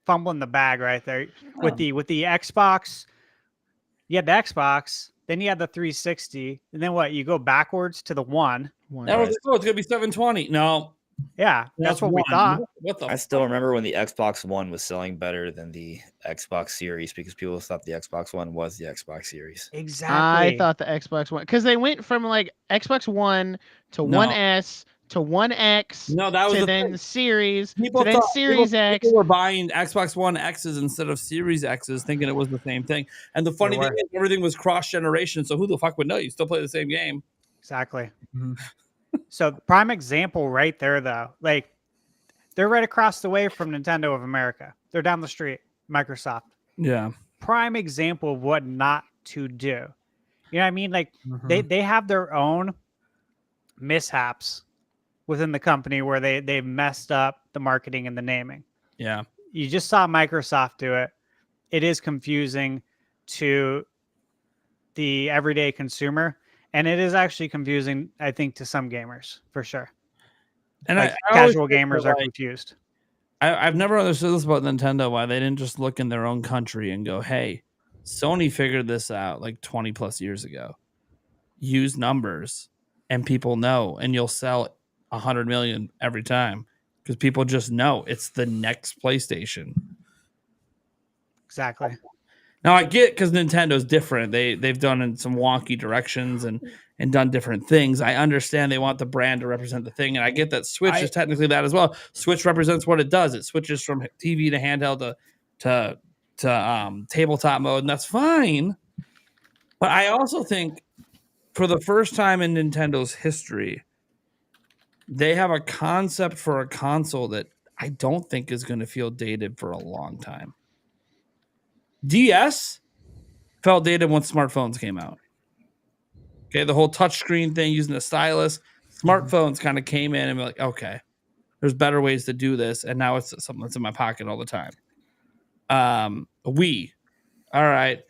fumbling the bag right there with the Xbox. You had the Xbox, then you had the 360, and then what? You go backwards to the one. Everyone's like, oh, it's gonna be 720. No, Yeah, that's what we one. thought. What the? I still remember when the Xbox One was selling better than the Xbox Series because people thought the Xbox One was the Xbox Series. Exactly. I thought the Xbox One, because they went from like Xbox One to No. 1S to 1X No, that was to the then thing. the Series People to then thought Series X. people were buying Xbox One X's instead of Series X's, thinking it was the same thing. And the funny thing is, everything was cross generation. So who the fuck would know? You still play the same game. Exactly. Mm-hmm. So prime example right there, though. Like, they're right across the way from Nintendo of America. They're down the street, Microsoft. Yeah. Prime example of what not to do. You know what I mean? Like, Mm-hmm. they have their own mishaps within the company where they messed up the marketing and the naming. Yeah. You just saw Microsoft do it. It is confusing to the everyday consumer, and it is actually confusing, I think, to some gamers for sure. And Like, I always casual think gamers that, are like, confused. I've never understood this about Nintendo, why they didn't just look in their own country and go, hey, Sony figured this out like 20 plus years ago. Use numbers and people know, and you'll sell 100 million every time because people just know it's the next PlayStation. Exactly. Now I get, because Nintendo's different. They've done in some wonky directions and done different things. I understand they want the brand to represent the thing, and I get that Switch is technically that as well. Switch represents what it does. It switches from TV to handheld to tabletop mode, and that's fine. But I also think for the first time in Nintendo's history, they have a concept for a console that I don't think is going to feel dated for a long time. DS felt dated when smartphones came out. Okay, the whole touchscreen thing using the stylus, smartphones kind of came in and be like, okay, there's better ways to do this, and now it's something that's in my pocket all the time. Wii, all right,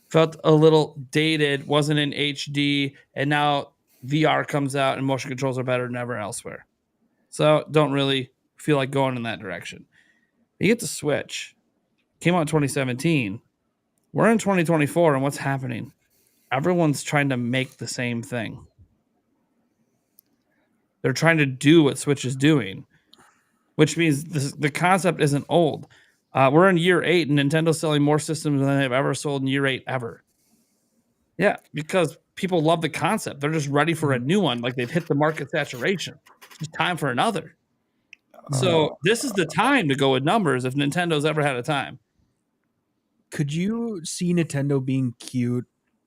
felt a little dated, wasn't in HD, and now VR comes out and motion controls are better than ever elsewhere. So don't really feel like going in that direction. You get the Switch, came out in 2017. We're in 2024, and what's happening? Everyone's trying to make the same thing. They're trying to do what Switch is doing, which means the concept isn't old. We're in year 8, and Nintendo's selling more systems than they've ever sold in year 8 ever. Yeah, because people love the concept. They're just ready for a new one. Like they've hit the market saturation. It's time for another. So this is the time to go with numbers if Nintendo's ever had a time. Could you see Nintendo being cute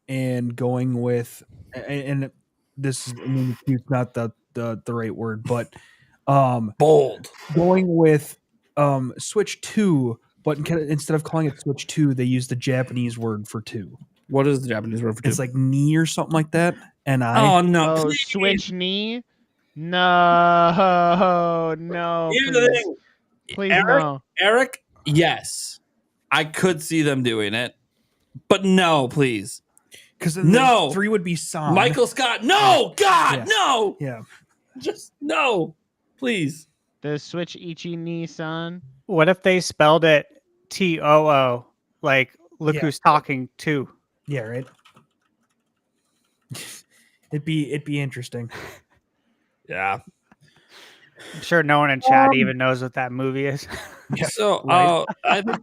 and going with, and this is, I mean, cute's not the right word, but bold, going with Switch 2, but instead of calling it Switch 2, they use the Japanese word for 2. What is the Japanese word for 2? It's like knee or something like that. And oh no, Switch knee. No. Here's the thing. Please, Eric, yes, I could see them doing it, but no, please. Because no, 3 would be San. Michael Scott. No, God, yeah. No. Yeah. Just no, please. The Switch Ichi Nissan. What if they spelled it TOO? Like, look who's talking to. Yeah, right. It'd be interesting. Yeah. I'm sure no one in chat even knows what that movie is. So I think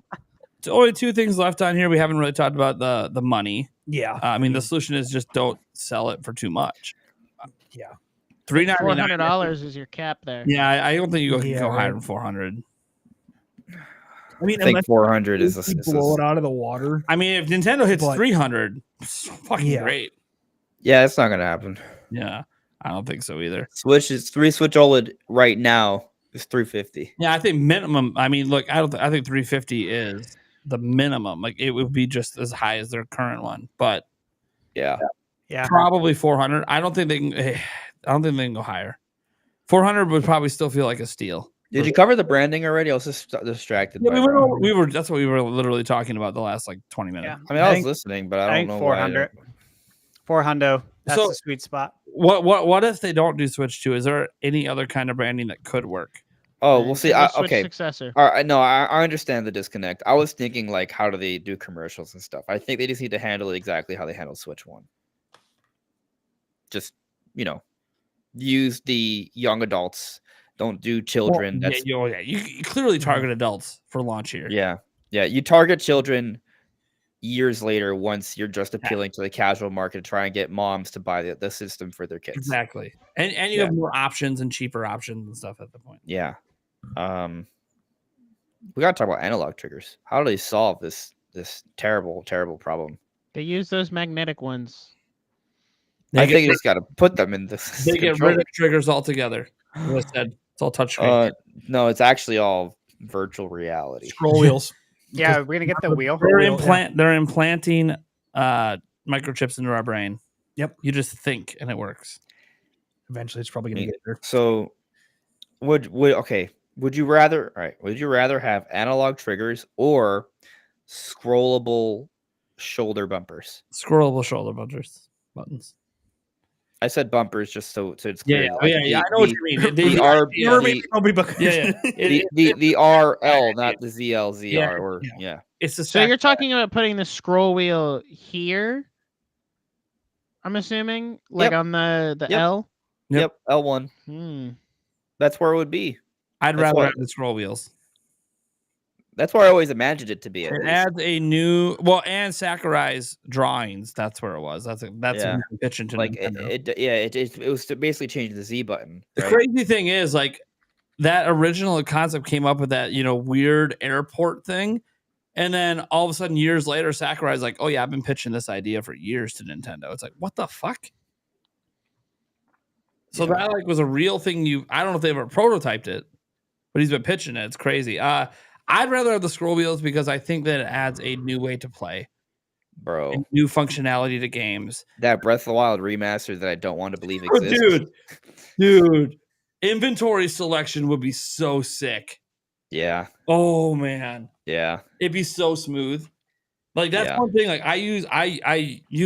only 2 things left on here. We haven't really talked about the money. Yeah. I mean, the solution is just don't sell it for too much. Yeah. $400 is your cap there. Yeah, I don't think you can go higher right. than 400. I mean, I think 400 is blow it out of the water. I mean, if Nintendo hits 300, it's fucking great. Yeah, it's not gonna happen. Yeah, I don't think so either. Switch OLED right now is 350. Yeah, I think minimum. I mean, look, I think 350 is the minimum. Like it would be just as high as their current one, but yeah, probably 400. I don't think they can go higher. 400 would probably still feel like a steal. Did you cover the branding already? I was just distracted. Yeah, we were. That's what we were literally talking about the last like 20 minutes. Yeah. I mean, I was listening, but I don't know 400. 400. That's the sweet spot. What if they don't do Switch 2? Is there any other kind of branding that could work? Oh, we'll see. Okay. Successor. All right, no, I understand the disconnect. I was thinking like, how do they do commercials and stuff? I think they just need to handle it exactly how they handled Switch 1. Just use the young adults. Don't do children. You clearly target adults for launch here. Yeah. You target children years later once you're just appealing to the casual market to try and get moms to buy the system for their kids. Exactly. And you have more options and cheaper options and stuff at the point. Yeah. We got to talk about analog triggers. How do they solve this terrible problem? They use those magnetic ones. I think you just got to put them in this. They get rid of triggers altogether. As I said, it's all touchscreen. No, it's actually all virtual reality. Scroll wheels. Yeah, we're gonna get the wheel. They're implanting microchips into our brain. Yep. You just think and it works. Eventually, it's probably gonna get there. So, would you rather have analog triggers or scrollable shoulder bumpers? Scrollable shoulder buttons. I said bumpers just so it's clear. Yeah. I know what you mean. The RL, not the ZLZR. It's the so you're talking about putting the scroll wheel here. I'm assuming, like on the L. Yep, L1. That's where it would be. I'd rather have the scroll wheels. That's where I always imagined it to be. It adds a new and Sakurai's drawings. That's where it was. That's a pitching to like Nintendo. It was to basically change the Z button. Right? The crazy thing is, like, that original concept came up with that weird airport thing, and then all of a sudden years later, Sakurai's like, "Oh yeah, I've been pitching this idea for years to Nintendo." It's like, what the fuck? So that was a real thing. I don't know if they ever prototyped it, but he's been pitching it. It's crazy. I'd rather have the scroll wheels because I think that it adds a new way to play, bro. and new functionality to games. That Breath of the Wild remaster that I don't want to believe exists. Dude, inventory selection would be so sick. Yeah. Oh man. Yeah. It'd be so smooth. Like that's one thing. Like I use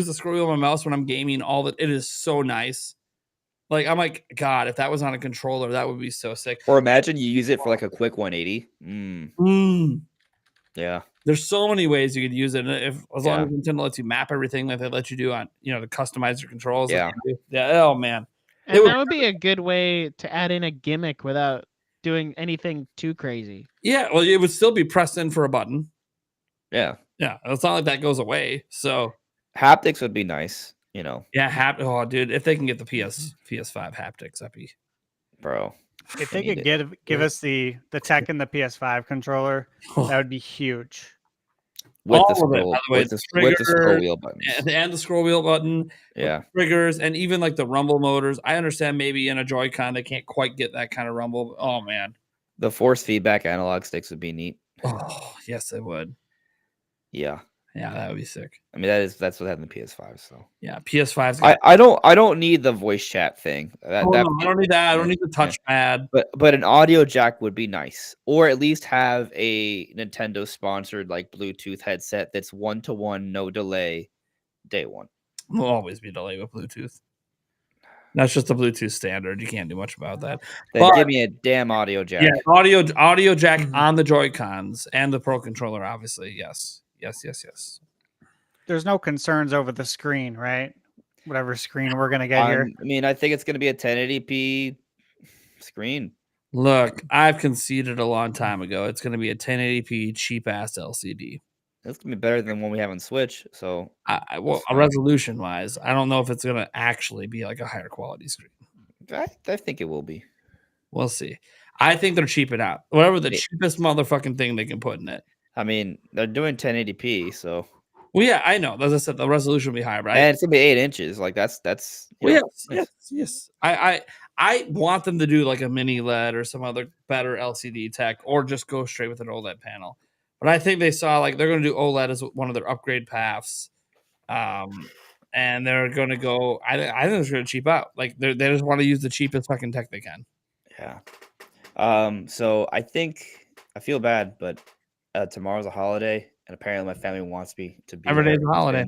the scroll wheel on my mouse when I'm gaming. It is so nice. Like I'm like, God, if that was on a controller, that would be so sick. Or imagine you use it for like a quick 180. Yeah. There's so many ways you could use it. As long as Nintendo lets you map everything that they let you do on, to customize your controls. Yeah. Oh man. And that would be a good way to add in a gimmick without doing anything too crazy. Yeah. Well, it would still be pressed in for a button. Yeah. Yeah. It's not like that goes away. So haptics would be nice, Yeah. Oh, dude, if they can get the PS5 haptics, that'd be. Bro. If they could give us the tech in the PS5 controller, that would be huge. With the scroll wheel buttons. And the scroll wheel button. Yeah. Triggers and even like the rumble motors. I understand maybe in a Joy-Con they can't quite get that kind of rumble. Oh man. The force feedback analog sticks would be neat. Oh, yes, they would. Yeah. Yeah, that would be sick. I mean, that's what happened in the PS5. So yeah, PS5's I don't need the voice chat thing. I don't need that. I don't need the touchpad. But an audio jack would be nice, or at least have a Nintendo sponsored like Bluetooth headset that's 1-to-1, no delay, day one. Will always be delay with Bluetooth. That's just the Bluetooth standard. You can't do much about that. Then give me a damn audio jack. Yeah, audio jack on the Joy-Cons and the Pro Controller, obviously. Yes. There's no concerns over the screen, right? Whatever screen we're going to get here. I mean, I think it's going to be a 1080p screen. Look, I've conceded a long time ago. It's going to be a 1080p cheap-ass LCD. That's going to be better than one we have on Switch. So, resolution-wise, I don't know if it's going to actually be like a higher quality screen. I think it will be. We'll see. I think they're cheaping out. Whatever the cheapest motherfucking thing they can put in it. I mean, they're doing 1080p, so. Well, yeah, I know. As I said, the resolution will be higher, right? And it's gonna be 8 inches. Like that's. Yes. I want them to do like a mini LED or some other better LCD tech, or just go straight with an OLED panel. But I think they saw like they're going to do OLED as one of their upgrade paths, and they're going to go. I think it's going to cheap out. Like they just want to use the cheapest fucking tech they can. Yeah. So I feel bad, but tomorrow's a holiday. And apparently, my family wants me to be. Every day's a holiday.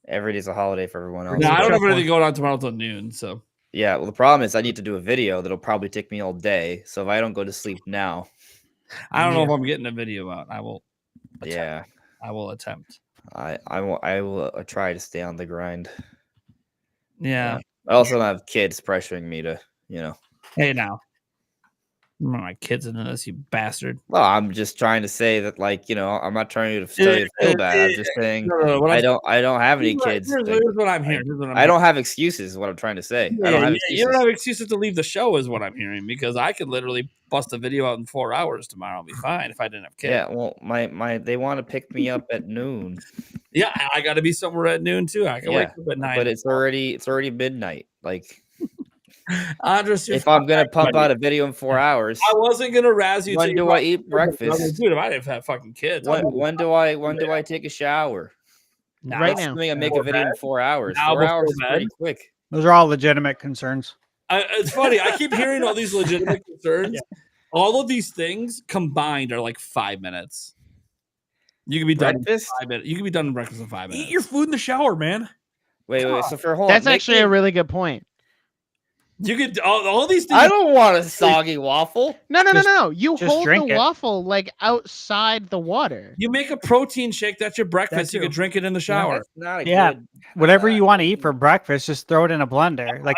Every day's a holiday for everyone else. No, I don't have anything going on tomorrow till noon. So. Yeah, well, the problem is I need to do a video that'll probably take me all day. So if I don't go to sleep now, I don't know if I'm getting a video out. I will. Yeah, I will attempt. I will try to stay on the grind. Yeah. I also don't have kids pressuring me to, Hey, now. My kids into this, you bastard. Well, I'm just trying to say that, like, I'm not trying to tell you to feel bad. I'm just saying I don't have any kids. Here's what I'm hearing. I don't have excuses. Is what I'm trying to say. I don't have excuses. You don't have excuses to leave the show, is what I'm hearing, because I could literally bust a video out in 4 hours tomorrow. I'll be fine if I didn't have kids. Yeah, well, they want to pick me up at noon. Yeah, I got to be somewhere at noon too. I can wake up at 9. But it's already midnight. Like. Andres, if I'm gonna pump out a video in 4 hours, I wasn't gonna razz you. When do I eat breakfast? Dude, if I didn't have fucking kids, when do I take a shower? Right now, I make a video in 4 hours. 4 hours is pretty quick. Those are all legitimate concerns. It's funny. I keep hearing all these legitimate concerns. Yeah. All of these things combined are like 5 minutes. You can be done in 5 minutes. You can be done in breakfast in 5 minutes. Eat your food in the shower, man. Wait. So that's actually a really good point. You could all these things. I don't want a soggy waffle. No. You hold the waffle like outside the water. You make a protein shake. That's your breakfast. You could drink it in the shower. Whatever you want to eat for breakfast, just throw it in a blender. Like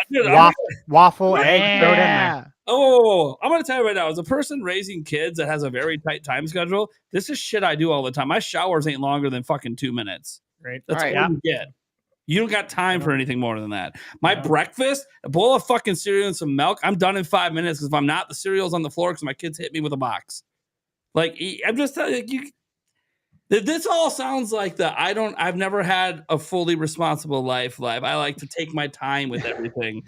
waffle, egg, throw it in there. Oh, I'm going to tell you right now, as a person raising kids that has a very tight time schedule, this is shit I do all the time. My showers ain't longer than fucking 2 minutes. Right. That's all you get. You don't got time for anything more than that. My breakfast, a bowl of fucking cereal and some milk, I'm done in 5 minutes because if I'm not, the cereal's on the floor because my kids hit me with a box. Like, I'm just telling you, this all sounds like I've never had a fully responsible life. I like to take my time with everything.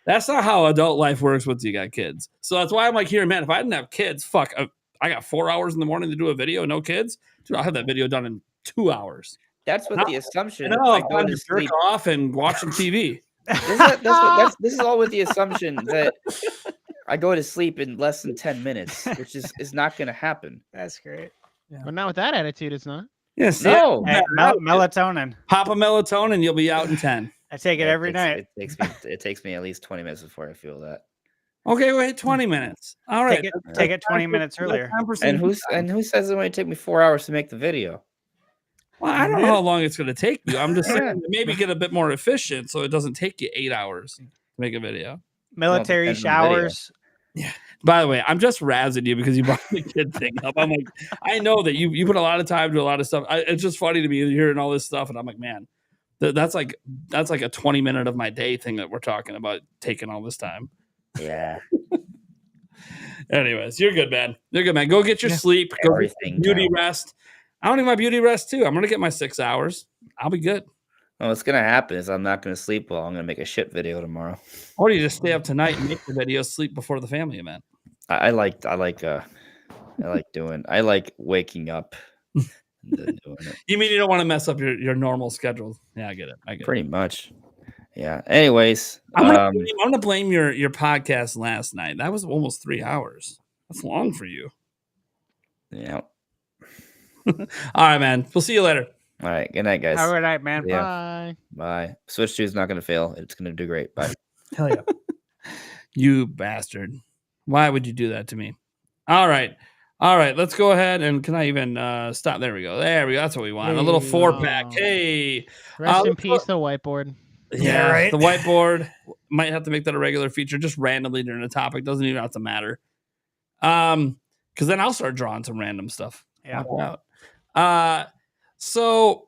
That's not how adult life works once you got kids. So that's why I'm like, here, man, if I didn't have kids, fuck, I got 4 hours in the morning to do a video, no kids. Dude, I'll have that video done in 2 hours. That's what the assumption. I go to jerk off and watch some TV. This is all with the assumption that I go to sleep in less than 10 minutes, which is not going to happen. That's great. Yeah. But not with that attitude, it's not. Yes. No. Hey, melatonin. Pop a melatonin, you'll be out in 10. I take it every night. It takes me at least 20 minutes before I feel that. Okay, wait 20 minutes. All right. Take it 20 minutes earlier. And who says it only take me 4 hours to make the video? Well, I don't know how long it's going to take you. I'm just saying maybe get a bit more efficient so it doesn't take you 8 hours to make a video. Military showers. Yeah. By the way, I'm just razzing you because you brought the kid thing up. I'm like, I know that you put a lot of time to a lot of stuff. It's just funny to me hearing all this stuff, and I'm like, man, that's like a 20-minute of my day thing that we're talking about taking all this time. Yeah. Anyways, you're good, man. You're good, man. Go get your sleep. Go get beauty rest. I don't need my beauty rest too. I'm gonna get my 6 hours. I'll be good. Well, what's gonna happen is I'm not gonna sleep well. I'm gonna make a shit video tomorrow. Or do you just stay up tonight and make the video, sleep before the family event? I like waking up. And then doing it. You mean you don't want to mess up your normal schedule? Yeah, I get it. Pretty much. Yeah. Anyways, I'm gonna blame your podcast last night. That was almost 3 hours. That's long for you. Yeah. All right, man. We'll see you later. All right. Good night, guys. All right, man. Yeah. Bye. Bye. Switch 2 is not going to fail. It's going to do great. Bye. Hell yeah. You bastard. Why would you do that to me? All right. Let's go ahead and can I even stop? There we go. That's what we want. A little 4-pack. Hey. Rest in peace, the whiteboard. Yeah, right. The whiteboard. Might have to make that a regular feature just randomly during a topic. Doesn't even have to matter. Because then I'll start drawing some random stuff. Yeah. So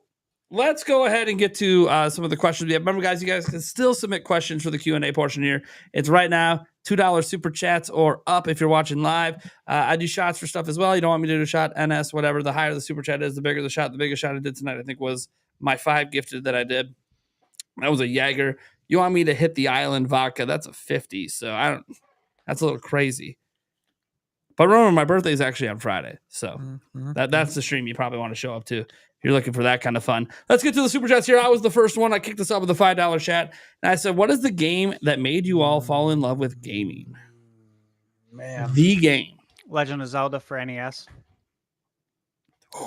let's go ahead and get to some of the questions we have. Remember, guys, you guys can still submit questions for the Q&A portion here. It's right now, $2 super chats or up if you're watching live. I do shots for stuff as well. You don't want me to do a shot, NS, whatever. The higher the super chat is, the bigger the shot. The biggest shot I did tonight, I think, was my 5 gifted that I did. That was a Jaeger. You want me to hit the Island vodka? That's a 50. So that's a little crazy. But remember, my birthday is actually on Friday. So that's the stream you probably want to show up to if you're looking for that kind of fun. Let's get to the super chats here. I was the first one. I kicked this up with a $5 chat. And I said, what is the game that made you all fall in love with gaming? Man. The game. Legend of Zelda for NES.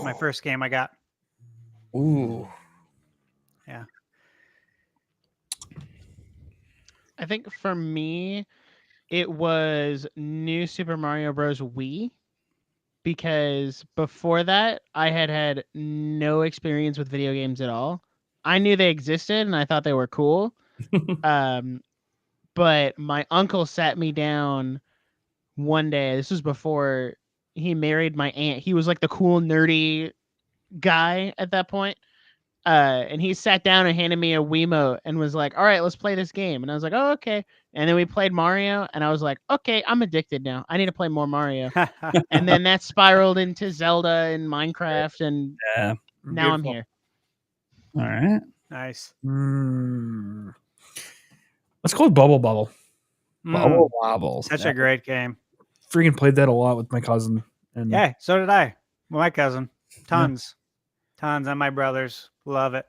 My first game I got. Ooh. Yeah. I think for me, it was New Super Mario Bros. Wii, because before that, I had no experience with video games at all. I knew they existed and I thought they were cool. But my uncle sat me down one day. This was before he married my aunt. He was like the cool, nerdy guy at that point. And he sat down and handed me a Wiimote and was like, all right, let's play this game. And I was like, oh, okay. And then we played Mario and I was like, okay, I'm addicted now. I need to play more Mario. And then that spiraled into Zelda and Minecraft. And now I'm here. All right. Nice. Let's call it Bubble Bobble. Bubble Bobbles. Such a great game. Freaking played that a lot with my cousin. And Yeah, so did I. My cousin. Tons. Tons. And my brothers. Love it.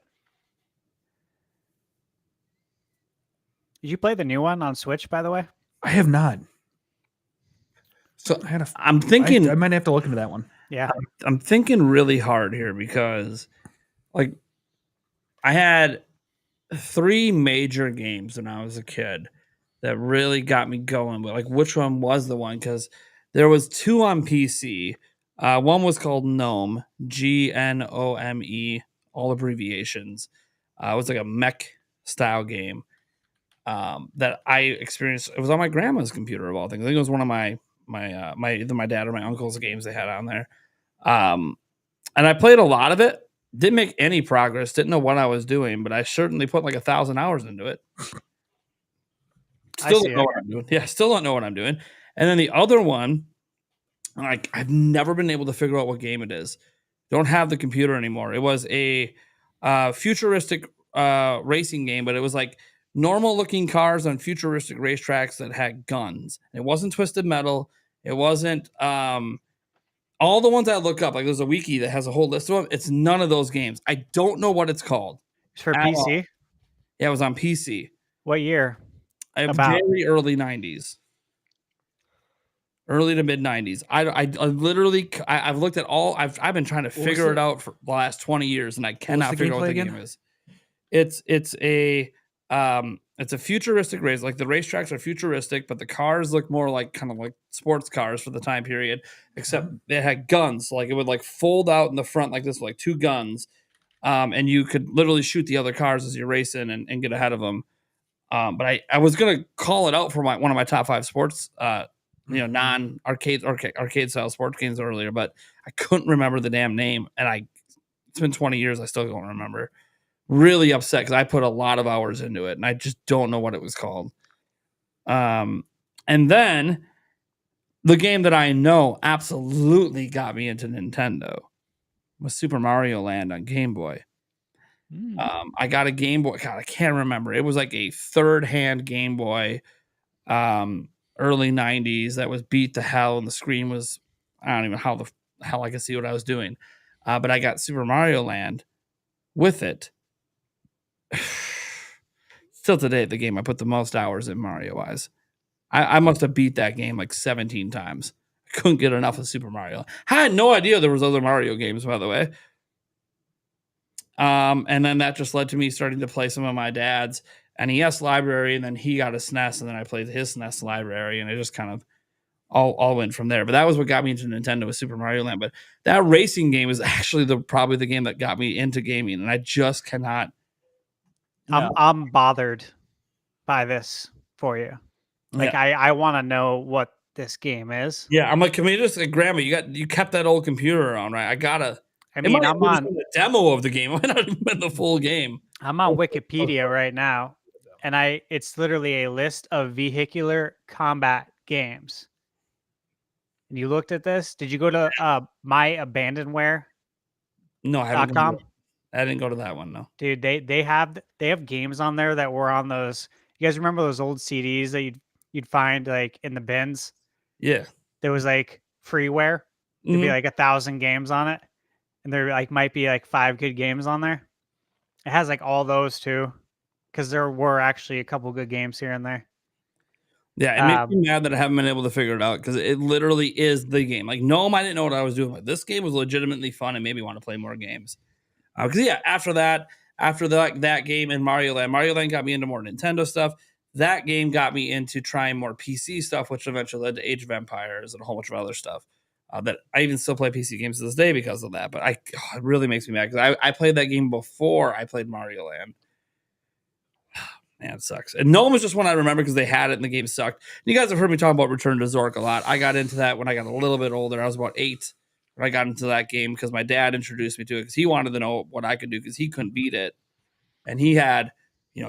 Did you play the new one on Switch, by the way? I have not. So I'm thinking I might have to look into that one. Yeah. I'm thinking really hard here because like I had 3 major games when I was a kid that really got me going, but like which one was the one? Because there was 2 on PC. One was called Gnome, GNOME, all abbreviations. It was like a mech style game that I experienced. It was on my grandma's computer of all things. I think it was one of my either my dad or my uncle's games they had on there. And I played a lot of it. Didn't make any progress. Didn't know what I was doing, but I certainly put like 1,000 hours into it. Still don't know what I'm doing. Yeah, still don't know what I'm doing. And then the other one, like I've never been able to figure out what game it is. Don't have the computer anymore. It was a futuristic racing game, but it was like normal looking cars on futuristic racetracks that had guns. It wasn't Twisted Metal. It wasn't all the ones I look up. Like there's a wiki that has a whole list of them. It's none of those games. I don't know what it's called. It's for PC. All. Yeah, it was on PC. What year? Very early 90s. Early to mid 90s. I literally I've looked at all. I've been trying to figure it out for the last 20 years, and I cannot figure out what the game is. It's a futuristic race. Like the racetracks are futuristic, but the cars look more like kind of like sports cars for the time period. Except they had guns. So like it would like fold out in the front like this, like two guns, and you could literally shoot the other cars as you're racing and get ahead of them. But I was gonna call it out for one of my top 5 sports. Non-arcade arcade style sports games earlier, but I couldn't remember the damn name, and it's been 20 years, I still don't remember. Really upset because I put a lot of hours into it, and I just don't know what it was called. And then the game that I know absolutely got me into Nintendo was Super Mario Land on Game Boy. I got a Game Boy. God, I can't remember. It was like a third-hand Game Boy. Early 90s that was beat to hell, and the screen was, I don't even know how the hell I could see what I was doing. But I got Super Mario Land with it. Still today, the game I put the most hours in Mario-wise. I must have beat that game like 17 times. I couldn't get enough of Super Mario. I had no idea there was other Mario games, by the way. And then that just led to me starting to play some of my dad's NES library, and then he got a SNES, and then I played his SNES library, and it just kind of all went from there. But that was what got me into Nintendo with Super Mario Land. But that racing game is actually probably the game that got me into gaming, and I just cannot. I'm bothered by this for you. Like I want to know what this game is. Yeah, I'm like, can we just like, Grandma, you kept that old computer on, right? I mean, I'm on the demo of the game. Why not even the full game? I'm on Wikipedia right now. And it's literally a list of vehicular combat games. And you looked at this? Did you go to myabandonware.com? No, I didn't go to that one, no. Dude, they have games on there that were on those. You guys remember those old CDs that you'd find like in the bins? Yeah. There was like freeware. There'd be like 1,000 games on it. And there like might be like 5 good games on there. It has like all those too. Because there were actually a couple good games here and there. Yeah, it makes me mad that I haven't been able to figure it out because it literally is the game. Like, no, I didn't know what I was doing. Like, this game was legitimately fun and made me want to play more games. Because after that game and Mario Land got me into more Nintendo stuff. That game got me into trying more PC stuff, which eventually led to Age of Empires and a whole bunch of other stuff. That I even still play PC games to this day because of that. But it really makes me mad because I played that game before I played Mario Land. Man, it sucks. And Gnome is just one I remember because they had it and the game sucked. And you guys have heard me talk about Return to Zork a lot. I got into that when I got a little bit older. I was about 8 when I got into that game because my dad introduced me to it because he wanted to know what I could do because he couldn't beat it. And he had,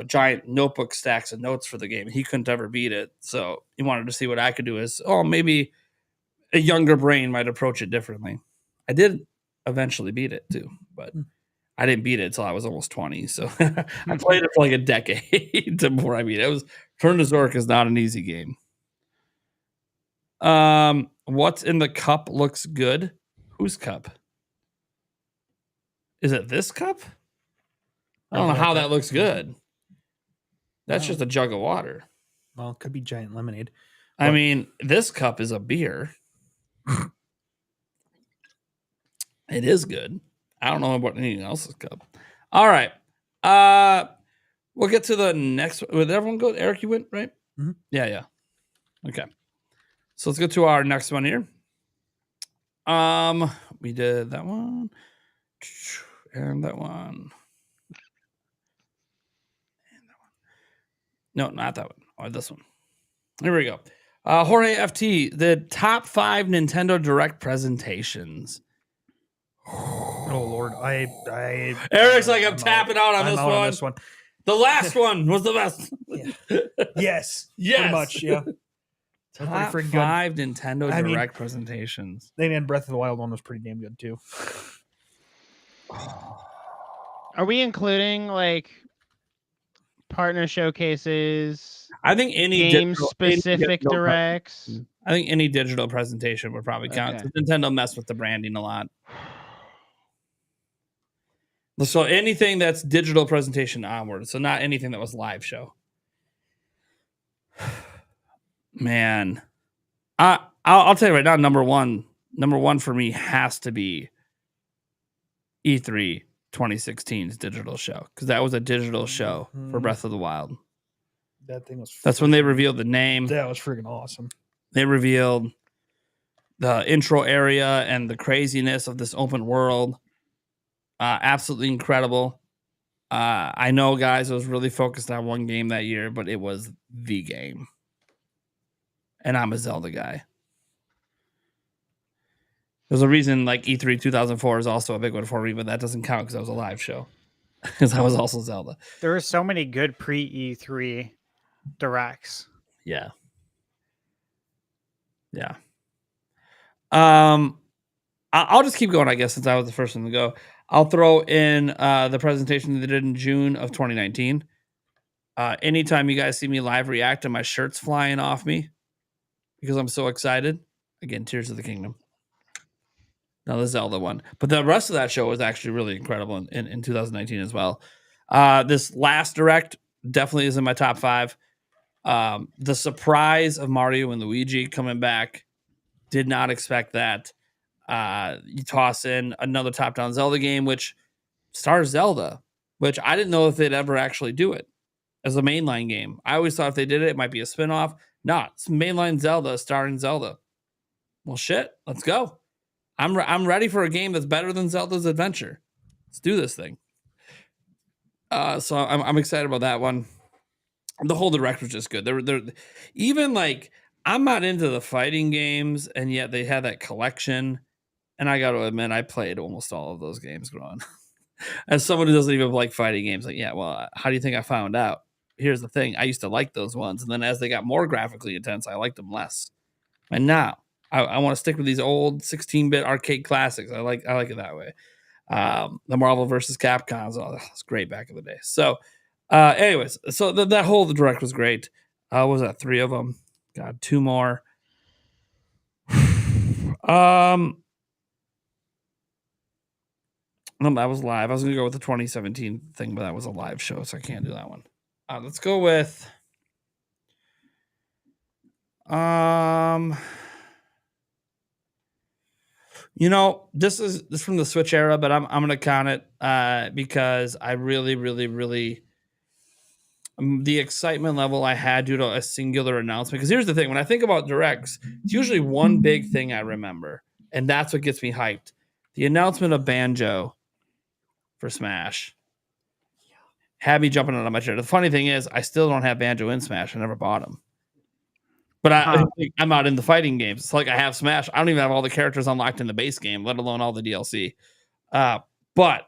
giant notebook stacks of notes for the game. He couldn't ever beat it. So he wanted to see what I could do maybe a younger brain might approach it differently. I did eventually beat it too, but I didn't beat it until I was almost 20. So I played it for like a decade before I beat it. Return to Zork is not an easy game. What's in the cup looks good? Whose cup? Is it this cup? I don't know how that looks good. That's just a jug of water. Well, it could be giant lemonade. I mean, this cup is a beer. It is good. I don't know about anything else's cup. All right. We'll get to the next one. Did everyone go? Eric, you went, right? Mm-hmm. Yeah. Okay. So let's get to our next one here. We did that one. And that one. No, not that one. Oh, this one. Here we go. Jorge FT, the top 5 Nintendo Direct presentations. Oh Lord, Eric's like, I'm tapping out on this one. The last one was the best. Yes. Yes. Pretty much, yeah. Top 5 Nintendo Direct presentations. And Breath of the Wild one was pretty damn good too. Are we including like partner showcases. I think any game-specific directs. I think any digital presentation would probably count. Okay. Nintendo messed with the branding a lot. So anything that's digital presentation onward, so not anything that was live show. Man, I'll tell you right now, number one for me has to be E3 2016's digital show, because that was a digital show for Breath of the Wild. That thing was. That's when they revealed the name. That was freaking awesome. They revealed the intro area and the craziness of this open world. Absolutely incredible. I know, guys, I was really focused on one game that year, but it was the game. And I'm a Zelda guy. There's a reason like E3 2004 is also a big one for me, but that doesn't count because that was a live show. Because I was also Zelda. There were so many good pre-E3 directs. Yeah. Yeah. I'll just keep going, I guess, since I was the first one to go. I'll throw in the presentation they did in June of 2019. Anytime you guys see me live react and my shirt's flying off me because I'm so excited. Again, Tears of the Kingdom. Now the Zelda one. But the rest of that show was actually really incredible in 2019 as well. This last direct definitely is in my top 5. The surprise of Mario and Luigi coming back. Did not expect that. You toss in another top-down Zelda game, which stars Zelda, which I didn't know if they'd ever actually do it as a mainline game. I always thought if they did it, it might be a spinoff. Not. It's mainline Zelda starring Zelda. Well, shit. Let's go. I'm ready for a game that's better than Zelda's Adventure. Let's do this thing. So I'm excited about that one. The whole direct was just good. They're even like, I'm not into the fighting games, and yet they had that collection. And I got to admit, I played almost all of those games growing. As someone who doesn't even like fighting games, like, yeah, well, how do you think I found out? Here's the thing. I used to like those ones. And then as they got more graphically intense, I liked them less. And now I want to stick with these old 16-bit arcade classics. I like it that way. The Marvel versus Capcom, that was great back in the day. So anyways, so that whole direct was great. What was that? 3 of them. God, 2 more. No, that was live. I was going to go with the 2017 thing, but that was a live show, so I can't do that one. Let's go with this is from the Switch era, but I'm going to count it because I really, really, really the excitement level I had due to a singular announcement. Because here's the thing. When I think about directs, it's usually one big thing I remember, and that's what gets me hyped. The announcement of Banjo for Smash had me jumping out of my chair. The funny thing is, I still don't have Banjo in Smash. I never bought him. But I'm not in the fighting games. It's like I have Smash. I don't even have all the characters unlocked in the base game, let alone all the DLC. But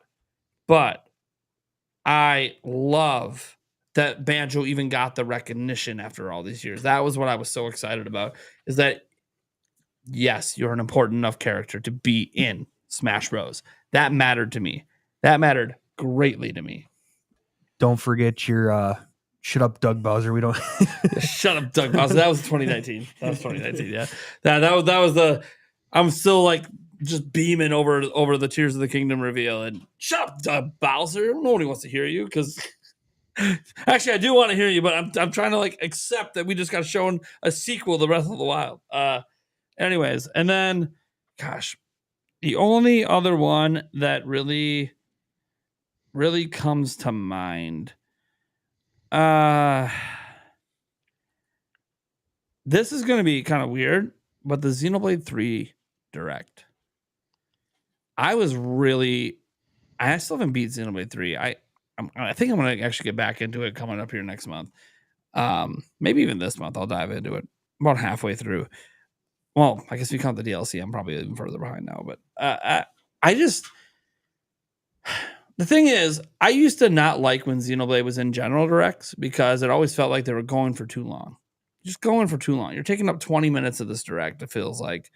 I love that Banjo even got the recognition after all these years. That was what I was so excited about, is that, yes, you're an important enough character to be in Smash Bros. That mattered to me. That mattered greatly to me. Don't forget your shut up, Doug Bowser. We don't shut up, Doug Bowser. That was 2019. That was 2019. Yeah, that was the. I'm still like just beaming over the Tears of the Kingdom reveal and shut up, Doug Bowser. Nobody wants to hear you because. Actually, I do want to hear you, but I'm trying to like accept that we just got shown a sequel to Breath of the Wild. Anyways, and then, gosh, the only other one that really comes to mind. This is going to be kind of weird, but the Xenoblade 3 Direct. I still haven't beat Xenoblade 3. I think I'm going to actually get back into it coming up here next month. Maybe even this month I'll dive into it. About halfway through. Well, I guess if you count the DLC, I'm probably even further behind now. But the thing is, I used to not like when Xenoblade was in general directs because it always felt like they were going for too long. Just going for too long. You're taking up 20 minutes of this direct, it feels like.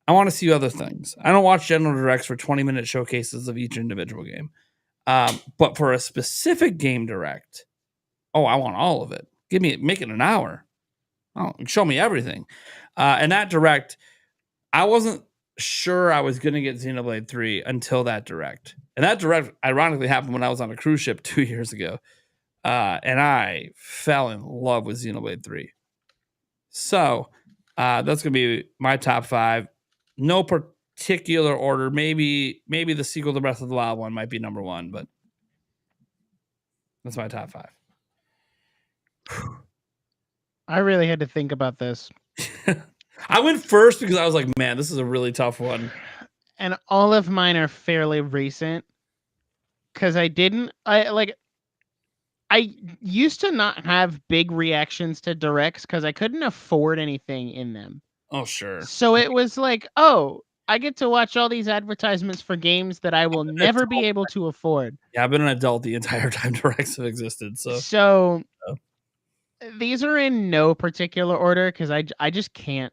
I want to see other things. I don't watch general directs for 20-minute showcases of each individual game. But for a specific game direct, oh, I want all of it. Make it an hour. Oh, show me everything. And that direct, I wasn't sure I was going to get Xenoblade 3 until that direct. And that direct ironically happened when I was on a cruise ship 2 years ago. And I fell in love with Xenoblade 3. So that's going to be my top 5. No particular order. Maybe the sequel to Breath of the Wild one might be number 1, but that's my top 5. I really had to think about this. I went first because I was like, man, this is a really tough one. And all of mine are fairly recent. Because I used to not have big reactions to directs because I couldn't afford anything in them. Oh, sure. So it was like, oh, I get to watch all these advertisements for games that I will never be able to afford. Yeah, I've been an adult the entire time directs have existed. So these are in no particular order because I just can't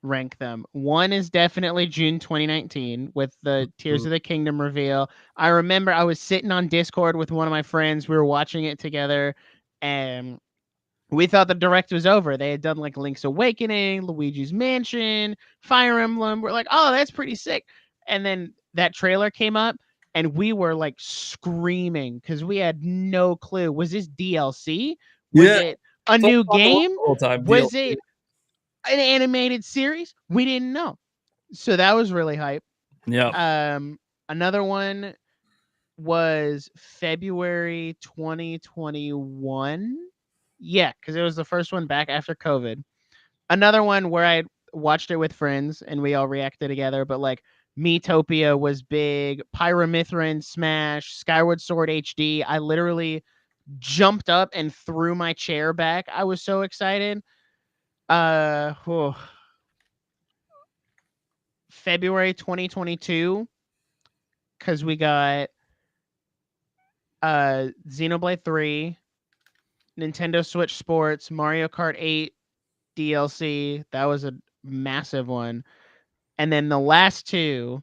rank them. One is definitely June 2019 with the Tears of the Kingdom reveal. I remember I was sitting on Discord with one of my friends. We were watching it together and we thought the direct was over. They had done like Link's Awakening, Luigi's Mansion, Fire Emblem. We're like, oh, that's pretty sick. And then that trailer came up and we were like screaming because we had no clue. Was this DLC? Was it a new game? Was it an animated series? We didn't know. So that was really hype. Yeah. Another one was February 2021. Yeah, because it was the first one back after COVID. Another one where I watched it with friends and we all reacted together, but like Miitopia was big, Pyramithrin Smash, Skyward Sword HD. I literally jumped up and threw my chair back. I was so excited. February 2022, because we got Xenoblade 3, Nintendo Switch Sports, Mario Kart 8 DLC. That was a massive one. And then the last two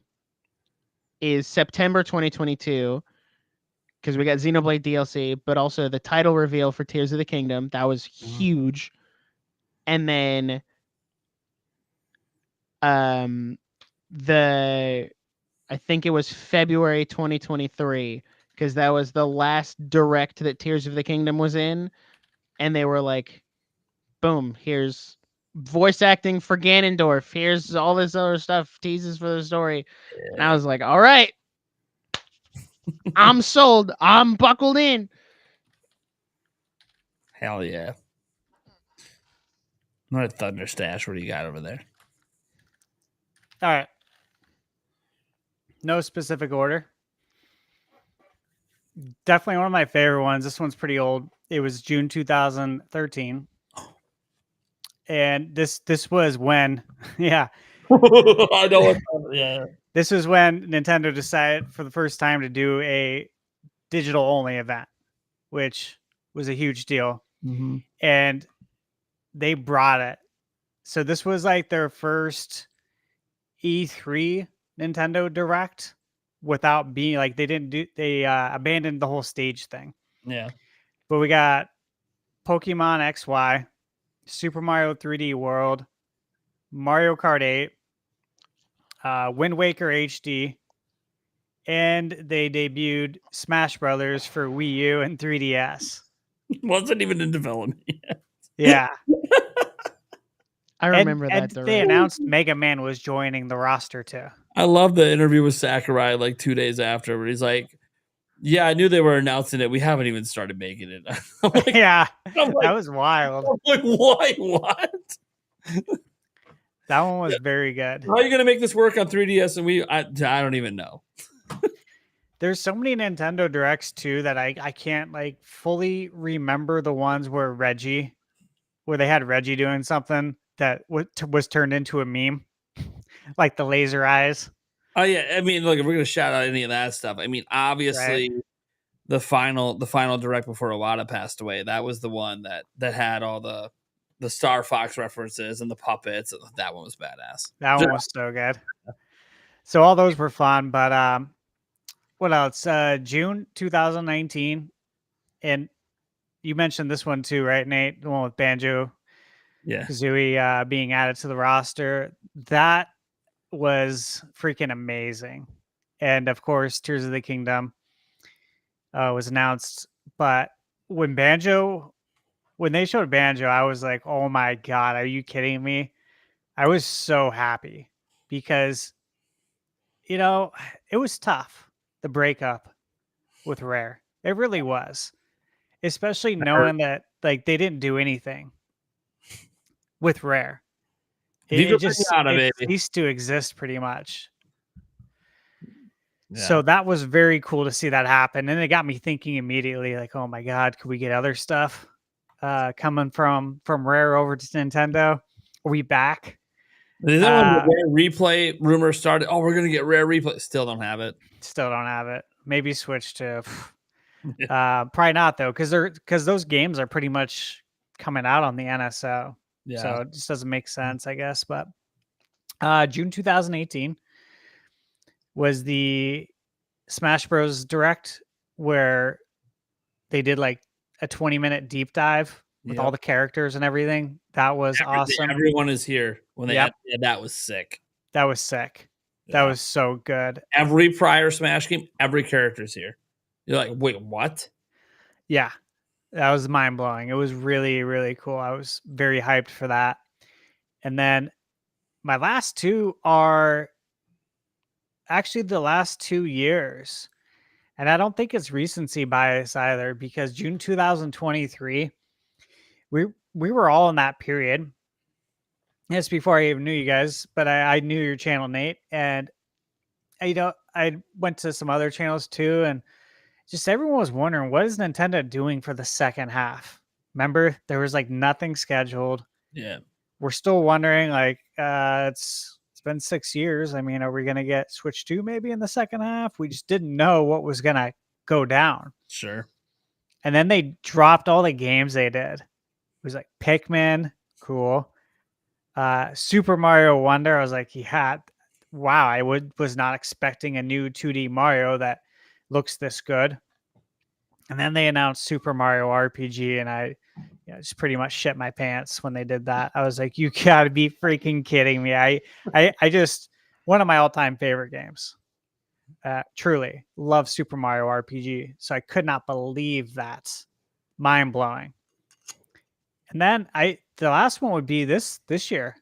is September 2022, because we got Xenoblade DLC, but also the title reveal for Tears of the Kingdom. That was huge. And then I think it was February 2023, because that was the last direct that Tears of the Kingdom was in. And they were like, boom, here's voice acting for Ganondorf. Here's all this other stuff, teases for the story. Yeah. And I was like, all right, I'm sold. I'm buckled in. Hell yeah. What a thunder stash. What do you got over there? All right. No specific order. Definitely one of my favorite ones. This one's pretty old. It was June 2013. And this was when, yeah. I know. Yeah. This was when Nintendo decided for the first time to do a digital only event, which was a huge deal. Mm-hmm. And they brought it. So this was like their first E3 Nintendo Direct without being like they abandoned the whole stage thing. Yeah. But we got Pokemon XY, Super Mario 3D World, Mario Kart 8, Wind Waker HD, and they debuted Smash Brothers for Wii U and 3DS. Wasn't even in development yet. Yeah. I remember that. They announced Mega Man was joining the roster too. I love the interview with Sakurai like 2 days after where he's like, yeah, I knew they were announcing it. We haven't even started making it. Like, yeah, that was wild. I'm like, what? That one was very good. How are you going to make this work on 3DS? And I don't even know. There's so many Nintendo Directs too that I can't like fully remember the ones where they had Reggie doing something that was turned into a meme, like the laser eyes. Oh yeah, I mean, look, if we're gonna shout out any of that stuff, I mean, obviously, right. the final direct before Iwata passed away, that was the one that had all the Star Fox references and the puppets. That one was badass. That one was so good. So all those were fun, but what else? June 2019, and you mentioned this one too, right, Nate? The one with Banjo Yeah. Kazooie being added to the roster. That was freaking amazing. And of course, Tears of the Kingdom was announced. But when they showed Banjo, I was like, oh my God, are you kidding me? I was so happy because, you know, it was tough, the breakup with Rare. It really was, especially knowing that like they didn't do anything with Rare. Viva Pinata, It baby. ceased to exist pretty much. Yeah. So that was very cool to see that happen. And it got me thinking immediately, like, oh my God, could we get other stuff coming from Rare over to Nintendo? Are we back? Is that when the Rare Replay rumor started? Oh, we're gonna get Rare Replay. Still don't have it. Still don't have it. Maybe switch to probably not though, because those games are pretty much coming out on the NSO. Yeah. So it just doesn't make sense, I guess. But June 2018 was the Smash Bros. Direct where they did like a 20-minute deep dive with all the characters and everything. That was awesome. Everyone is here when they Yep. that was sick. That was sick. That was so good. Every prior Smash game, every character's here. You're like, wait, what? Yeah. That was mind blowing. It was really, really cool. I was very hyped for that. And then my last two are actually the last 2 years. And I don't think it's recency bias either, because June 2023, we were all in that period. It's before I even knew you guys, but I knew your channel, Nate. And I went to some other channels too, and just everyone was wondering, what is Nintendo doing for the second half? Remember, there was like nothing scheduled. Yeah. We're still wondering, like, it's been 6 years. I mean, are we going to get Switch 2 maybe in the second half? We just didn't know what was going to go down. Sure. And then they dropped all the games they did. It was like Pikmin, cool. Super Mario Wonder. I was like, yeah, wow, I was not expecting a new 2D Mario that looks this good. And then they announced Super Mario RPG, and I just pretty much shit my pants when they did that. I was like, you gotta be freaking kidding me. I just, one of my all-time favorite games. Truly love Super Mario RPG. So I could not believe that. Mind blowing. And then the last one would be this year.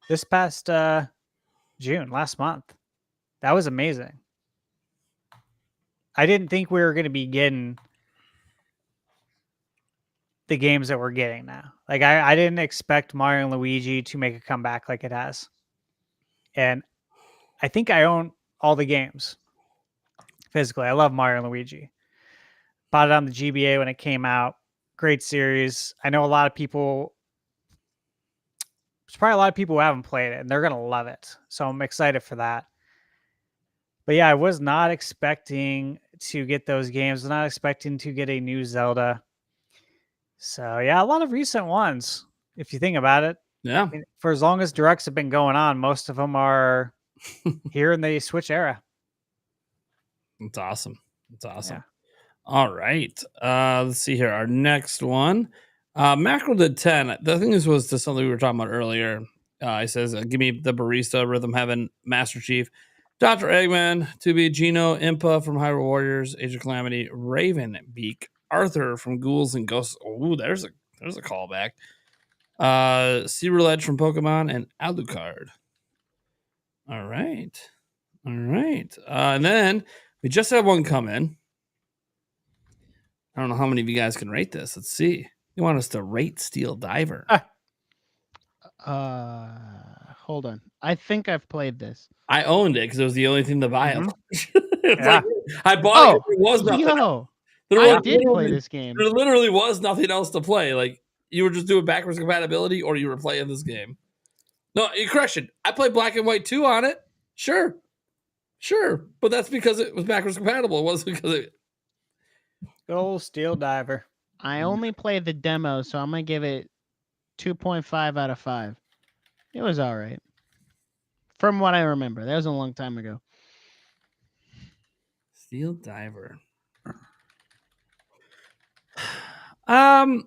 This past June, last month. That was amazing. I didn't think we were going to be getting the games that we're getting now. Like I didn't expect Mario and Luigi to make a comeback like it has. And I think I own all the games physically. I love Mario and Luigi. Bought it on the GBA when it came out. Great series. I know a lot of people, there's probably a lot of people who haven't played it, and they're going to love it. So I'm excited for that. But yeah, I was not expecting to get those games. I was not expecting to get a new Zelda. So yeah, a lot of recent ones, if you think about it. Yeah. I mean, for as long as directs have been going on, most of them are here in the Switch era. That's awesome. That's awesome. Yeah. All right. Let's see here. Our next one. Mackerel did 10. The thing is was to something we were talking about earlier. He says, give me the barista, Rhythm Heaven, Master Chief, Dr. Eggman, to be Gino, Impa from Hyrule Warriors, Age of Calamity, Raven Beak, Arthur from Ghouls and Ghosts. Oh, there's a callback. Sea from Pokemon, and Alucard. All right. And then we just had one come in. I don't know how many of you guys can rate this. Let's see. You want us to rate Steel Diver? Hold on. I think I've played this. I owned it because it was the only thing to buy. Yeah. Like, I bought it. There was nothing. I did play this game. There literally was nothing else to play. Like you were just doing backwards compatibility, or you were playing this game. No, you correction. I played Black and White 2 on it. Sure, but that's because it was backwards compatible. It wasn't because it. Good old Steel Diver. I only played the demo, so I'm gonna give it 2.5 out of 5. It was all right. From what I remember. That was a long time ago. Steel Diver. Well,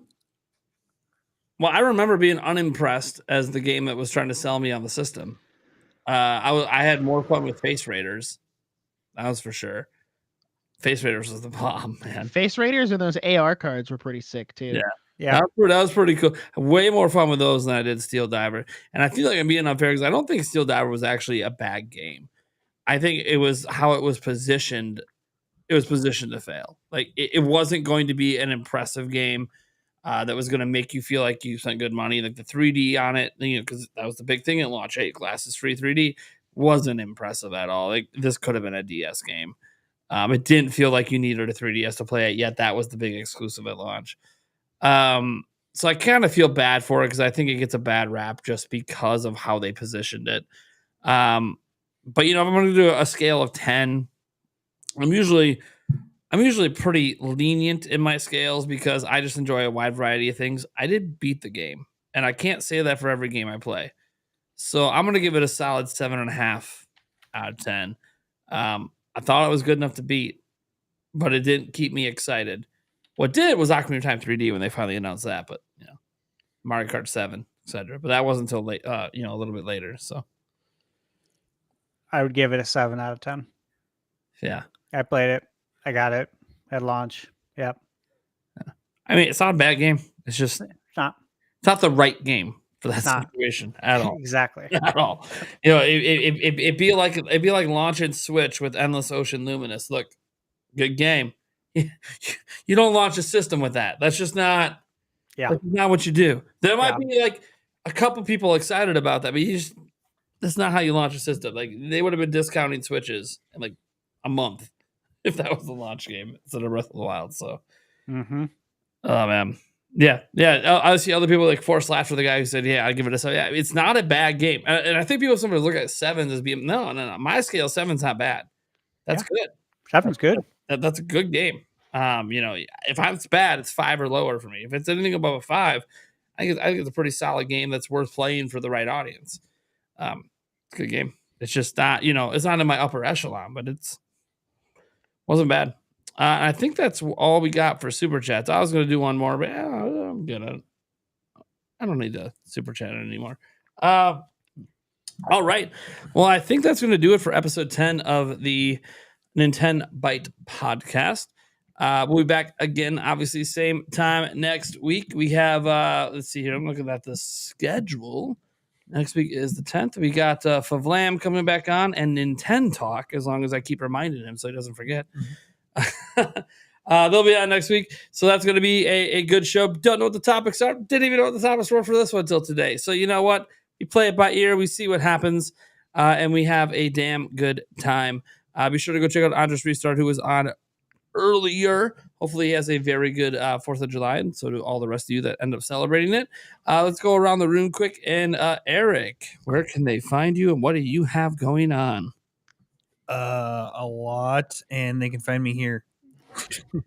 I remember being unimpressed as the game that was trying to sell me on the system. I had more fun with Face Raiders. That was for sure. Face Raiders was the bomb, man. Face Raiders and those AR cards were pretty sick too. Yeah. That was pretty cool. Way more fun with those than I did Steel Diver. And I feel like I'm being unfair because I don't think Steel Diver was actually a bad game. I think it was how it was positioned. It was positioned to fail. Like it wasn't going to be an impressive game that was going to make you feel like you spent good money. Like the 3D on it, because that was the big thing at launch. Hey, glasses free 3D wasn't impressive at all. Like this could have been a DS game. It didn't feel like you needed a 3DS to play it, yet that was the big exclusive at launch. So I kind of feel bad for it because I think it gets a bad rap just because of how they positioned it. But if I'm going to do a scale of 10, I'm usually pretty lenient in my scales because I just enjoy a wide variety of things. I did beat the game, and I can't say that for every game I play. So I'm going to give it a solid 7.5 out of 10. I thought it was good enough to beat, but it didn't keep me excited. What did was Ocarina of Time 3D when they finally announced that, but Mario Kart 7, etc. But that wasn't until late, a little bit later. So I would give it a 7 out of 10. Yeah, I played it. I got it at launch. Yep. I mean, it's not a bad game. It's just It's not. It's not the right game for that Not. situation at all. Exactly. At all. It'd be like launching Switch with Endless Ocean Luminous. Look, good game. You don't launch a system with that. That's just not. Yeah. That's not what you do. There might be like a couple people excited about that, but that's not how you launch a system. Like they would have been discounting Switches in like a month if that was the launch game instead of Breath of the Wild. So, Mm-hmm. oh man. Yeah. I see other people like Force Slash for the guy who said, "Yeah, I give it a 7." Yeah, it's not a bad game, and I think people sometimes look at 7s as being no. My scale 7's not bad. That's good. 7's good. That's a good game. If it's bad, it's 5 or lower for me. If it's anything above a 5, I think it's a pretty solid game that's worth playing for the right audience. It's a good game. It's just not, it's not in my upper echelon, but wasn't bad. I think that's all we got for super chats. I was going to do one more, but I'm good. I don't need to super chat it anymore. All right. Well, I think that's going to do it for episode 10 of the Nintenbyte Podcast. We'll be back again, obviously, same time next week. We have, let's see here. I'm looking at the schedule. Next week is the 10th. We got Favlam coming back on and Nintendo Talk, as long as I keep reminding him so he doesn't forget. They'll be on next week. So that's going to be a good show. Don't know what the topics are. Didn't even know what the topics were for this one until today. So you know what? We play it by ear. We see what happens. And we have a damn good time. Be sure to go check out Andres Restart, who was on earlier. Hopefully he has a very good 4th of July, and so do all the rest of you that end up celebrating it. Let's go around the room quick. And Eric, where can they find you, and what do you have going on? A lot, and they can find me here.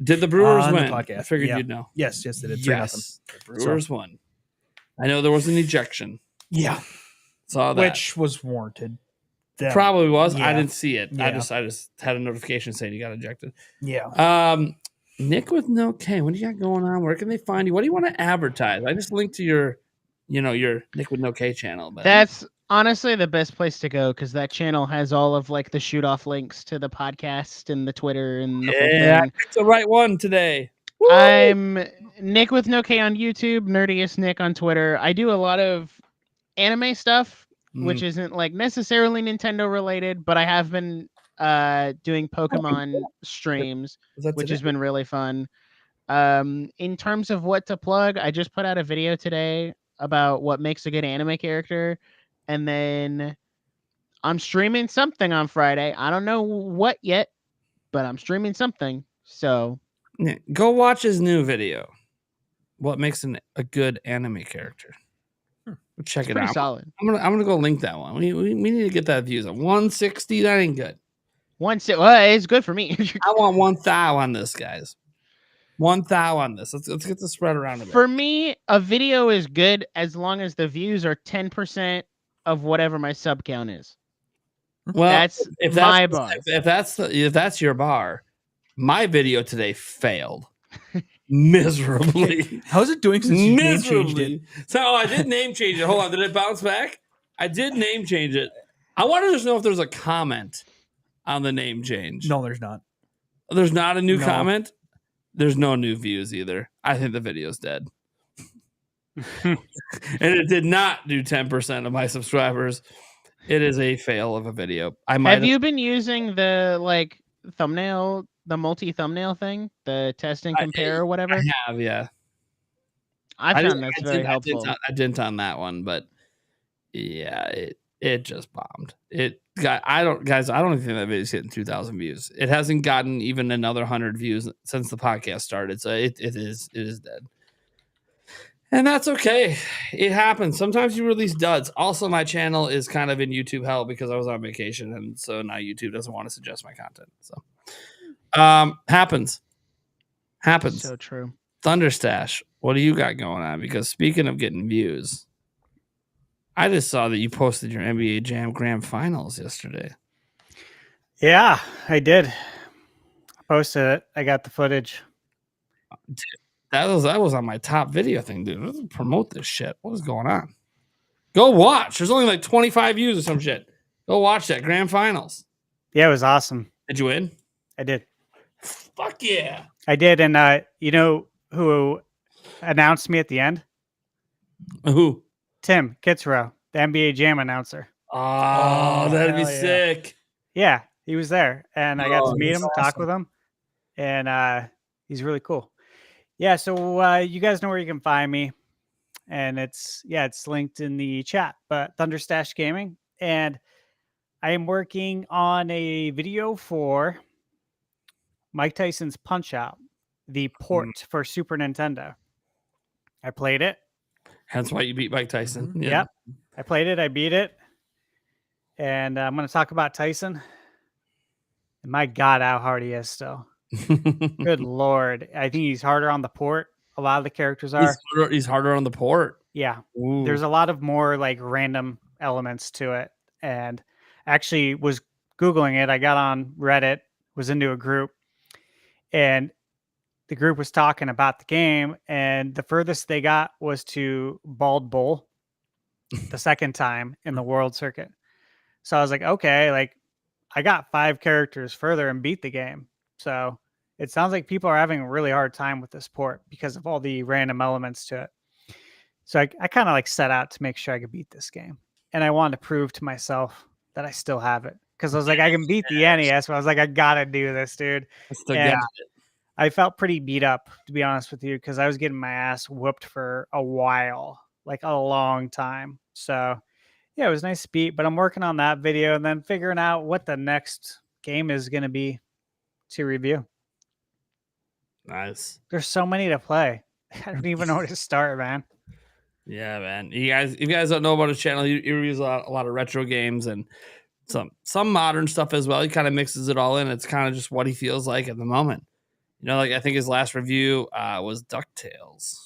Did the Brewers on win? the podcast. I figured Yeah. you'd know. Yes, they did. 3-0. Yes, the Brewers won. I know there was an ejection. Yeah, Saw that. which was warranted. That- Probably was. Yeah. I didn't see it. Yeah. I just had a notification saying you got ejected. Yeah. Nick with no K. What do you got going on? Where can they find you? What do you want to advertise? I just linked to your Nick with no K channel. But That's honestly the best place to go because that channel has all of like the shoot off links to the podcast and the Twitter and the whole thing. It's the right one today. I'm Nick with no K on YouTube, Nerdiest Nick on Twitter. I do a lot of anime stuff, which isn't like necessarily Nintendo related, but I have been doing Pokemon streams, which has been really fun. In terms of what to plug, I just put out a video today about what makes a good anime character, and then I'm streaming something on Friday. I don't know what yet, but I'm streaming something. So go watch his new video. What makes a good anime character? Check it pretty out. solid. I'm gonna go link that one. We need to get that views at 160. That ain't good. Well, it's good for me. I want 1,000 on this, guys. 1,000 on this. Let's get the spread around a bit. For me, a video is good as long as the views are 10% of whatever my sub count is. Well, That's my bar. If that's your bar, my video today failed. miserably. How's it doing since you name changed it? Miserably. So I did name change it. Hold on, did it bounce back? I did name change it. I want to just know if there's a comment on the name change. No, there's not. There's not a new No. comment. There's no new views either. I think the video's dead. And it did not do 10% of my subscribers. It is a fail of a video. Have you been using the thumbnail, the multi-thumbnail thing, the test and compare or whatever? I have, yeah. I found that's very helpful. I didn't on that one, but yeah, it just bombed. I don't even think that video's hitting 2,000 views. It hasn't gotten even another 100 views since the podcast started, so it is dead. And that's okay. It happens. Sometimes you release duds. Also, my channel is kind of in YouTube hell because I was on vacation, and so now YouTube doesn't want to suggest my content. So happens. So true. Thunderstash, what do you got going on? Because speaking of getting views, I just saw that you posted your NBA Jam Grand Finals yesterday. Yeah, I did. I posted it. I got the footage. Dude, that was on my top video thing, dude. Let's promote this shit. What is going on? Go watch. There's only like 25 views or some shit. Go watch that Grand Finals. Yeah, it was awesome. Did you win? I did. Fuck yeah. I did. And you know who announced me at the end? Who? Tim Kitzrow, the NBA Jam announcer. Oh, that'd be hell yeah. sick. Yeah, he was there. And I got to meet him, that's talk awesome. with him. And he's really cool. Yeah, so you guys know where you can find me. And it's linked in the chat. But Thunderstash Gaming. And I am working on a video for Mike Tyson's Punch-Out, the port for Super Nintendo. I played it. Hence why you beat Mike Tyson. Mm-hmm. Yep. I played it. I beat it. And I'm going to talk about Tyson. And my God, how hard he is still. Good Lord. I think he's harder on the port. A lot of the characters are. He's harder on the port. Yeah. Ooh. There's a lot of more like random elements to it. And actually was Googling it. I got on Reddit, was into a group. And the group was talking about the game. And the furthest they got was to Bald Bull the second time in the world circuit. So I was like, okay, like I got 5 characters further and beat the game. So it sounds like people are having a really hard time with this port because of all the random elements to it. So I kind of like set out to make sure I could beat this game. And I wanted to prove to myself that I still have it. Because I was like, I can beat the NES, but I was like, I got to do this, dude. I still got it. I felt pretty beat up, to be honest with you, because I was getting my ass whooped for a while, like a long time. So yeah, it was nice to beat, but I'm working on that video and then figuring out what the next game is going to be to review. Nice. There's so many to play. I don't even know where to start, man. Yeah, man. If you guys don't know about his channel, he reviews a lot of retro games and some modern stuff as well. He kind of mixes it all in. It's kind of just what he feels like at the moment. You know, like I think his last review was DuckTales.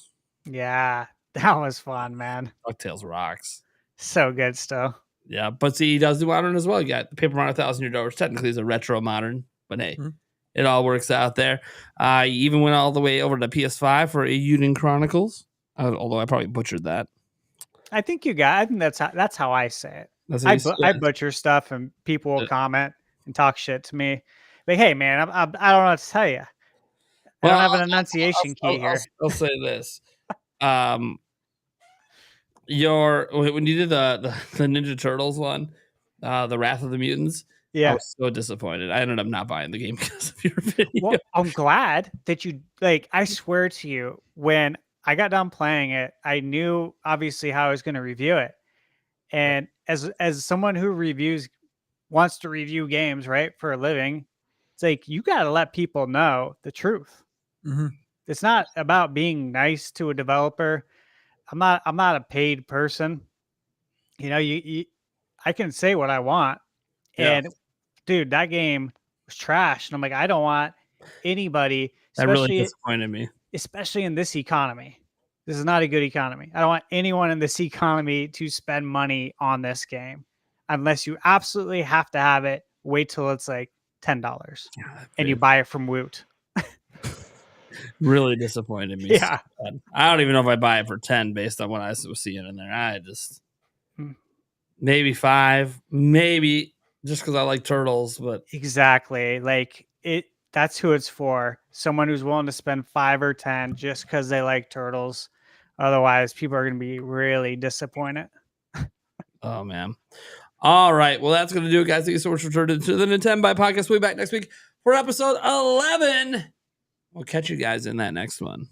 Yeah, that was fun, man. DuckTales rocks. So good still. Yeah, but see, he does do modern as well. You got Paper Mario 1,000 Year Door, which technically is a retro modern, but hey, it all works out there. He even went all the way over to PS5 for Euden Chronicles, although I probably butchered that. I think that's how I say it. I butcher stuff and people will comment and talk shit to me. But hey, man, I don't know what to tell you. I don't have an enunciation key here. I'll say this. When you did the Ninja Turtles one, the Wrath of the Mutants, yeah, I was so disappointed. I ended up not buying the game because of your video. Well, I'm glad that you I swear to you, when I got done playing it, I knew obviously how I was going to review it. And as someone who wants to review games, right, for a living, it's like you got to let people know the truth. Mm-hmm. It's not about being nice to a developer. I'm not a paid person. You know, I can say what I want. Yeah. And dude, that game was trash. And I'm like, I don't want anybody, That really disappointed me. Especially in this economy. This is not a good economy. I don't want anyone in this economy to spend money on this game unless you absolutely have to have it. Wait till it's like $10 and you buy it from Woot. really disappointed me. Yeah. So I don't even know if I buy it for 10 based on what I was seeing in there. I just maybe 5, maybe just because I like turtles, but Exactly. Like that's who it's for. Someone who's willing to spend 5 or 10 just because they like turtles. Otherwise, people are going to be really disappointed. oh man. All right. Well, that's going to do it, guys. Thank you so much for tuning into the Nintenbyte Podcast. We'll be back next week for episode 11. We'll catch you guys in that next one.